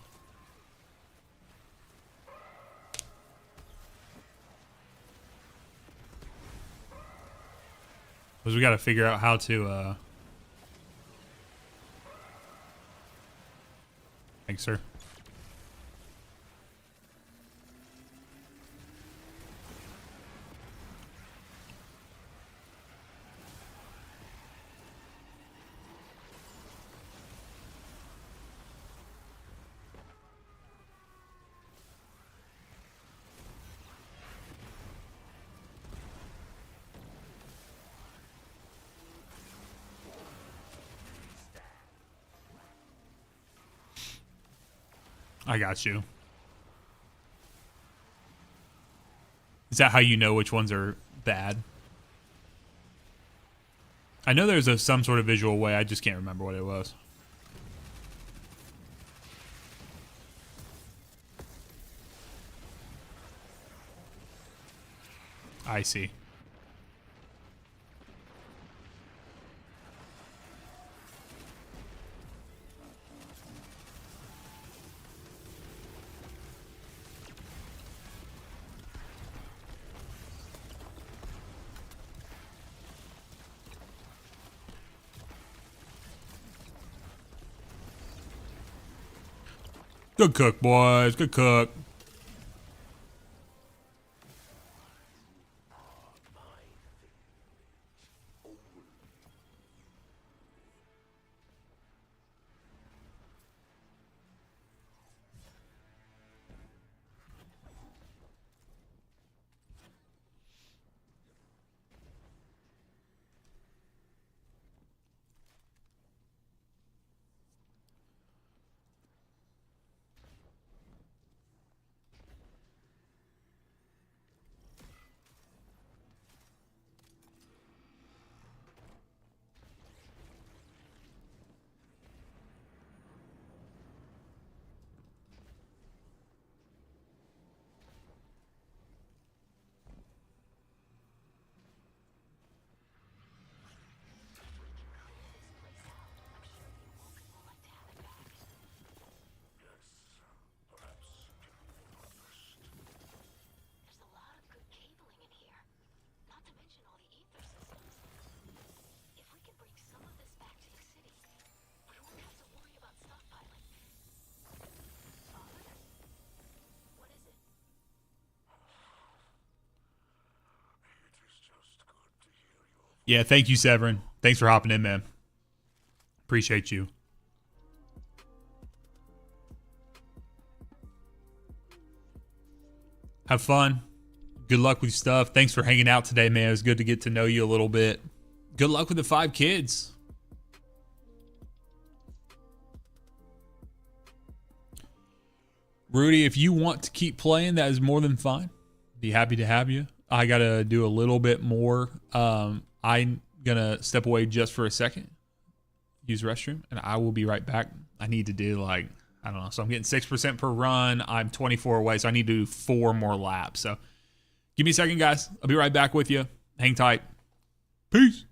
Because we got to figure out how to, Thanks, sir. I got you. Is that how you know which ones are bad? I know there's some sort of visual way. I just can't remember what it was. I see. Good cook, boys. Good cook. Yeah, thank you, Severin. Thanks for hopping in, man. Appreciate you. Have fun. Good luck with stuff. Thanks for hanging out today, man. It was good to get to know you a little bit. Good luck with the 5 kids. Rudy, if you want to keep playing, that is more than fine. Be happy to have you. I got to do a little bit more. I'm going to step away just for a second, use the restroom, and I will be right back. I need to do I don't know. So I'm getting 6% per run. I'm 24 away, so I need to do 4 more laps. So Give me a second, guys. I'll be right back with you. Hang tight. Peace.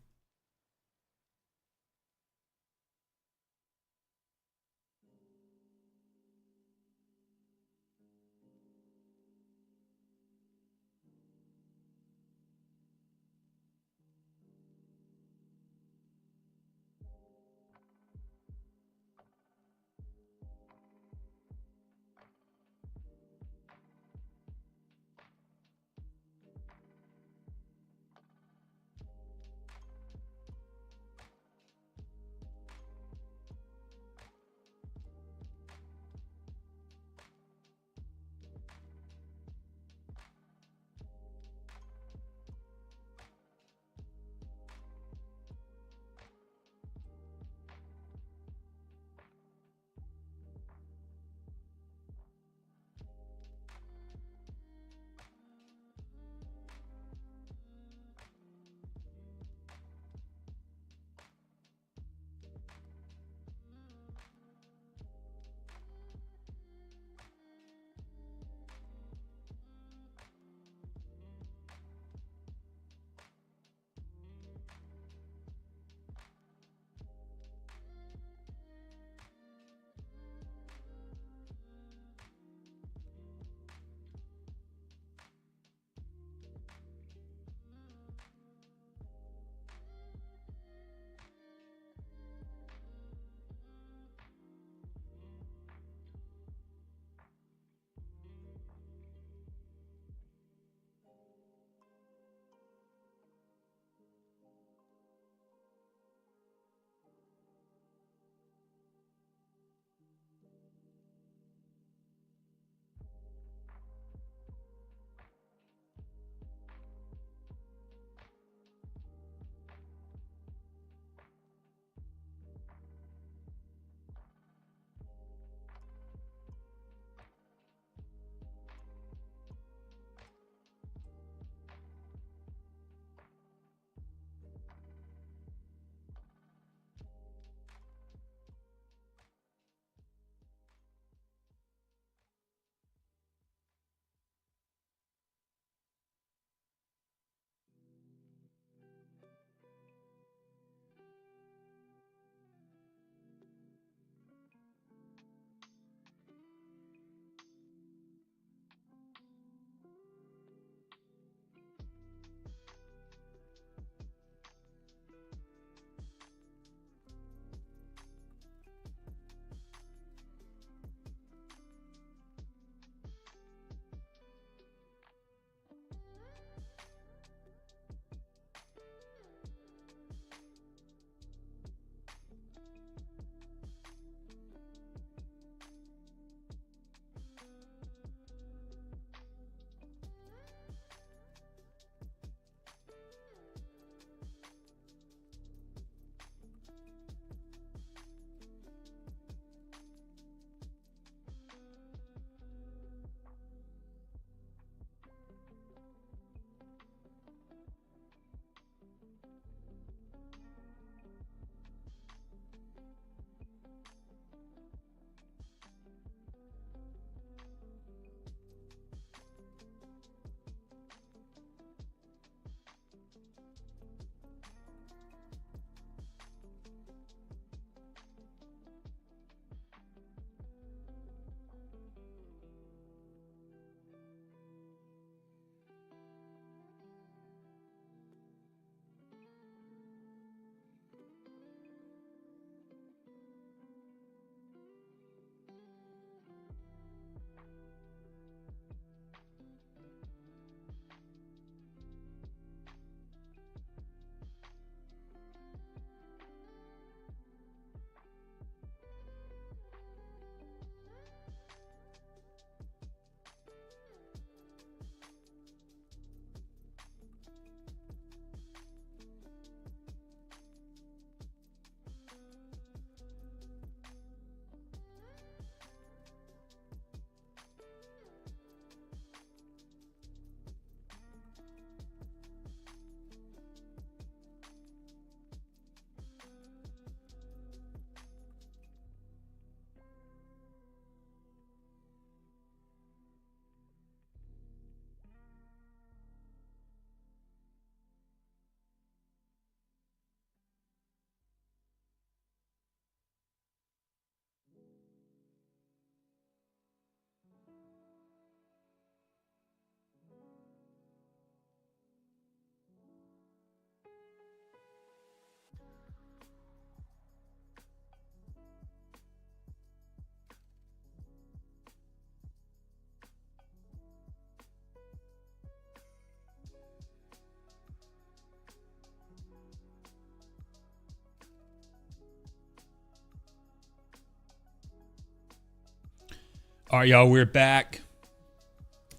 All right, y'all, we're back.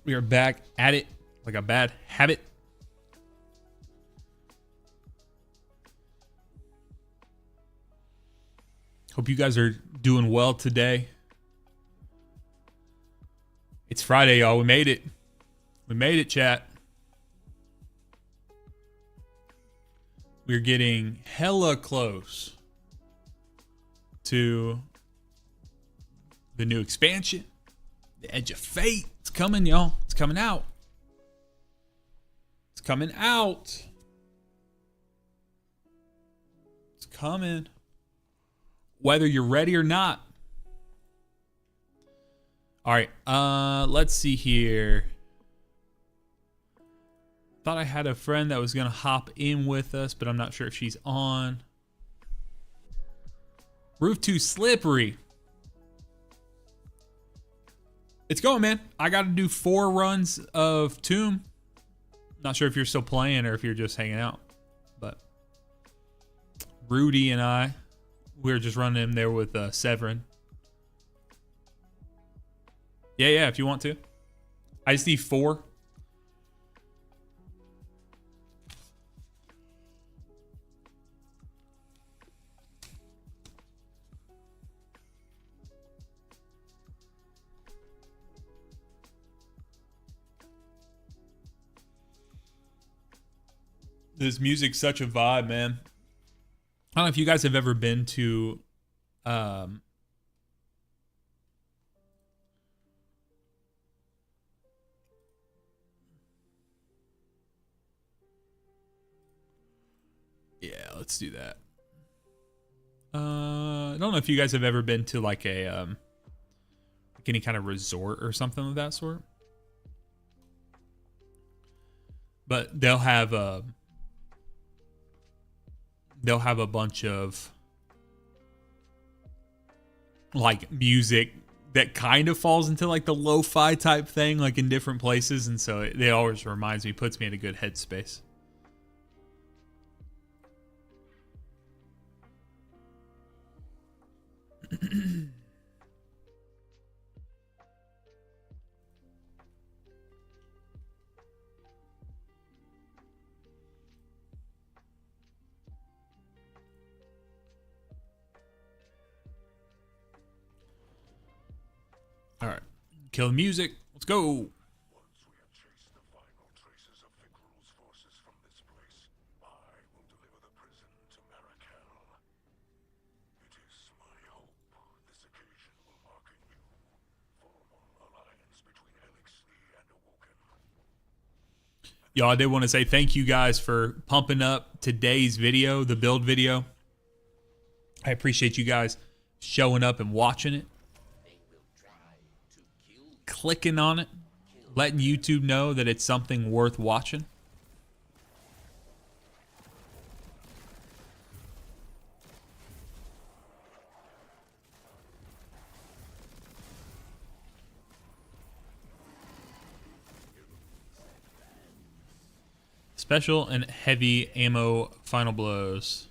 We are back at it like a bad habit. Hope you guys are doing well today. It's Friday, y'all. We made it. We made it, chat. We're getting hella close to the new expansion. The Edge of Fate. It's coming, y'all. It's coming out. It's coming out. It's coming. Whether you're ready or not. All right. Let's see here. Thought I had a friend that was going to hop in with us, but I'm not sure if she's on. Roof too slippery. It's going, man. I got to do 4 runs of Tomb. Not sure if you're still playing or if you're just hanging out. But Rudy and I, we were just running in there with Severin. Yeah, if you want to. I just need 4. This music's such a vibe, man. I don't know if you guys have ever been to yeah, let's do that. I don't know if you guys have ever been to like a like any kind of resort or something of that sort. But they'll have a bunch of like music that kind of falls into like the lo-fi type thing, like in different places, and so it always reminds me, puts me in a good headspace. All right, kill the music. Let's go. Once we have chased the final traces of Vikrul's forces from this place, I will deliver the prison to Marakel. It is my hope this occasion will mark a new, formal alliance between Helixley and Awoken. Y'all, I did want to say thank you guys for pumping up today's video, the build video. I appreciate you guys showing up and watching it. Clicking on it, letting YouTube know that it's something worth watching. Special and heavy ammo final blows.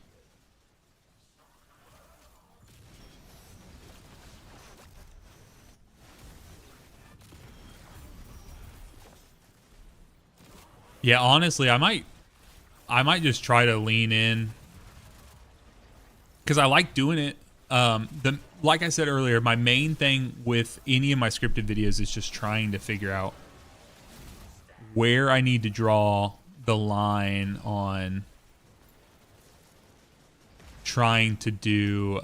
Yeah, honestly, I might just try to lean in because I like doing it. Like I said earlier, my main thing with any of my scripted videos is just trying to figure out where I need to draw the line on trying to do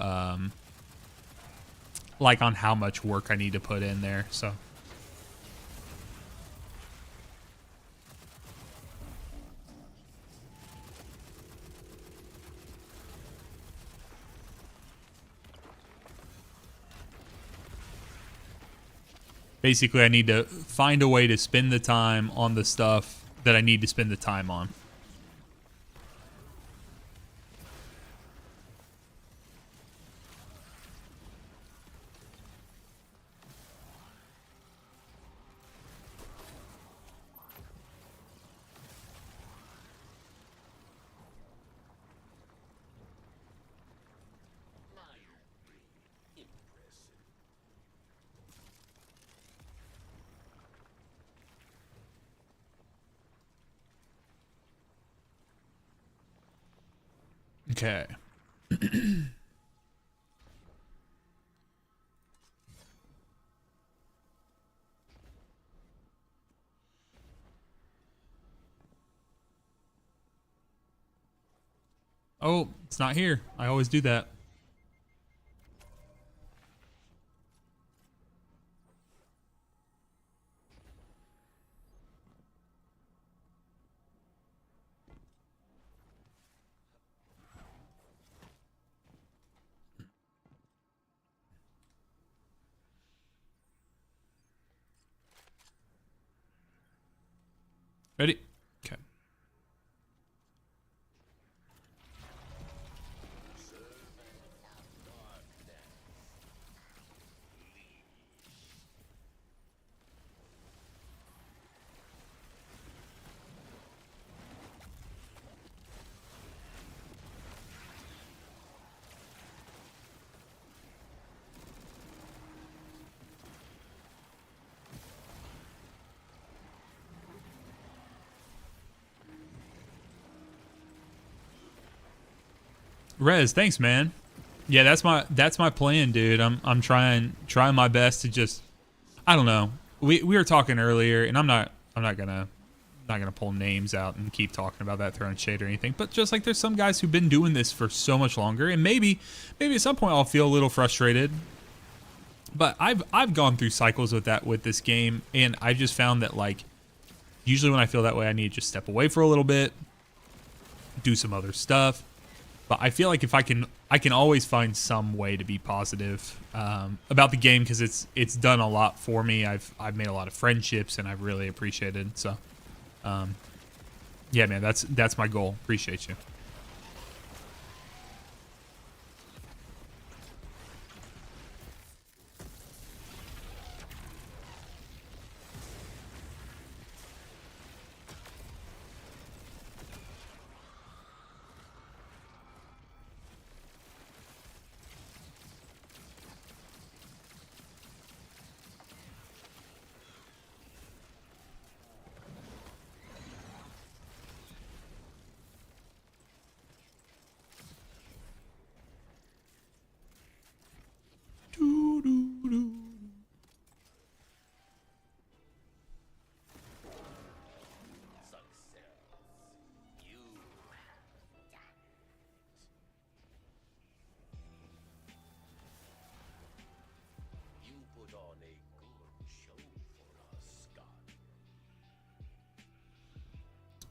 like on how much work I need to put in there. So basically, I need to find a way to spend the time on the stuff that I need to spend the time on. Okay. Oh, it's not here. I always do that. Ready? Okay. Rez, thanks, man. Yeah, that's my plan, dude. I'm trying my best to just, I don't know. We were talking earlier, and I'm not gonna pull names out and keep talking about that, throwing shade or anything. But just like there's some guys who've been doing this for so much longer, and maybe at some point I'll feel a little frustrated. But I've gone through cycles with that with this game, and I've just found that like usually when I feel that way, I need to just step away for a little bit, do some other stuff. But I feel like if I can always find some way to be positive about the game, because it's done a lot for me. I've made a lot of friendships, and I've really appreciated. So, yeah, man, that's my goal. Appreciate you.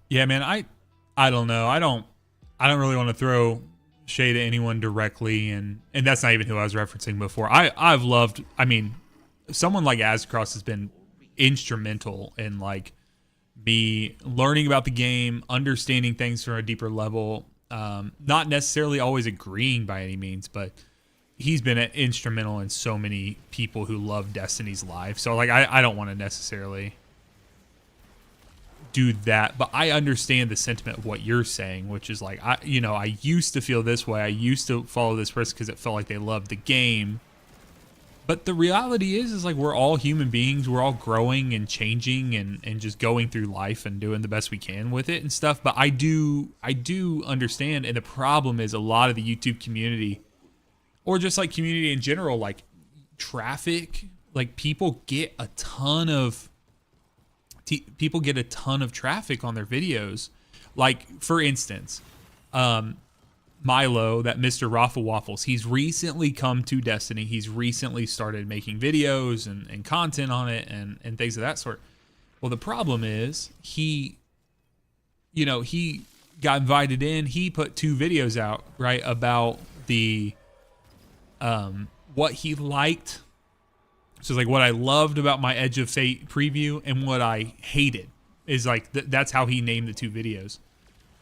Yeah, man, I don't know. I don't really want to throw shade at anyone directly, and that's not even who I was referencing before. I've loved, I mean, someone like Azcross has been instrumental in like me learning about the game, understanding things from a deeper level. Not necessarily always agreeing by any means, but he's been instrumental in so many people who love Destiny's life. So like I don't want to necessarily do that, but I understand the sentiment of what you're saying, which is like I used to feel this way. I used to follow this person because it felt like they loved the game. But the reality is like we're all human beings. We're all growing and changing and just going through life and doing the best we can with it and stuff. But I do understand, and the problem is a lot of the YouTube community, or just like community in general, like traffic, like people get a ton of traffic on their videos. Like for instance, Milo, that Mr. Raffle Waffles, he's recently come to Destiny. He's recently started making videos and content on it and things of that sort. Well, the problem is he got invited in. He put 2 videos out, right, about the what he liked. So it's like what I loved about my Edge of Fate preview and what I hated is like that's how he named the 2 videos.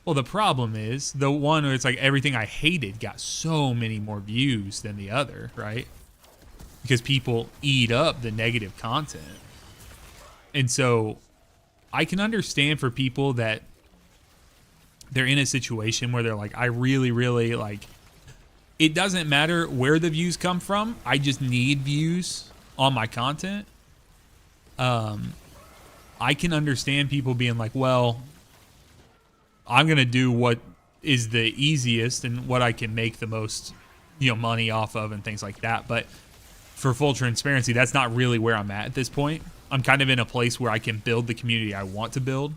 Well, the problem is the one where it's like everything I hated got so many more views than the other, right? Because people eat up the negative content. And so I can understand for people that they're in a situation where they're like, I really, really like, it doesn't matter where the views come from. I just need views on my content. I can understand people being like, well, I'm going to do what is the easiest and what I can make the most, money off of and things like that. But for full transparency, that's not really where I'm at this point. I'm kind of in a place where I can build the community I want to build,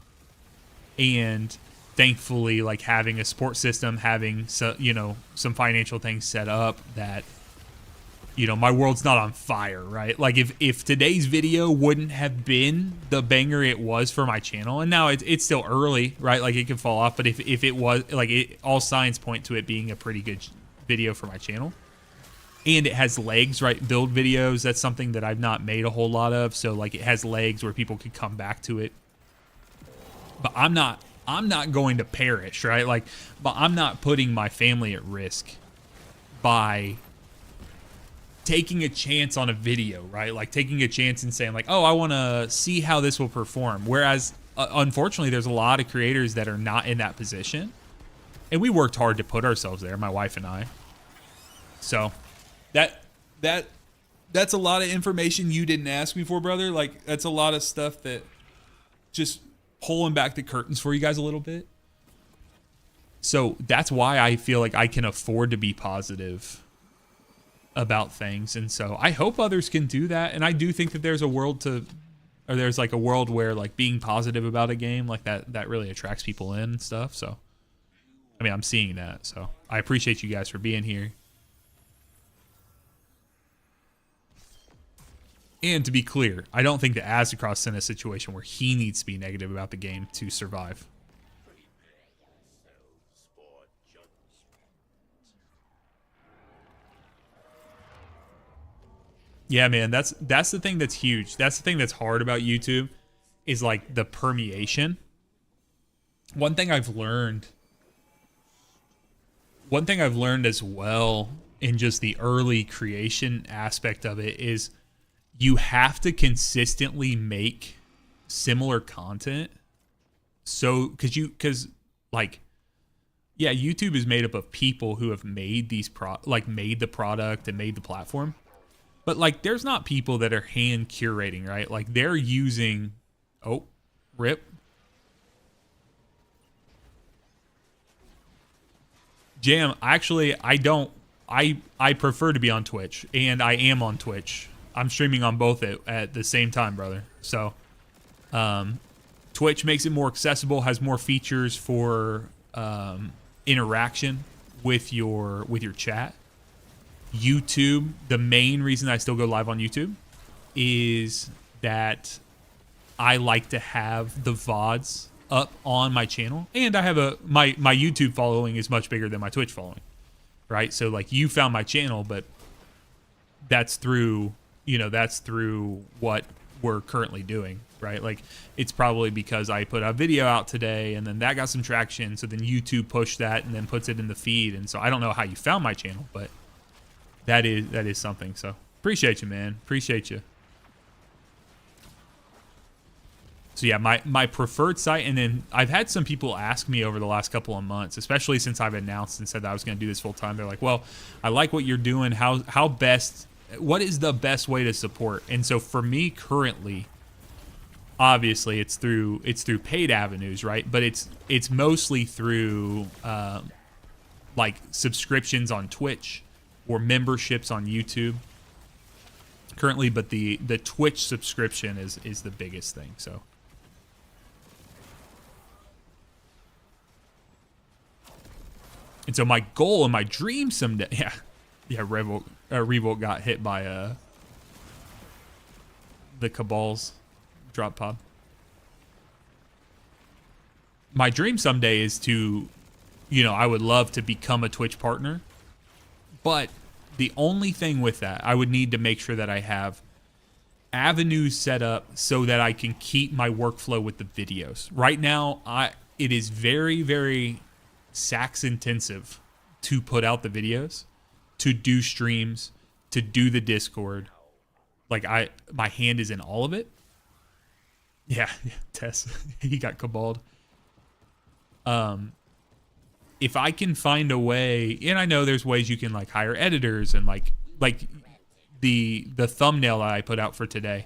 and thankfully, like having a support system, having some financial things set up that my world's not on fire, right? Like if today's video wouldn't have been the banger it was for my channel, and now it's still early, right? Like it could fall off, but if it was, like, all signs point to it being a pretty good video for my channel. And it has legs, right? Build videos, that's something that I've not made a whole lot of. So like it has legs where people could come back to it. But I'm not going to perish, right? Like, but I'm not putting my family at risk by taking a chance on a video, right? Like taking a chance and saying like, oh, I want to see how this will perform. Whereas unfortunately, there's a lot of creators that are not in that position. And we worked hard to put ourselves there, my wife and I. So that's a lot of information you didn't ask me for, brother. Like that's a lot of stuff that just pulling back the curtains for you guys a little bit. So that's why I feel like I can afford to be positive about things. And so I hope others can do that. And I do think that there's a world where like being positive about a game like that really attracts people in and stuff. So, I mean, I'm seeing that. So I appreciate you guys for being here. And to be clear, I don't think that Azzacross in a situation where he needs to be negative about the game to survive. Yeah, man, that's the thing that's huge. That's the thing that's hard about YouTube is like the permeation. One thing I've learned as well in just the early creation aspect of it is you have to consistently make similar content. So, because YouTube is made up of people who have made made the product and made the platform. But like, there's not people that are hand curating, right? Like they're using, rip. Jam, actually, I prefer to be on Twitch, and I am on Twitch. I'm streaming on both at the same time, brother. So, Twitch makes it more accessible, has more features for interaction with your chat. YouTube, the main reason I still go live on YouTube is that I like to have the VODs up on my channel, and I have my YouTube following is much bigger than my Twitch following, right? So like you found my channel, but that's through what we're currently doing, right? Like it's probably because I put a video out today and then that got some traction, so then YouTube pushed that and then puts it in the feed. And so I don't know how you found my channel, but that is something. So appreciate you, man. Appreciate you. So yeah, my preferred site, and then I've had some people ask me over the last couple of months, especially since I've announced and said that I was going to do this full time. They're like, "Well, I like what you're doing. What is the best way to support?" And so for me currently, obviously it's through paid avenues, right? But it's mostly through like subscriptions on Twitch or memberships on YouTube currently. But the Twitch subscription is the biggest thing. So. And so my goal and my dream someday, Revolt got hit by the Cabal's drop pod. My dream someday is to, I would love to become a Twitch partner, but the only thing with that, I would need to make sure that I have avenues set up so that I can keep my workflow with the videos. Right now, it is very, very sax intensive to put out the videos, to do streams, to do the Discord. Like my hand is in all of it. Yeah, Tess, he got caballed. If I can find a way, and I know there's ways you can like hire editors and like the thumbnail that I put out for today.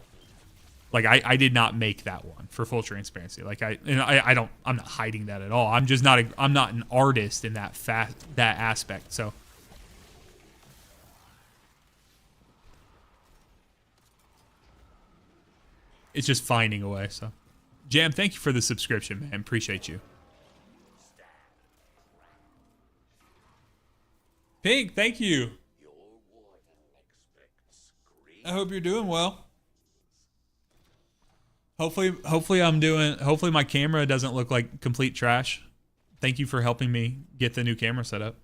Like I did not make that one, for full transparency. Like I'm not hiding that at all. I'm just not I'm not an artist in that aspect. So it's just finding a way. So Jam, thank you for the subscription, man. Appreciate you. Pink, thank you. I hope you're doing well. Hopefully my camera doesn't look like complete trash. Thank you for helping me get the new camera set up.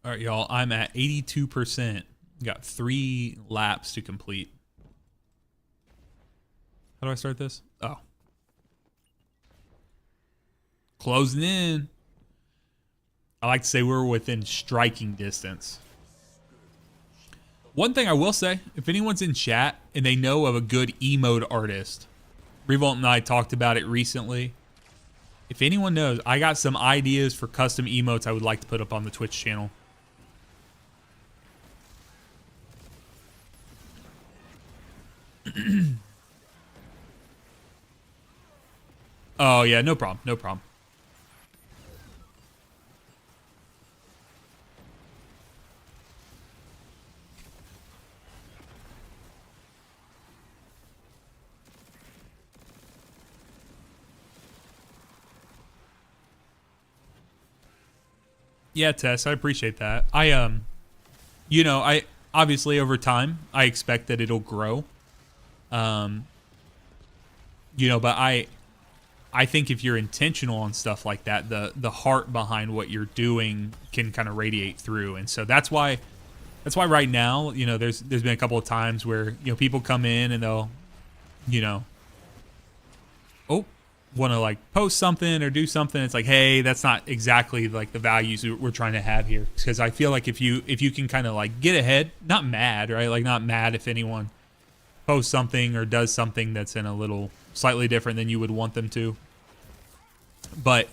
All right, y'all. I'm at 82%. Got 3 laps to complete. How do I start this? Oh. Closing in. I like to say we're within striking distance. One thing I will say, if anyone's in chat and they know of a good emote artist, Revolt and I talked about it recently. If anyone knows, I got some ideas for custom emotes I would like to put up on the Twitch channel. Oh, yeah, no problem. No problem. Yeah, Tess, I appreciate that. You know, I obviously over time, I expect that it'll grow. You know, but I think if you're intentional on stuff like that, the heart behind what you're doing can kind of radiate through. And so that's why right now, you know, there's been a couple of times where, you know, people come in and they'll, you know, want to like post something or do something. It's like, hey, that's not exactly like the values we're trying to have here. Because I feel like if you can kind of like get ahead, not mad, right? Like not mad if anyone posts something or does something that's in a little slightly different than you would want them to. But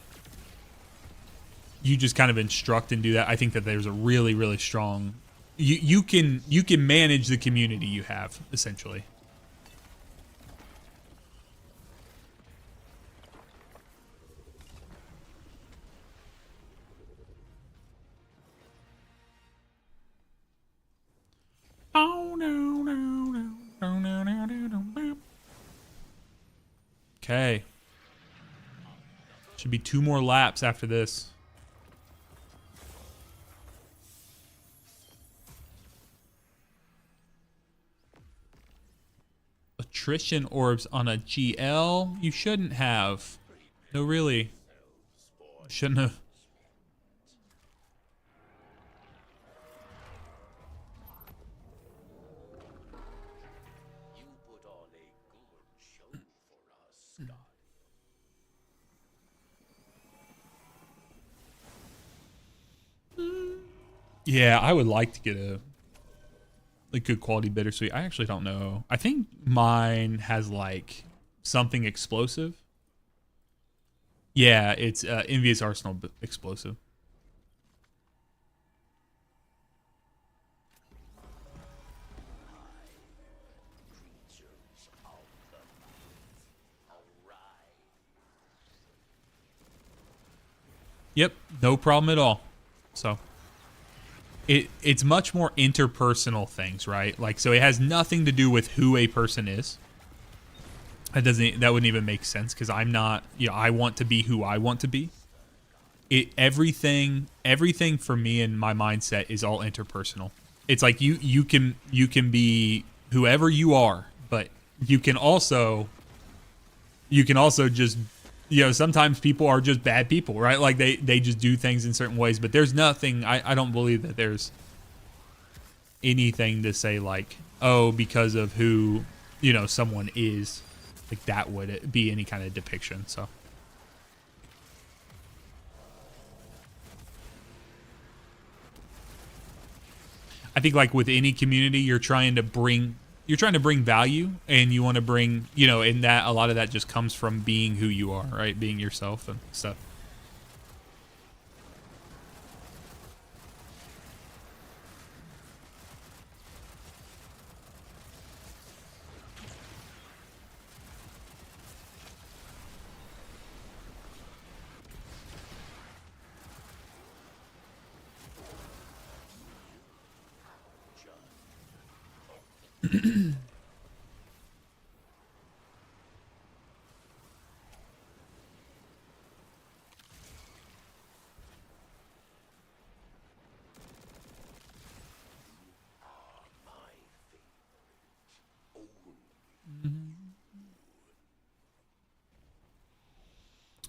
you just kind of instruct and do that. I think that there's a really, really strong, you can manage the community you have, essentially. Oh, no, no, no, no, no, no, no, no. Okay. Should be 2 more laps after this. Attrition orbs on a GL? You shouldn't have. No, really. Shouldn't have. You put on a good show for us, Scott. Yeah, I would like to get a good quality bittersweet. I actually don't know. I think mine has like something explosive. Yeah, it's Envious Arsenal explosive. Yep, no problem at all. So it's much more interpersonal things, right? Like, so it has nothing to do with who a person is. That wouldn't even make sense because I'm not, you know, I want to be who I want to be. Everything for me and my mindset is all interpersonal. It's like you can be whoever you are, but you can also just, you know, sometimes people are just bad people, right? Like they just do things in certain ways, but there's nothing, I don't believe that there's anything to say like, oh, because of who, you know, someone is, like that would be any kind of depiction. So I think like with any community, you're trying to bring trying to bring value, and you want to bring, and that a lot of that just comes from being who you are, right? Being yourself and stuff.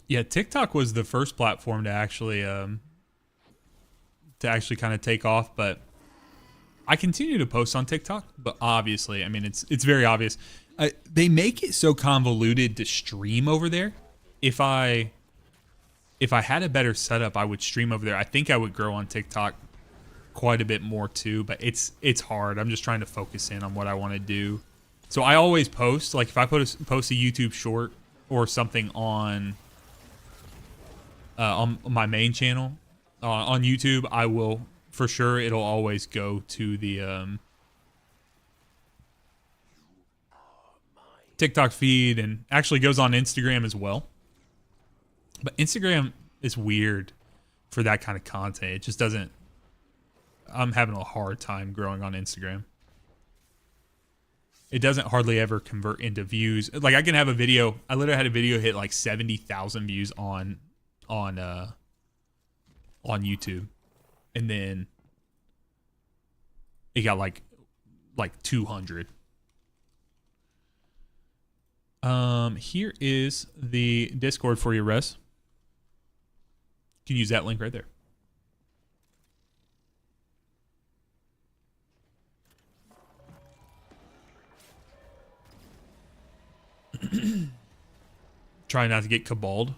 Yeah, TikTok was the first platform to actually kind of take off, but I continue to post on TikTok, but obviously, I mean, it's very obvious. They make it so convoluted to stream over there. If I had a better setup, I would stream over there. I think I would grow on TikTok quite a bit more too, but it's hard. I'm just trying to focus in on what I want to do. So I always post, like if I post a YouTube short or something on my main channel on YouTube, I will for sure. It'll always go to the TikTok feed, and actually goes on Instagram as well. But Instagram is weird for that kind of content. It just doesn't. I'm having a hard time growing on Instagram. It doesn't hardly ever convert into views. Like I can have a video. I literally had a video hit like 70,000 views on YouTube, and then it got like 200. Here is the Discord for you, Res. You can use that link right there. Try not to get caballed.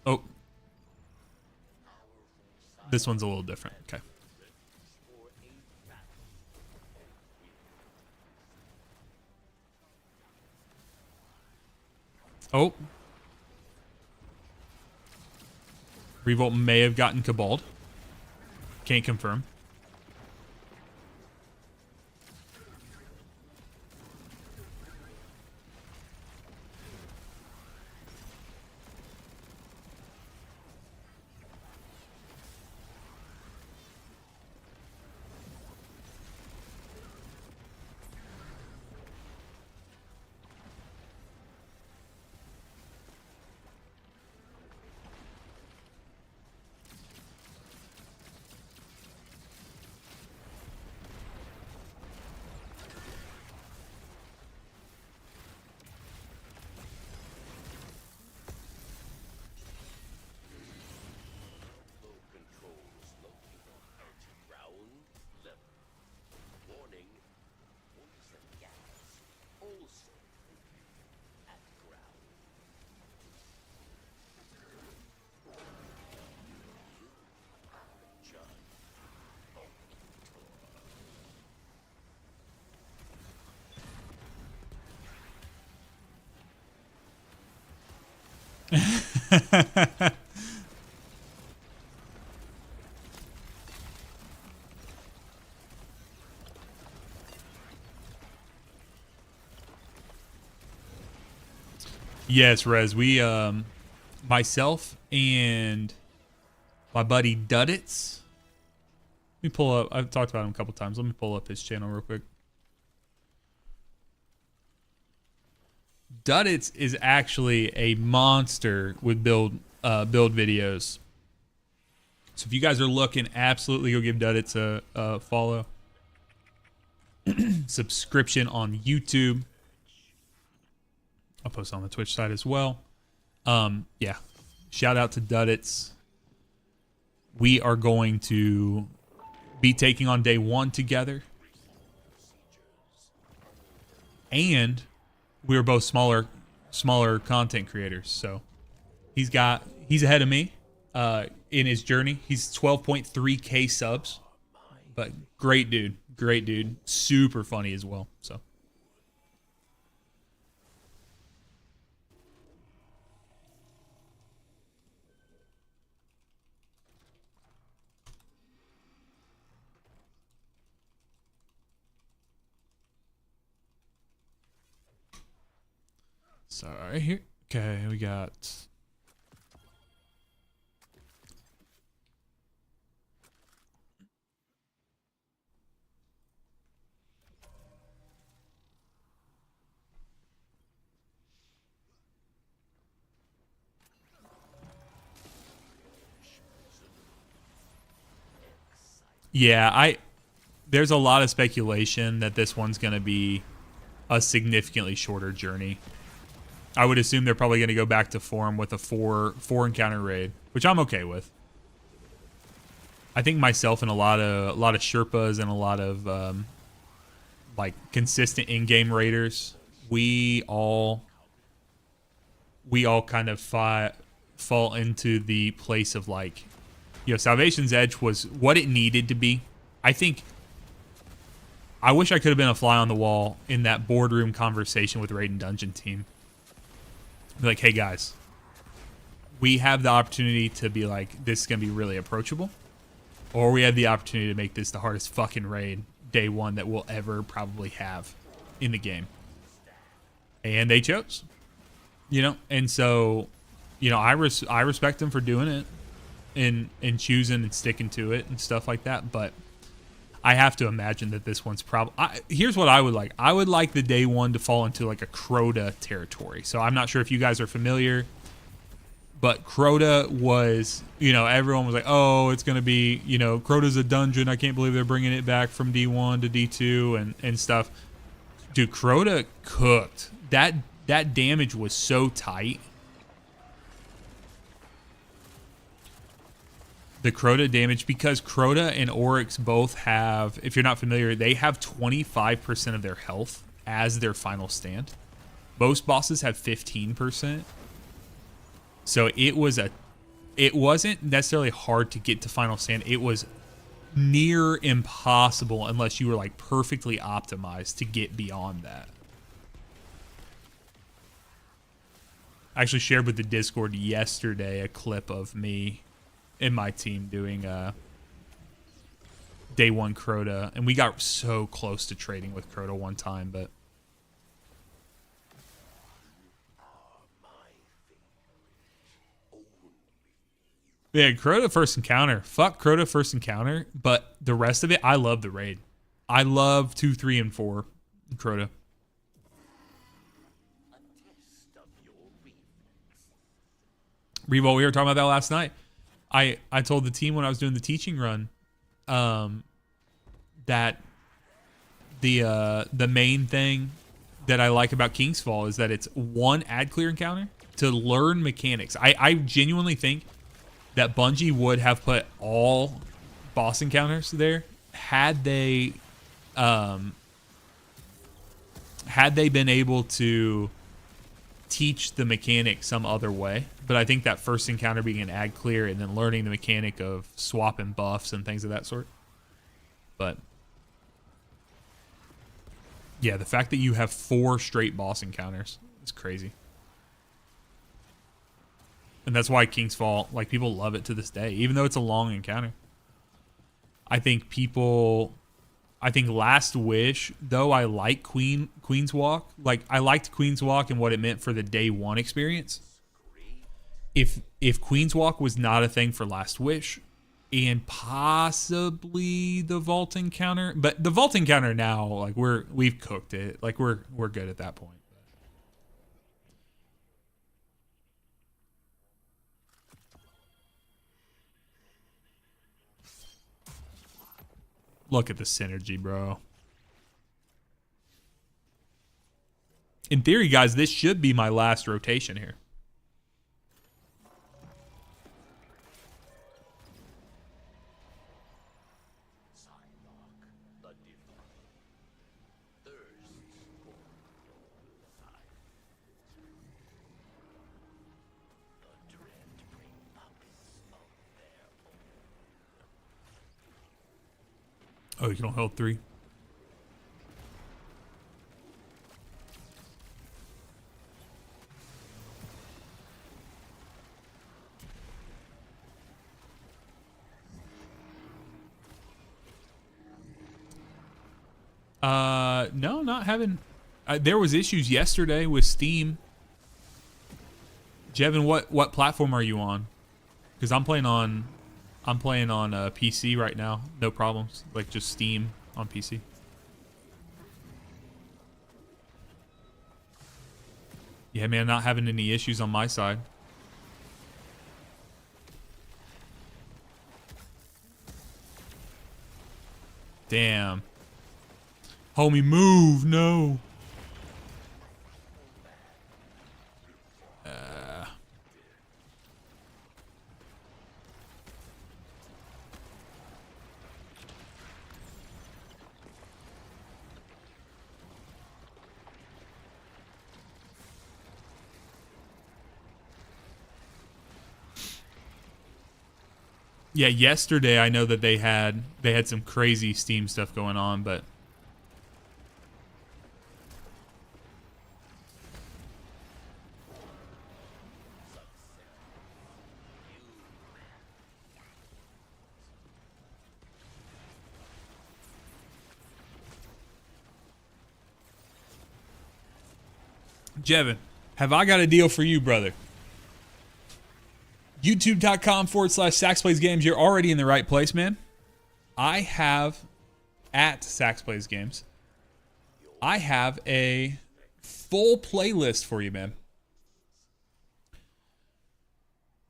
Oh. This one's a little different. Okay. Oh. Revolt may have gotten caballed. Can't confirm. Yes, Rez. We, myself and my buddy Duddits. Let me pull up. I've talked about him a couple times. Let me pull up his channel real quick. Duddits is actually a monster with build videos. So if you guys are looking, absolutely go give Duddits a follow. Subscription on YouTube. I'll post on the Twitch side as well. Yeah. Shout out to Duddits. We are going to be taking on day 1 together. And we are both smaller content creators. So he's ahead of me in his journey. He's 12.3K subs. But great dude, super funny as well. So. So right here. Okay, we got. Yeah, there's a lot of speculation that this one's going to be a significantly shorter journey. I would assume they're probably going to go back to form with a four encounter raid, which I'm okay with. I think myself and a lot of sherpas and a lot of like consistent in-game raiders, we all kind of fall into the place of like, you know, Salvation's Edge was what it needed to be. I wish I could have been a fly on the wall in that boardroom conversation with Raid and Dungeon team. Be like, hey guys, we have the opportunity to be like, this is going to be really approachable. Or we have the opportunity to make this the hardest fucking raid day one that we'll ever probably have in the game. And they chose. You know? And so, you know, I respect them for doing it and choosing and sticking to it and stuff like that. But I have to imagine that this one's probably... Here's what I would like. I would like the day one to fall into like a Crota territory. So I'm not sure if you guys are familiar, but Crota was, you know, everyone was like, oh, it's going to be, you know, Crota's a dungeon. I can't believe they're bringing it back from D1 to D2 and stuff. Dude, Crota cooked. That damage was so tight. The Crota damage, because Crota and Oryx both have, if you're not familiar, they have 25% of their health as their final stand. Most bosses have 15%. So it wasn't necessarily hard to get to final stand. It was near impossible unless you were like perfectly optimized to get beyond that. I actually shared with the Discord yesterday a clip of me and my team doing day one Crota, and we got so close to trading with Crota one time, but yeah, Crota first encounter. Fuck Crota first encounter, but the rest of it, I love the raid. I love 2, 3, and 4 Crota. Revo, we were talking about that last night. I told the team when I was doing the teaching run that the main thing that I like about King's Fall is that it's one ad clear encounter to learn mechanics. I genuinely think that Bungie would have put all boss encounters there had they been able to teach the mechanic some other way. But I think that first encounter being an ad clear and then learning the mechanic of swapping buffs and things of that sort. But yeah, the fact that you have 4 straight boss encounters is crazy. And that's why King's Fall, like, people love it to this day, even though it's a long encounter. I think Last Wish, though I like Queen's Walk, like, I liked Queen's Walk and what it meant for the day one experience. If Queen's Walk was not a thing for Last Wish, and possibly the Vault encounter, but the Vault encounter now, like, we've cooked it. Like, we're good at that point. Look at the synergy, bro. In theory, guys, this should be my last rotation here. Oh, you can only hold 3. No, not having. There was issues yesterday with Steam. Jevin, what platform are you on? Because I'm playing on PC right now. No problems. Like just Steam on PC. Yeah, man, not having any issues on my side. Damn. Homie, move. No. Yeah, yesterday I know that they had some crazy Steam stuff going on, but Jevin, have I got a deal for you, brother? YouTube.com/SaxPlaysGames. You're already in the right place, man. I have at SaxPlaysGames. I have a full playlist for you, man.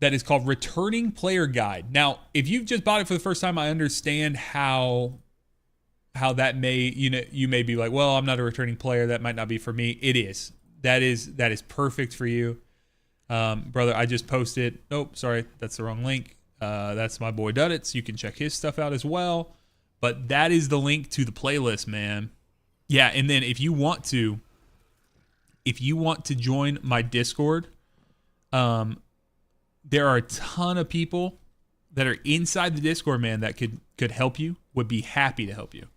That is called Returning Player Guide. Now, if you've just bought it for the first time, I understand how that may, you may be like, well, I'm not a returning player. That might not be for me. It is. That is perfect for you. Brother, I just posted. Nope, sorry, that's the wrong link. That's my boy Duddits. You can check his stuff out as well. But that is the link to the playlist, man. Yeah, and then if you want to join my Discord, there are a ton of people that are inside the Discord, man, that could help you. Would be happy to help you.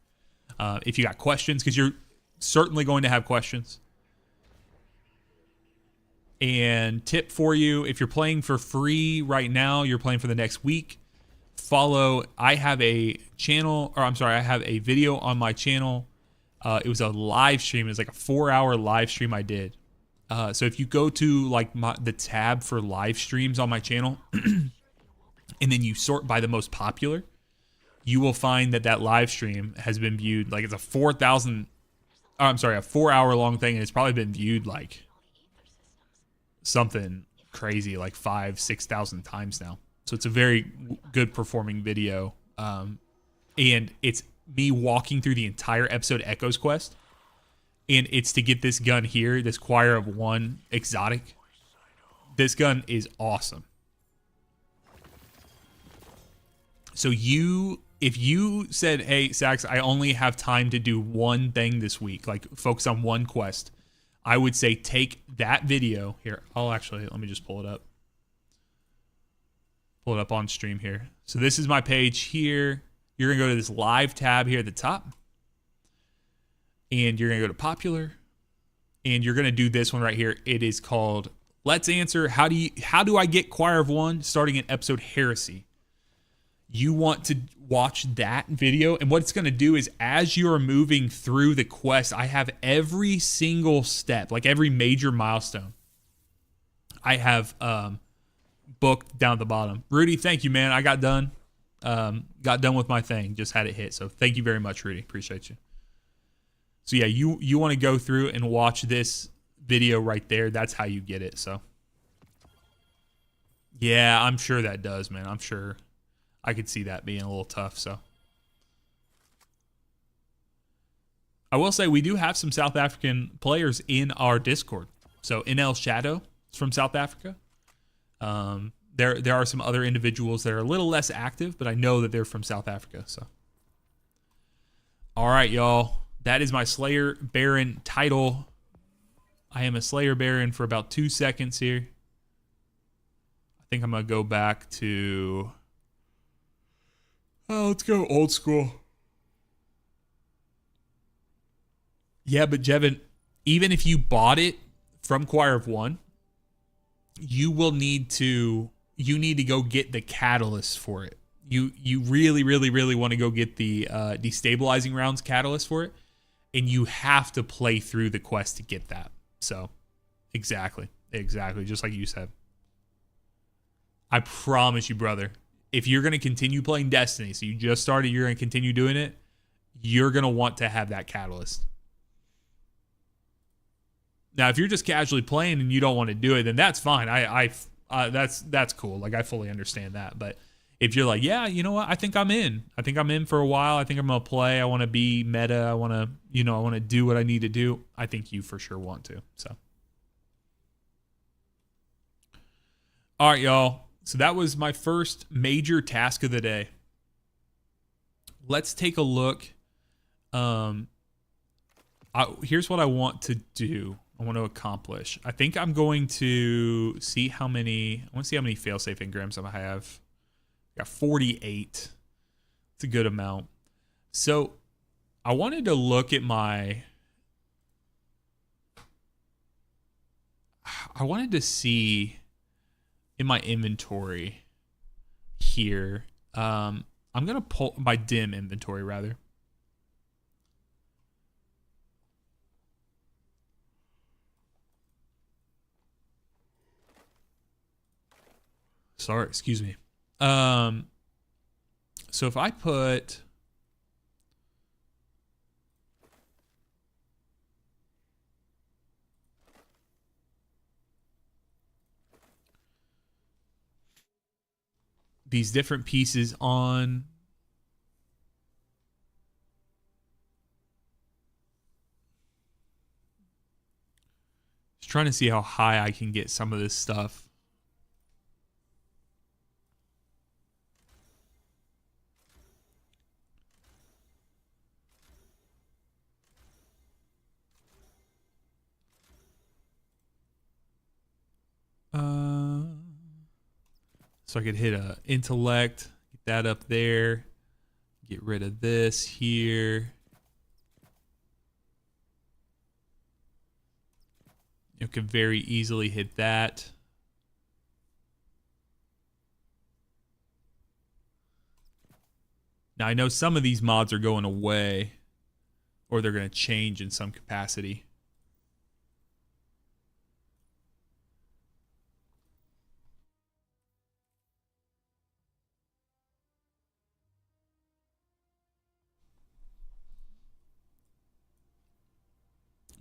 If you got questions, because you're certainly going to have questions. And tip for you, if you're playing for free right now, you're playing for the next week, I have a video on my channel. It was a live stream. It was like a 4-hour live stream I did. So if you go to like the tab for live streams on my channel, and then you sort by the most popular, you will find that live stream has been viewed. Like it's a 4-hour long thing, and it's probably been viewed like something crazy, like 5,000-6,000 times now. So it's a very good performing video, and it's me walking through the entire episode Echo's Quest, and it's to get this gun here, this Choir of One exotic. This gun is awesome. So if you said, hey, Sax, I only have time to do one thing this week, like focus on one quest, I would say take that video here. Let me just pull it up. Pull it up on stream here. So this is my page here. You're going to go to this live tab here at the top. And you're going to go to popular. And you're going to do this one right here. It is called Let's Answer How Do I Get Choir of One starting in episode Heresy. You want to watch that video, and what it's going to do is as you're moving through the quest, I have every single step, like every major milestone I have booked down at the bottom. Rudy, thank you, man. I got done with my thing, just had it hit. So thank you very much, Rudy. Appreciate you. So yeah, you want to go through and watch this video right there. That's how you get it. So yeah, I'm sure that does, man. I'm sure. I could see that being a little tough, so. I will say we do have some South African players in our Discord. So NL Shadow is from South Africa. There are some other individuals that are a little less active, but I know that they're from South Africa, so. All right, y'all. That is my Slayer Baron title. I am a Slayer Baron for about 2 seconds here. I think I'm going to go back to... Oh, let's go old school. Yeah, but Jevin, even if you bought it from Choir of One, you need to go get the catalyst for it. You really, really, really want to go get the destabilizing rounds catalyst for it, and you have to play through the quest to get that. So, exactly, just like you said. I promise you, brother, if you're going to continue playing Destiny, so you just started, you're going to continue doing it, you're going to want to have that catalyst. Now, if you're just casually playing and you don't want to do it, then that's fine. That's cool. Like, I fully understand that. But if you're like, yeah, you know what? I think I'm in. I think I'm in for a while. I think I'm going to play. I want to be meta. I want to do what I need to do. I think you for sure want to. So, all right, y'all. So that was my first major task of the day. Let's take a look. Here's what I want to do. I want to accomplish. I think I'm going to see how many. I want to see how many failsafe engrams I have. I got 48. It's a good amount. So I wanted to look at my. I wanted to see in my inventory here. I'm gonna pull my dim inventory rather. Sorry, excuse me. So if I put these different pieces on just trying to see how high I can get some of this stuff. So I could hit a intellect, get that up there, get rid of this here. You could very easily hit that. Now I know some of these mods are going away, or they're going to change in some capacity.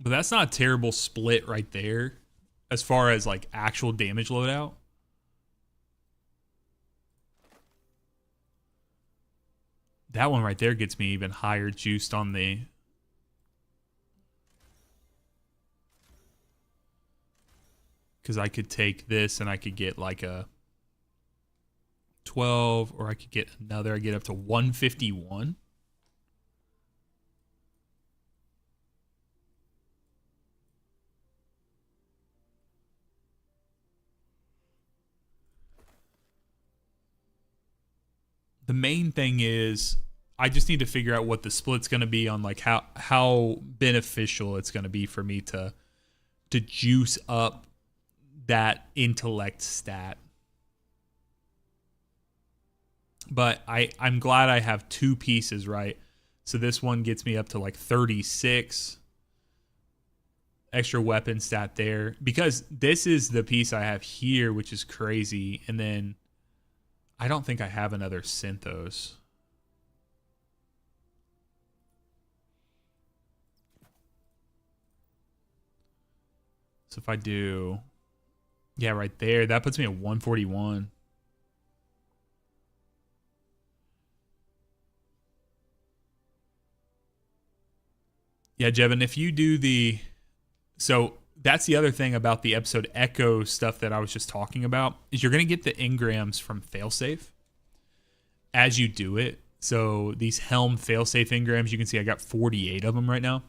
But that's not a terrible split right there as far as like actual damage loadout. That one right there gets me even higher juiced on the... Because I could take this and I could get like a 12, or I could get another. I get up to 151. The main thing is I just need to figure out what the split's going to be on, like how beneficial it's going to be for me to juice up that intellect stat. But I'm glad I have two pieces, right? So this one gets me up to like 36 extra weapon stat there, because this is the piece I have here, which is crazy. And then I don't think I have another Synthos. So if I do, yeah, right there, that puts me at 141. Yeah, Jevin, if you do the... So that's the other thing about the episode Echo stuff that I was just talking about, is you're going to get the engrams from failsafe as you do it. So these Helm failsafe engrams, you can see I got 48 of them right now.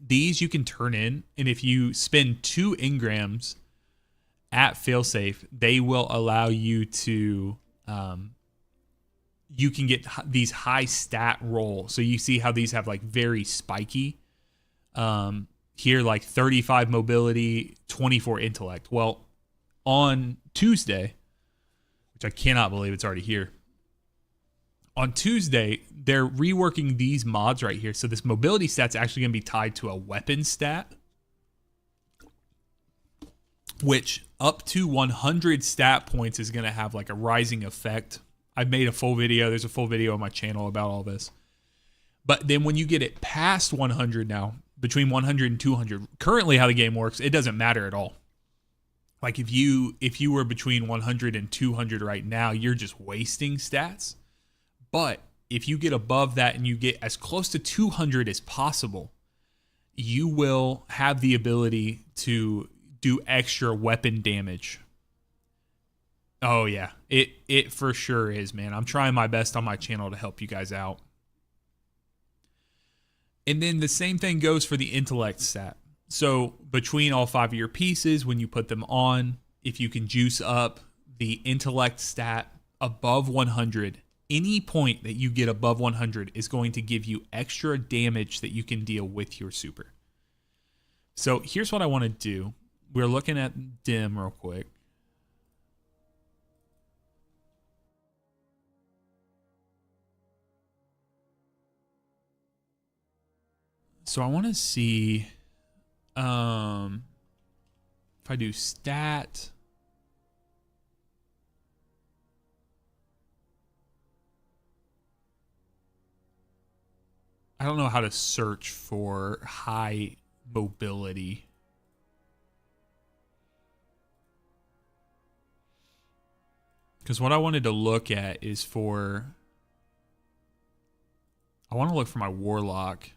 These you can turn in, and if you spend 2 engrams at failsafe, they will allow you to... you can get these high stat roll. So you see how these have like very spiky Here, like 35 mobility, 24 intellect. Well, on Tuesday, which I cannot believe it's already here. On Tuesday, they're reworking these mods right here. So this mobility stat's actually going to be tied to a weapon stat, which up to 100 stat points is going to have like a rising effect. I've made a full video. There's a full video on my channel about all this. But then when you get it past 100 now, between 100 and 200, currently how the game works, it doesn't matter at all. Like if you were between 100 and 200 right now, you're just wasting stats. But if you get above that and you get as close to 200 as possible, you will have the ability to do extra weapon damage. Oh yeah, it for sure is, man. I'm trying my best on my channel to help you guys out. And then the same thing goes for the intellect stat. So between all 5 of your pieces, when you put them on, if you can juice up the intellect stat above 100, any point that you get above 100 is going to give you extra damage that you can deal with your super. So here's what I want to do. We're looking at dim real quick. So I want to see if I do stat. I don't know how to search for high mobility. Because what I wanted to look at is for... I want to look for my warlock.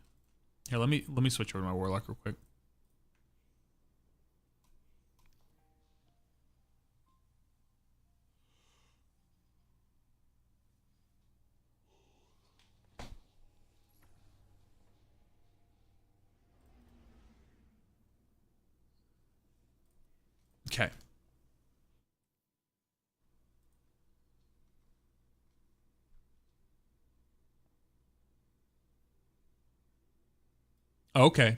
Here, let me switch over to my warlock real quick. Okay. Okay.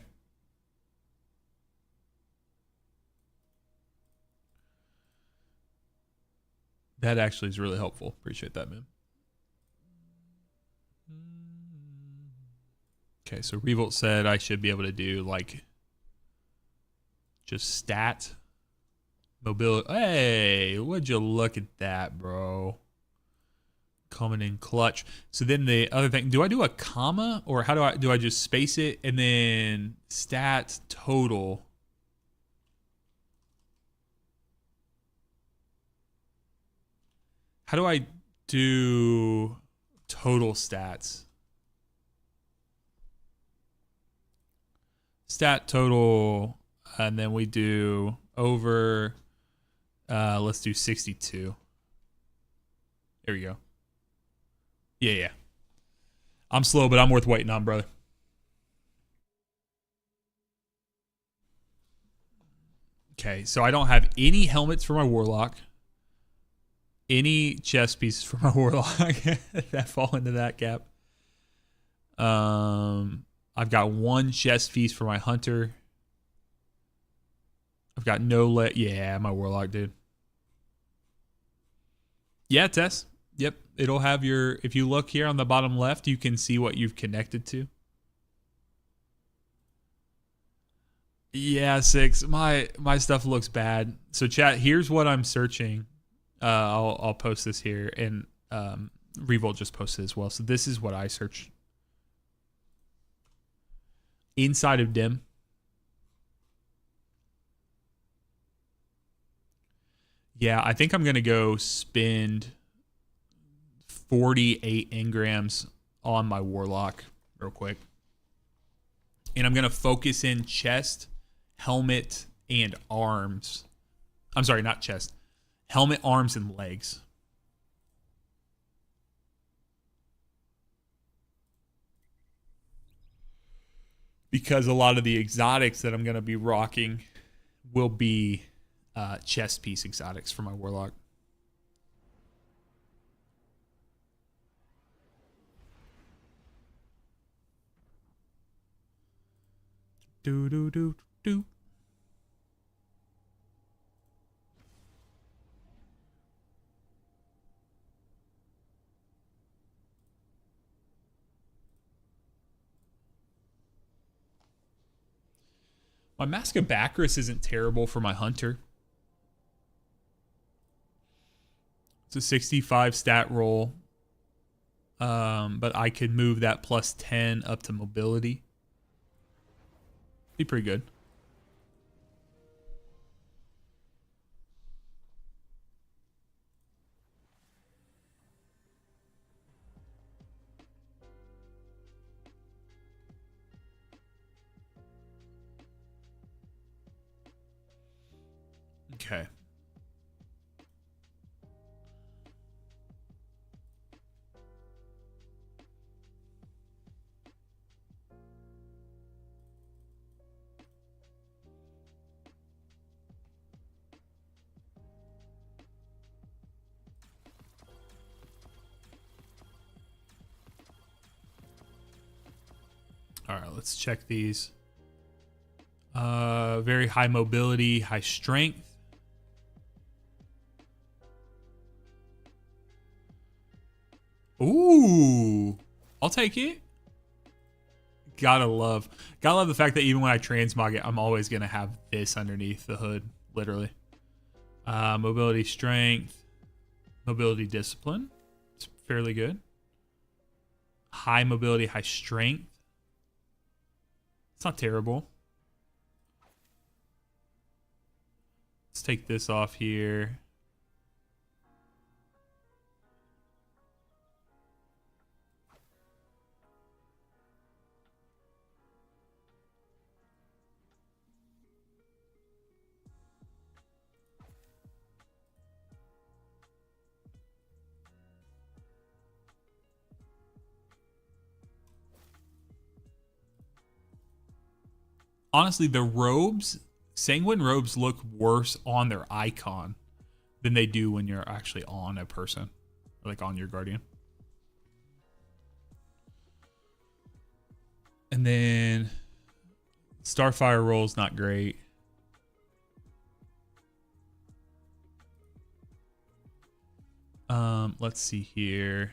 That actually is really helpful. Appreciate that, man. Okay, so Revolt said I should be able to do like just stat mobility. Hey, would you look at that, bro? Coming in clutch. So then the other thing, do I do a comma or how do I just space it and then stat total? How do I do total stats? Stat total, and then we do over, let's do 62. There we go. Yeah. I'm slow, but I'm worth waiting on, brother. Okay, so I don't have any helmets for my warlock. Any chest pieces for my warlock that fall into that gap. I've got one chest piece for my hunter. I've got no yeah, my warlock, dude. Yeah, Tess. Yep, it'll have your, if you look here on the bottom left, you can see what you've connected to. Yeah, 6. My stuff looks bad. So chat, here's what I'm searching. I'll post this here, and Revolt just posted as well. So this is what I searched. Inside of dim. Yeah, I think I'm going to go spend 48 engrams on my warlock real quick. And I'm going to focus in chest, helmet, and arms. I'm sorry, not chest. Helmet, arms, and legs. Because a lot of the exotics that I'm going to be rocking will be chest piece exotics for my warlock. Do do do do. My Mask of Bacchus isn't terrible for my hunter. It's a 65 stat roll. But I could move that plus 10 up to mobility. Be pretty good. Okay. All right, let's check these. Very high mobility, high strength. Ooh, I'll take it. Gotta love the fact that even when I transmog it, I'm always gonna have this underneath the hood, literally. Mobility, strength, mobility, discipline. It's fairly good. High mobility, high strength. It's not terrible. Let's take this off here. Honestly, the robes, sanguine robes look worse on their icon than they do when you're actually on a person, like on your guardian. And then Starfire roll's not great. Let's see here.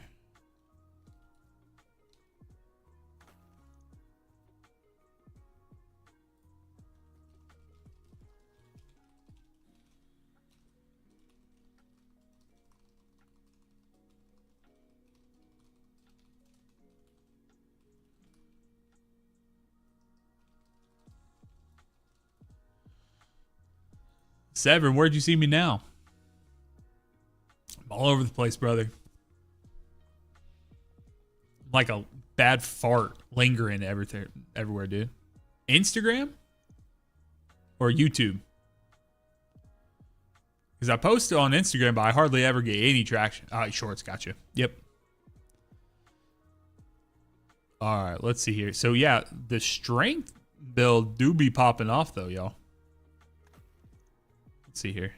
Severn, where'd you see me now? I'm all over the place, brother. Like a bad fart lingering everywhere, dude. Instagram or YouTube? Because I posted on Instagram, but I hardly ever get any traction. All right, shorts, gotcha. Yep. All right, let's see here. So yeah, the strength build do be popping off though, y'all. Let's see here.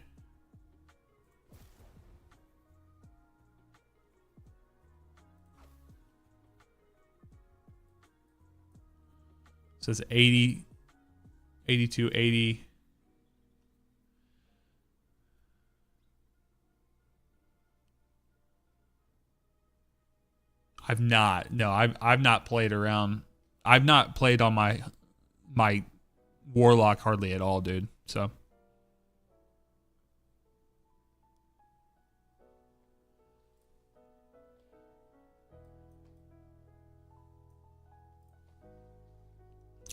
It says 80, 82, 80. I've not. No, I've not played around. I've not played on my warlock hardly at all, dude. So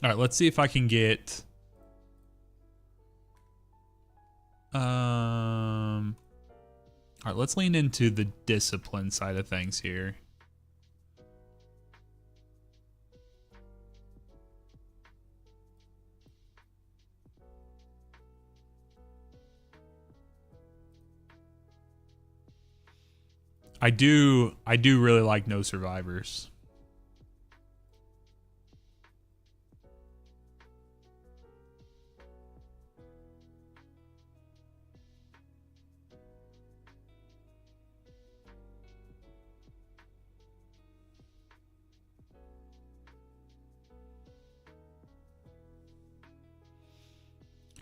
all right, let's see if I can get all right, let's lean into the discipline side of things here. I do really like no survivors.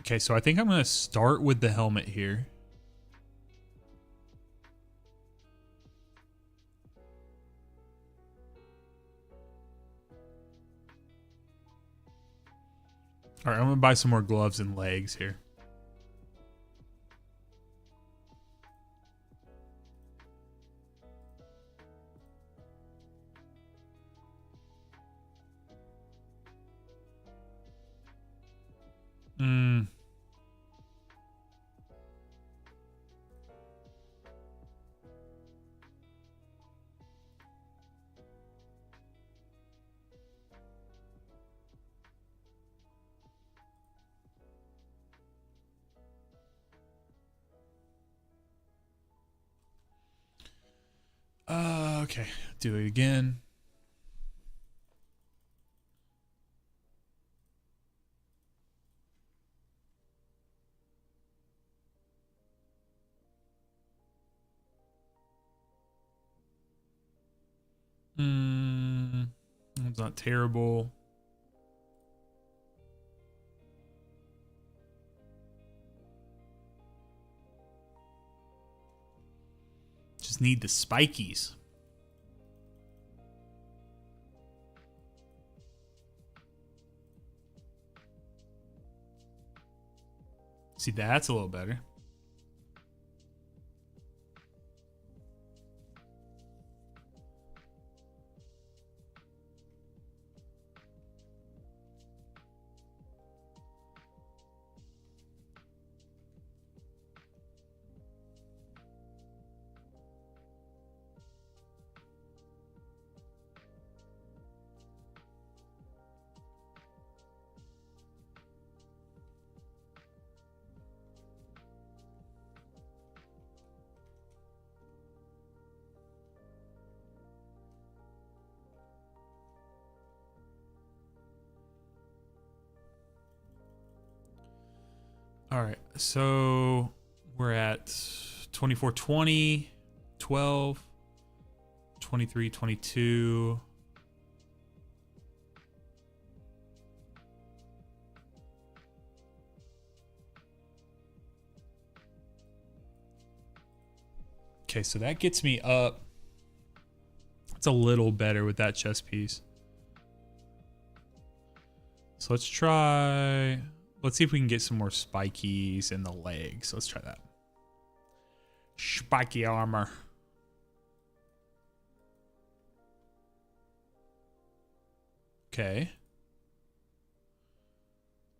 Okay, so I think I'm going to start with the helmet here. All right, I'm going to buy some more gloves and legs here. Okay, do it again. It's not terrible. Just need the spikies. See, that's a little better. All right, so we're at 24, 20, 12, 23, 22. Okay, so that gets me up. It's a little better with that chest piece. So let's try... Let's see if we can get some more spikies in the legs. Let's try that. Spiky armor. Okay.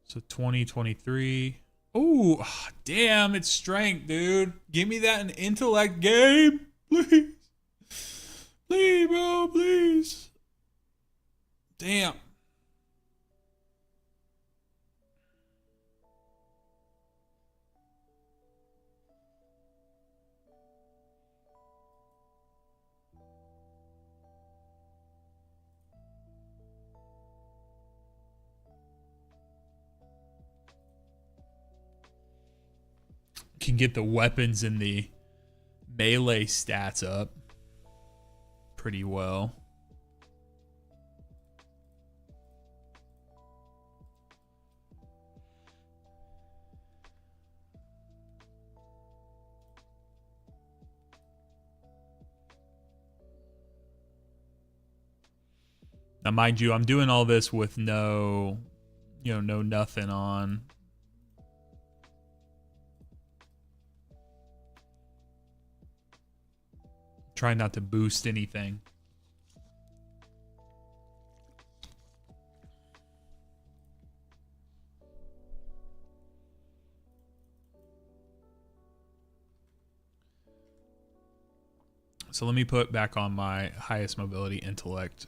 So 20, 23. Oh, damn, it's strength, dude. Give me that in intellect game. Please. Please, bro, please. Damn. Can get the weapons and the melee stats up pretty well. Now, mind you, I'm doing all this with no, no nothing on. Try not to boost anything. So let me put back on my highest mobility intellect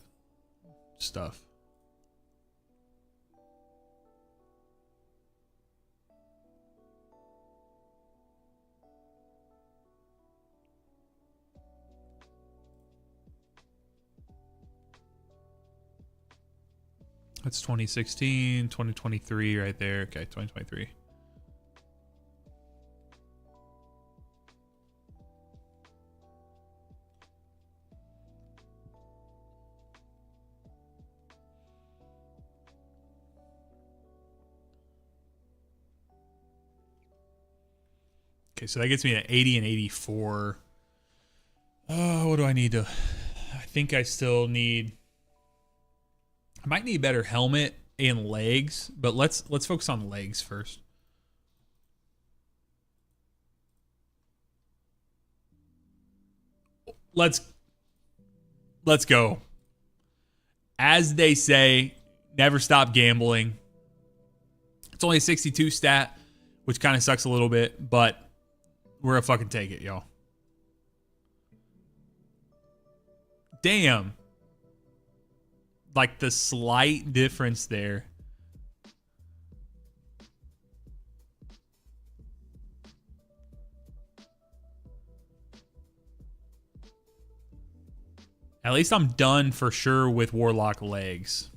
stuff. That's 2016, 2023 right there. Okay, 2023. Okay, so that gets me to 80 and 84. What do I need to... I think I still need... I might need a better helmet and legs, but let's focus on legs first. Let's go. As they say, never stop gambling. It's only a 62 stat, which kind of sucks a little bit, but we're gonna fucking take it, y'all. Damn. Like the slight difference there. At least I'm done for sure with Warlock legs.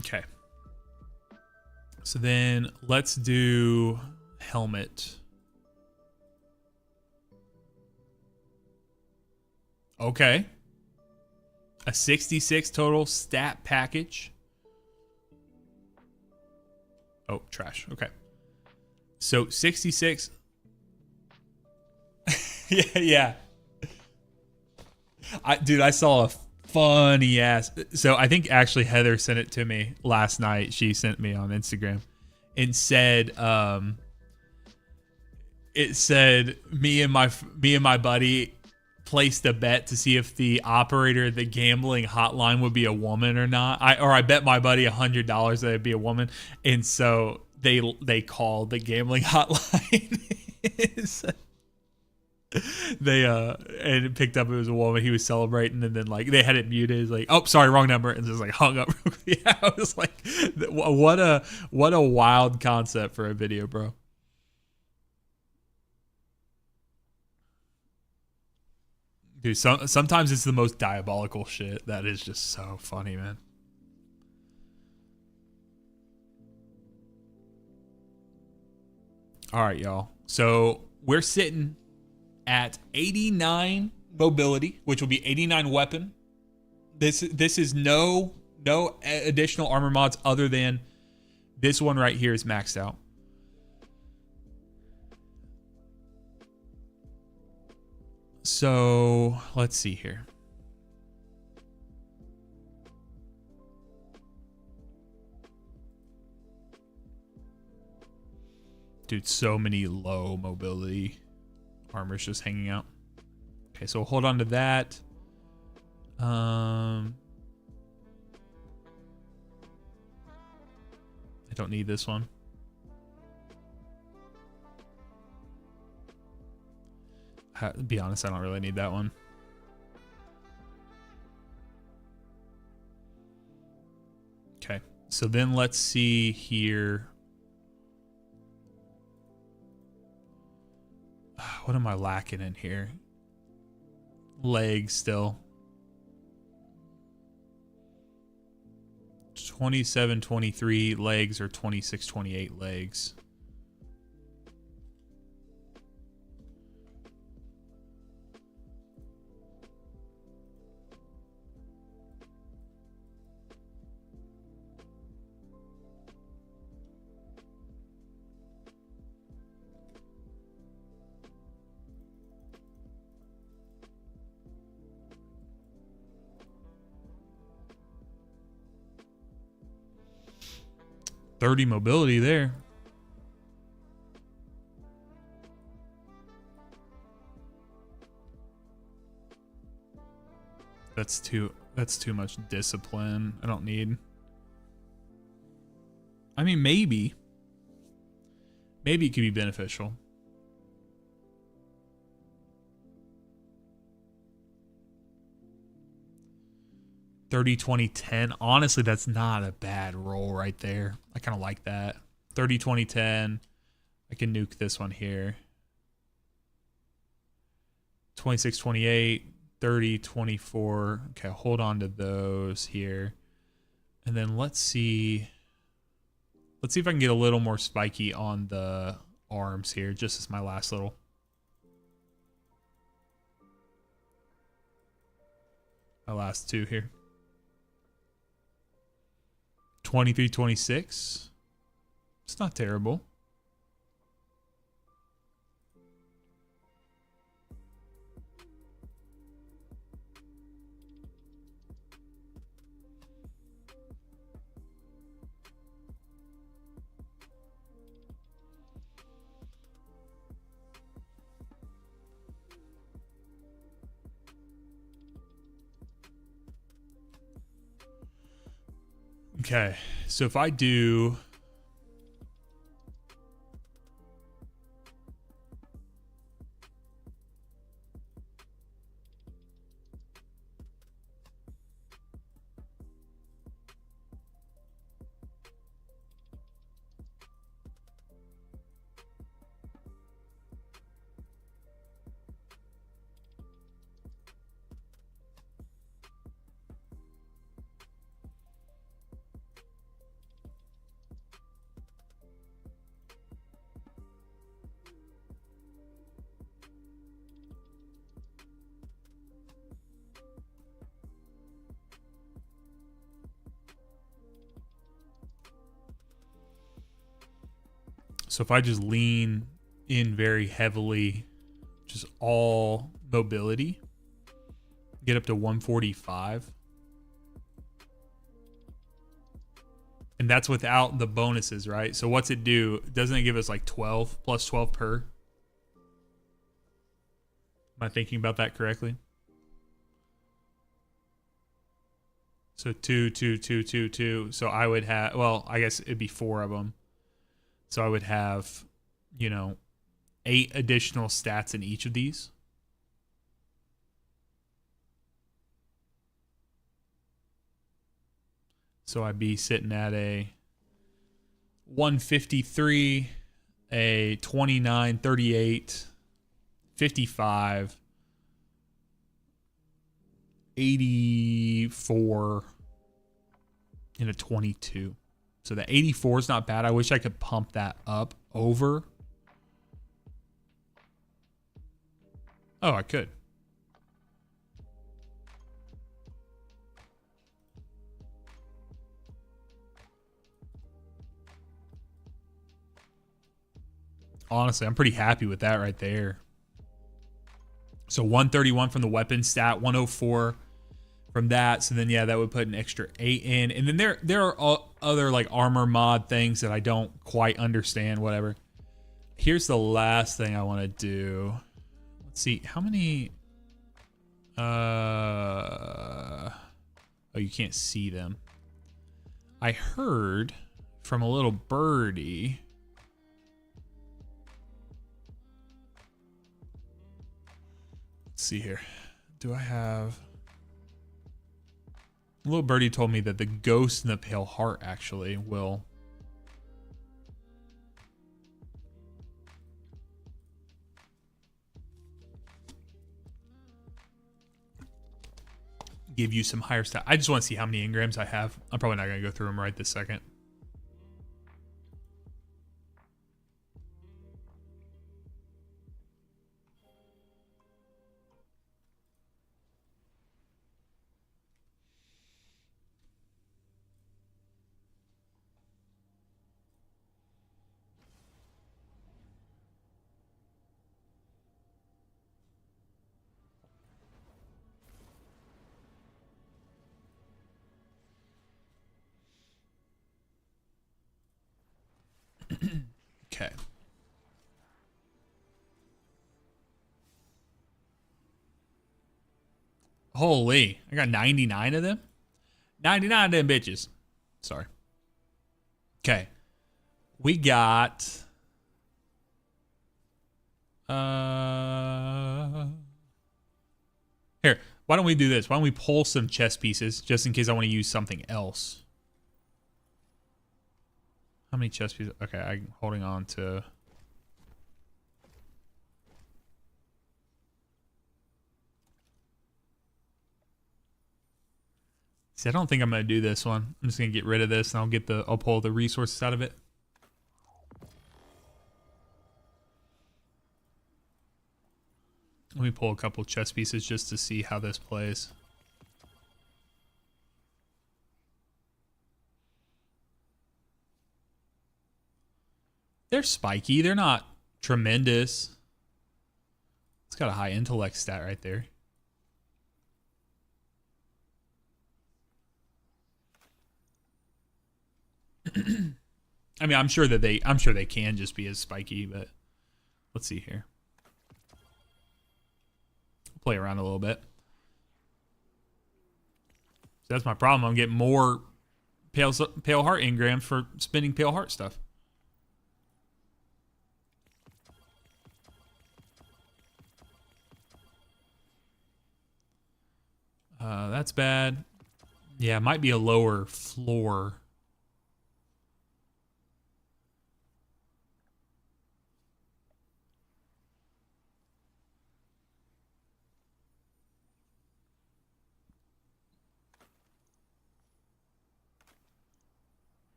Okay. So then let's do helmet. Okay. A 66 total stat package. Oh, trash. Okay. So 66. yeah. Dude, I saw a funny ass. So I think actually Heather sent it to me last night. She sent me on Instagram and said, it said me and my buddy placed a bet to see if the operator of the gambling hotline would be a woman or not. I bet my buddy $100 that it'd be a woman, and so they called the gambling hotline. They and it picked up, it was a woman. He was celebrating, and then like they had it muted. It's like, oh, sorry, wrong number, and just like hung up. Yeah, I was like, what a wild concept for a video, bro. Dude, sometimes it's the most diabolical shit. That is just so funny, man. All right, y'all. So we're sitting at 89 mobility, which will be 89 weapon. This is no additional armor mods other than this one right here is maxed out. So let's see here. Dude, so many low mobility armors just hanging out. Okay, so we'll hold on to that. I don't need this one. To be honest, I don't really need that one. Okay, so then let's see here. What am I lacking in here? Legs still. 27-23 legs or 26-28 legs. .30 mobility there. That's too much discipline. I don't need. I mean, maybe it could be beneficial. .30, 20, 10. Honestly, that's not a bad roll right there. I kind of like that. 30, 20, 10. I can nuke this one here. 26, 28, 30, 24. Okay, hold on to those here. And then let's see. Let's see if I can get a little more spiky on the arms here, just as my last little. My last two here. 23, 26. It's not terrible. Okay, so if I do So if I just lean in very heavily, just all mobility, get up to 145. And that's without the bonuses, right? So what's it do? Doesn't it give us like 12 plus 12 per? Am I thinking about that correctly? So 2, 2, 2, 2, 2. So I would have, well, I guess it'd be 4 of them. So I would have, 8 additional stats in each of these. So I'd be sitting at a 153, a 29, 38, 55, 84, and a 22. So the 84 is not bad. I wish I could pump that up over. Oh, I could. Honestly, I'm pretty happy with that right there. So 131 from the weapon stat, 104 from that. So then, yeah, that would put an extra 8 in. And then there are other like armor mod things that I don't quite understand, whatever. Here's the last thing I want to do. Let's see. How many... Oh, you can't see them. I heard from a little birdie... Let's see here. Do I have... Little birdie told me that the ghost in the pale heart actually will give you some higher stat. I just want to see how many engrams I have. I'm probably not going to go through them right this second. Okay. Holy, I got 99 of them. 99 of them bitches. Sorry. Okay. We got... Here, why don't we do this? Why don't we pull some chess pieces just in case I want to use something else? How many chess pieces? Okay, I'm holding on to... See, I don't think I'm gonna do this one. I'm just gonna get rid of this and I'll pull the resources out of it. Let me pull a couple chess pieces just to see how this plays. They're spiky. They're not tremendous. It's got a high intellect stat right there. I mean, I'm sure they can just be as spiky, but let's see here. Play around a little bit. So that's my problem. I'm getting more pale heart engrams for spinning pale heart stuff. That's bad. Yeah, it might be a lower floor.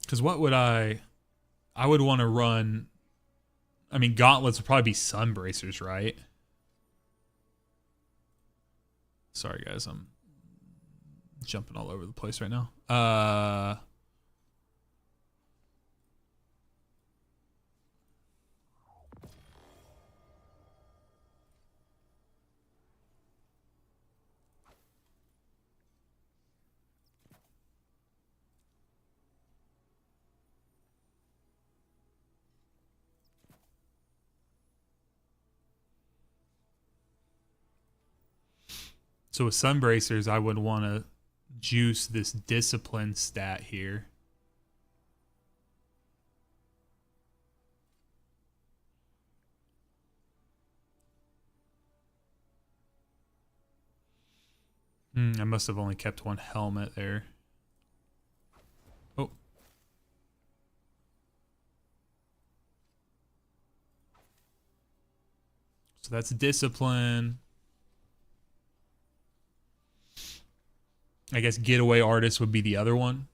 Because what would I would want to run, I mean, gauntlets would probably be sun bracers, right? Sorry, guys, I'm jumping all over the place right now. So with sun bracers, I would want to juice this discipline stat here. I must have only kept one helmet there. Oh. So that's discipline. I guess getaway artist would be the other one.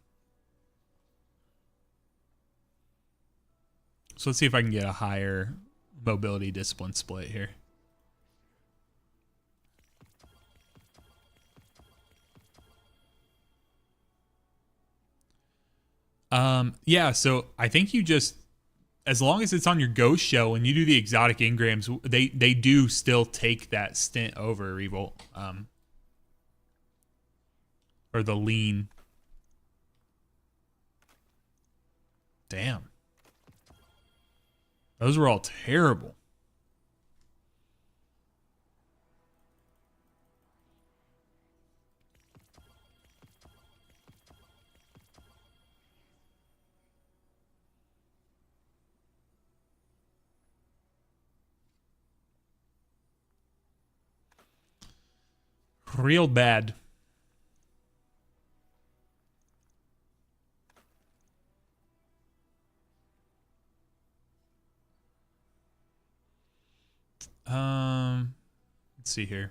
So let's see if I can get a higher mobility discipline split here. Yeah, so I think you just, as long as it's on your ghost shell and you do the exotic engrams, they do still take that stint over revolt. Or the lean. Damn. Those were all terrible. Real bad. Let's see here.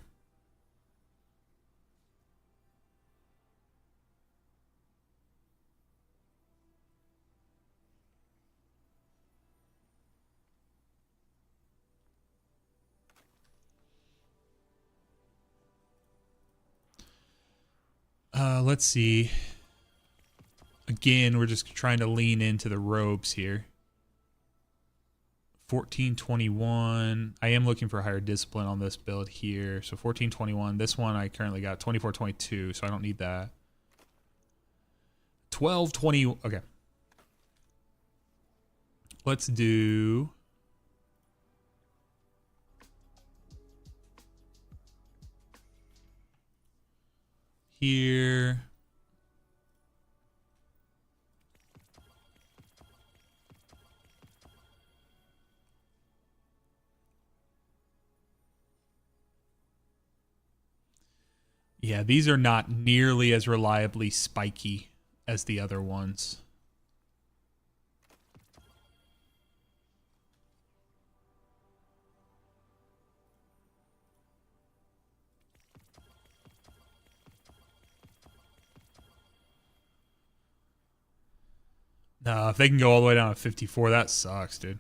Let's see. Again, we're just trying to lean into the robes here. 1421. I am looking for higher discipline on this build here. So 1421. This one I currently got 2422, so I don't need that. 1220. Okay. Let's do here. Yeah, these are not nearly as reliably spiky as the other ones. No, if they can go all the way down to 54, that sucks, dude.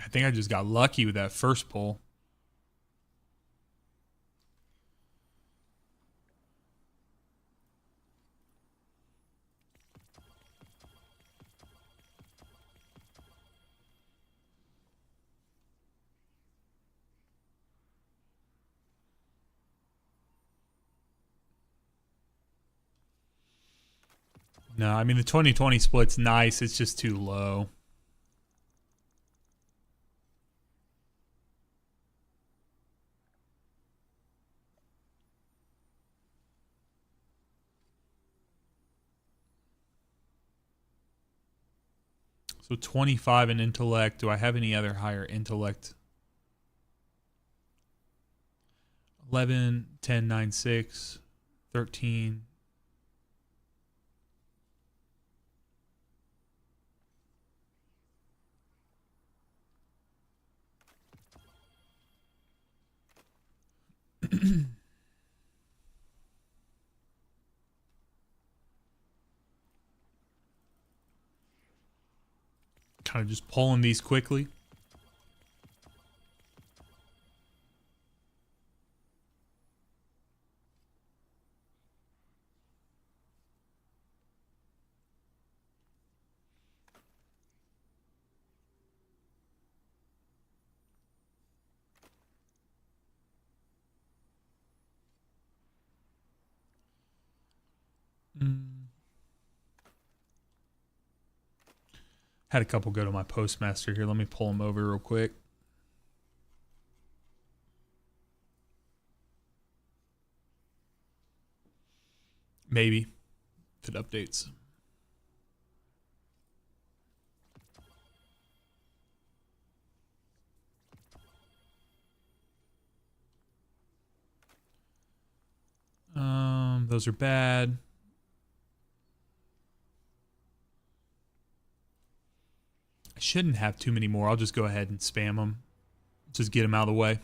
I think I just got lucky with that first pull. No, I mean, the 20-20 split's nice. It's just too low. So 25 in intellect. Do I have any other higher intellect? 11, 10, 9, 6, 13. Kind of just pulling these quickly. Had a couple go to my postmaster here. Let me pull them over real quick. Maybe if it updates. Those are bad. I shouldn't have too many more. I'll just go ahead and spam them. Just get them out of the way.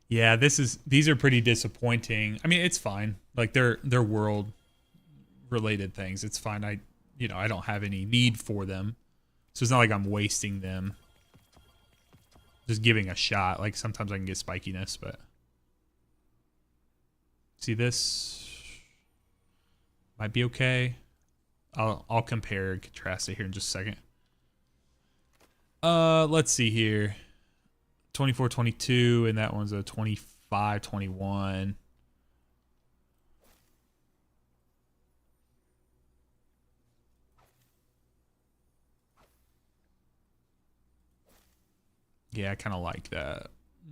Yeah, these are pretty disappointing. I mean, it's fine. Like they're world related things. It's fine. I don't have any need for them. So it's not like I'm wasting them. Just giving a shot. Like sometimes I can get spikiness, but see this might be okay. I'll compare and contrast it here in just a second. Let's see here. 24, 22, and that one's a 25, 21. Yeah, I kind of like that.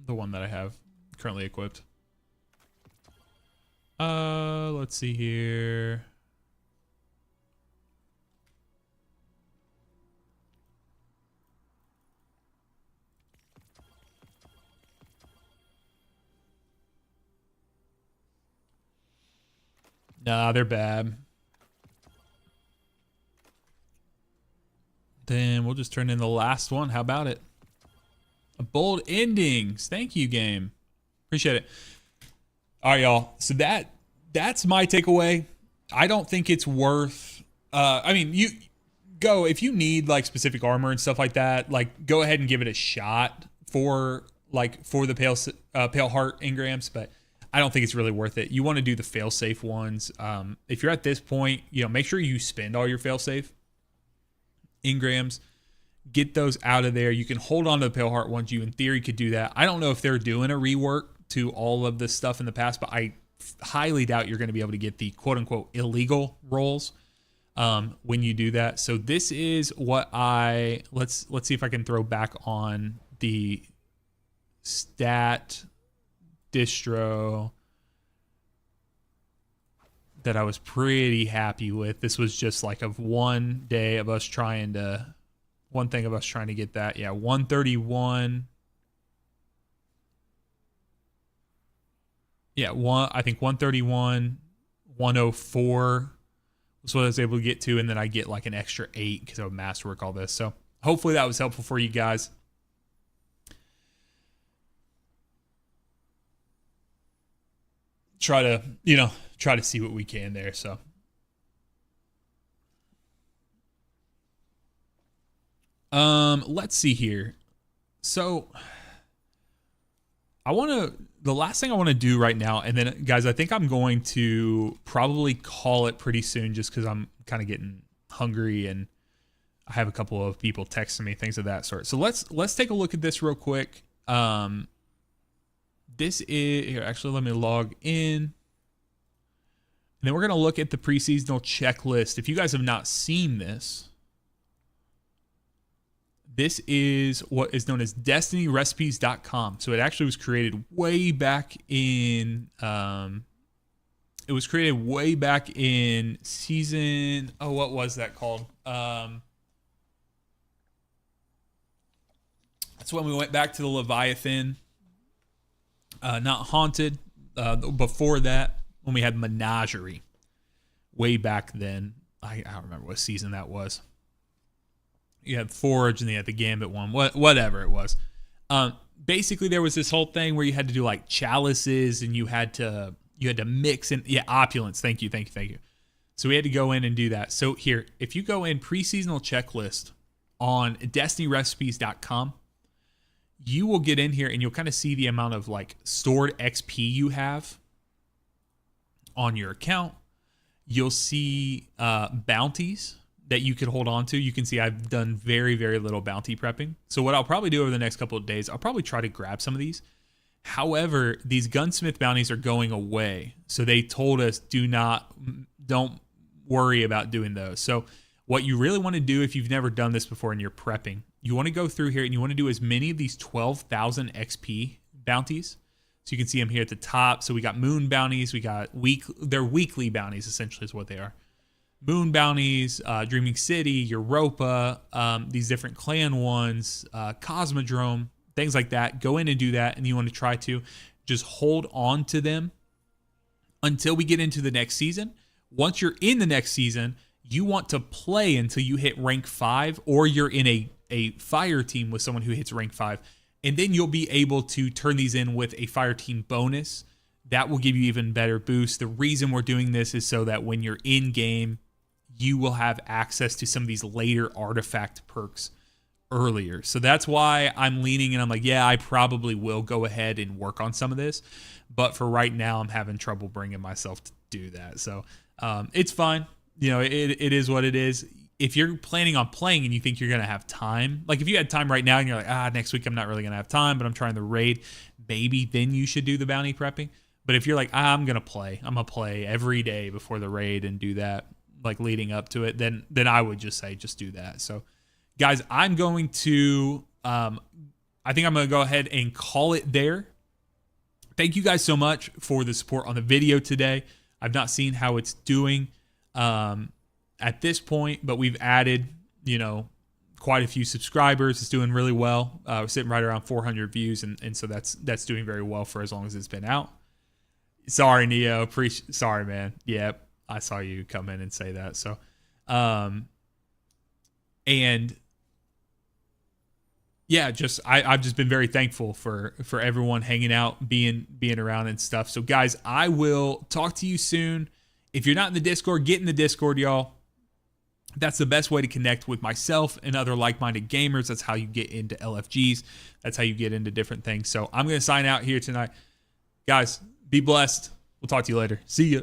The one that I have currently equipped. Let's see here. Nah, they're bad. Then we'll just turn in the last one. How about it? A bold endings. Thank you, game. Appreciate it. All right, y'all. So that's my takeaway. I don't think it's worth. I mean, you go if you need like specific armor and stuff like that. Like, go ahead and give it a shot for the pale heart engrams, but I don't think it's really worth it. You want to do the fail-safe ones. If you're at this point, make sure you spend all your fail-safe engrams. Get those out of there. You can hold on to the pale heart ones. You, in theory, could do that. I don't know if they're doing a rework to all of this stuff in the past, but I highly doubt you're going to be able to get the quote-unquote illegal rolls when you do that. So this is what let's see if I can throw back on the stat distro that I was pretty happy with. This was just like of one day of us trying to, one thing of us trying to get that. Yeah, 131. Yeah, I think 131, 104 was what I was able to get to, and then I get like an extra 8 because I would masterwork all this. So hopefully that was helpful for you guys. Try to see what we can there. So let's see here. So the last thing I want to do right now, and then guys, I think I'm going to probably call it pretty soon just because I'm kind of getting hungry and I have a couple of people texting me, things of that sort. So let's take a look at this real quick. This is here. Actually, let me log in. And then we're going to look at the preseasonal checklist. If you guys have not seen this, this is what is known as destinyrecipes.com. So it actually was created way back in season, what was that called? That's when we went back to the Leviathan. Not Haunted. Before that, when we had Menagerie, way back then. I don't remember what season that was. You had Forge, and then you had the Gambit one, whatever it was. Basically, there was this whole thing where you had to do like chalices, and you had to mix in opulence. Thank you. So we had to go in and do that. So here, if you go in preseasonal checklist on destinyrecipes.com, you will get in here and you'll kind of see the amount of like stored XP you have on your account. You'll see bounties that you could hold on to. You can see I've done very, very little bounty prepping. So what I'll probably do over the next couple of days, I'll probably try to grab some of these. However, these gunsmith bounties are going away. So they told us don't worry about doing those. So what you really want to do if you've never done this before and you're prepping, you want to go through here and you want to do as many of these 12,000 XP bounties. So you can see them here at the top. So we got moon bounties. We got they're weekly bounties, essentially is what they are. Moon bounties, Dreaming City, Europa, these different clan ones, Cosmodrome, things like that. Go in and do that. And you want to try to just hold on to them until we get into the next season. Once you're in the next season, you want to play until you hit rank 5, or you're in a fire team with someone who hits rank 5, and then you'll be able to turn these in with a fire team bonus. That will give you even better boost. The reason we're doing this is so that when you're in game, you will have access to some of these later artifact perks earlier. So that's why I'm leaning and I'm like, yeah, I probably will go ahead and work on some of this, but for right now, I'm having trouble bringing myself to do that. So it's fine. It is what it is. If you're planning on playing and you think you're going to have time, like if you had time right now and you're like, next week I'm not really going to have time, but I'm trying the raid, maybe then you should do the bounty prepping. But if you're like, I'm going to play every day before the raid and do that, like leading up to it, then I would just say, just do that. So guys, I'm going to, I think I'm going to go ahead and call it there. Thank you guys so much for the support on the video today. I've not seen how it's doing at this point, but we've added, quite a few subscribers. It's doing really well. We're sitting right around 400 views, and so that's doing very well for as long as it's been out. Sorry, Neo. Sorry, man. Yep, I saw you come in and say that. So, and yeah, I've just been very thankful for everyone hanging out, being around and stuff. So, guys, I will talk to you soon. If you're not in the Discord, get in the Discord, y'all. That's the best way to connect with myself and other like-minded gamers. That's how you get into LFGs. That's how you get into different things. So I'm going to sign out here tonight. Guys, be blessed. We'll talk to you later. See ya.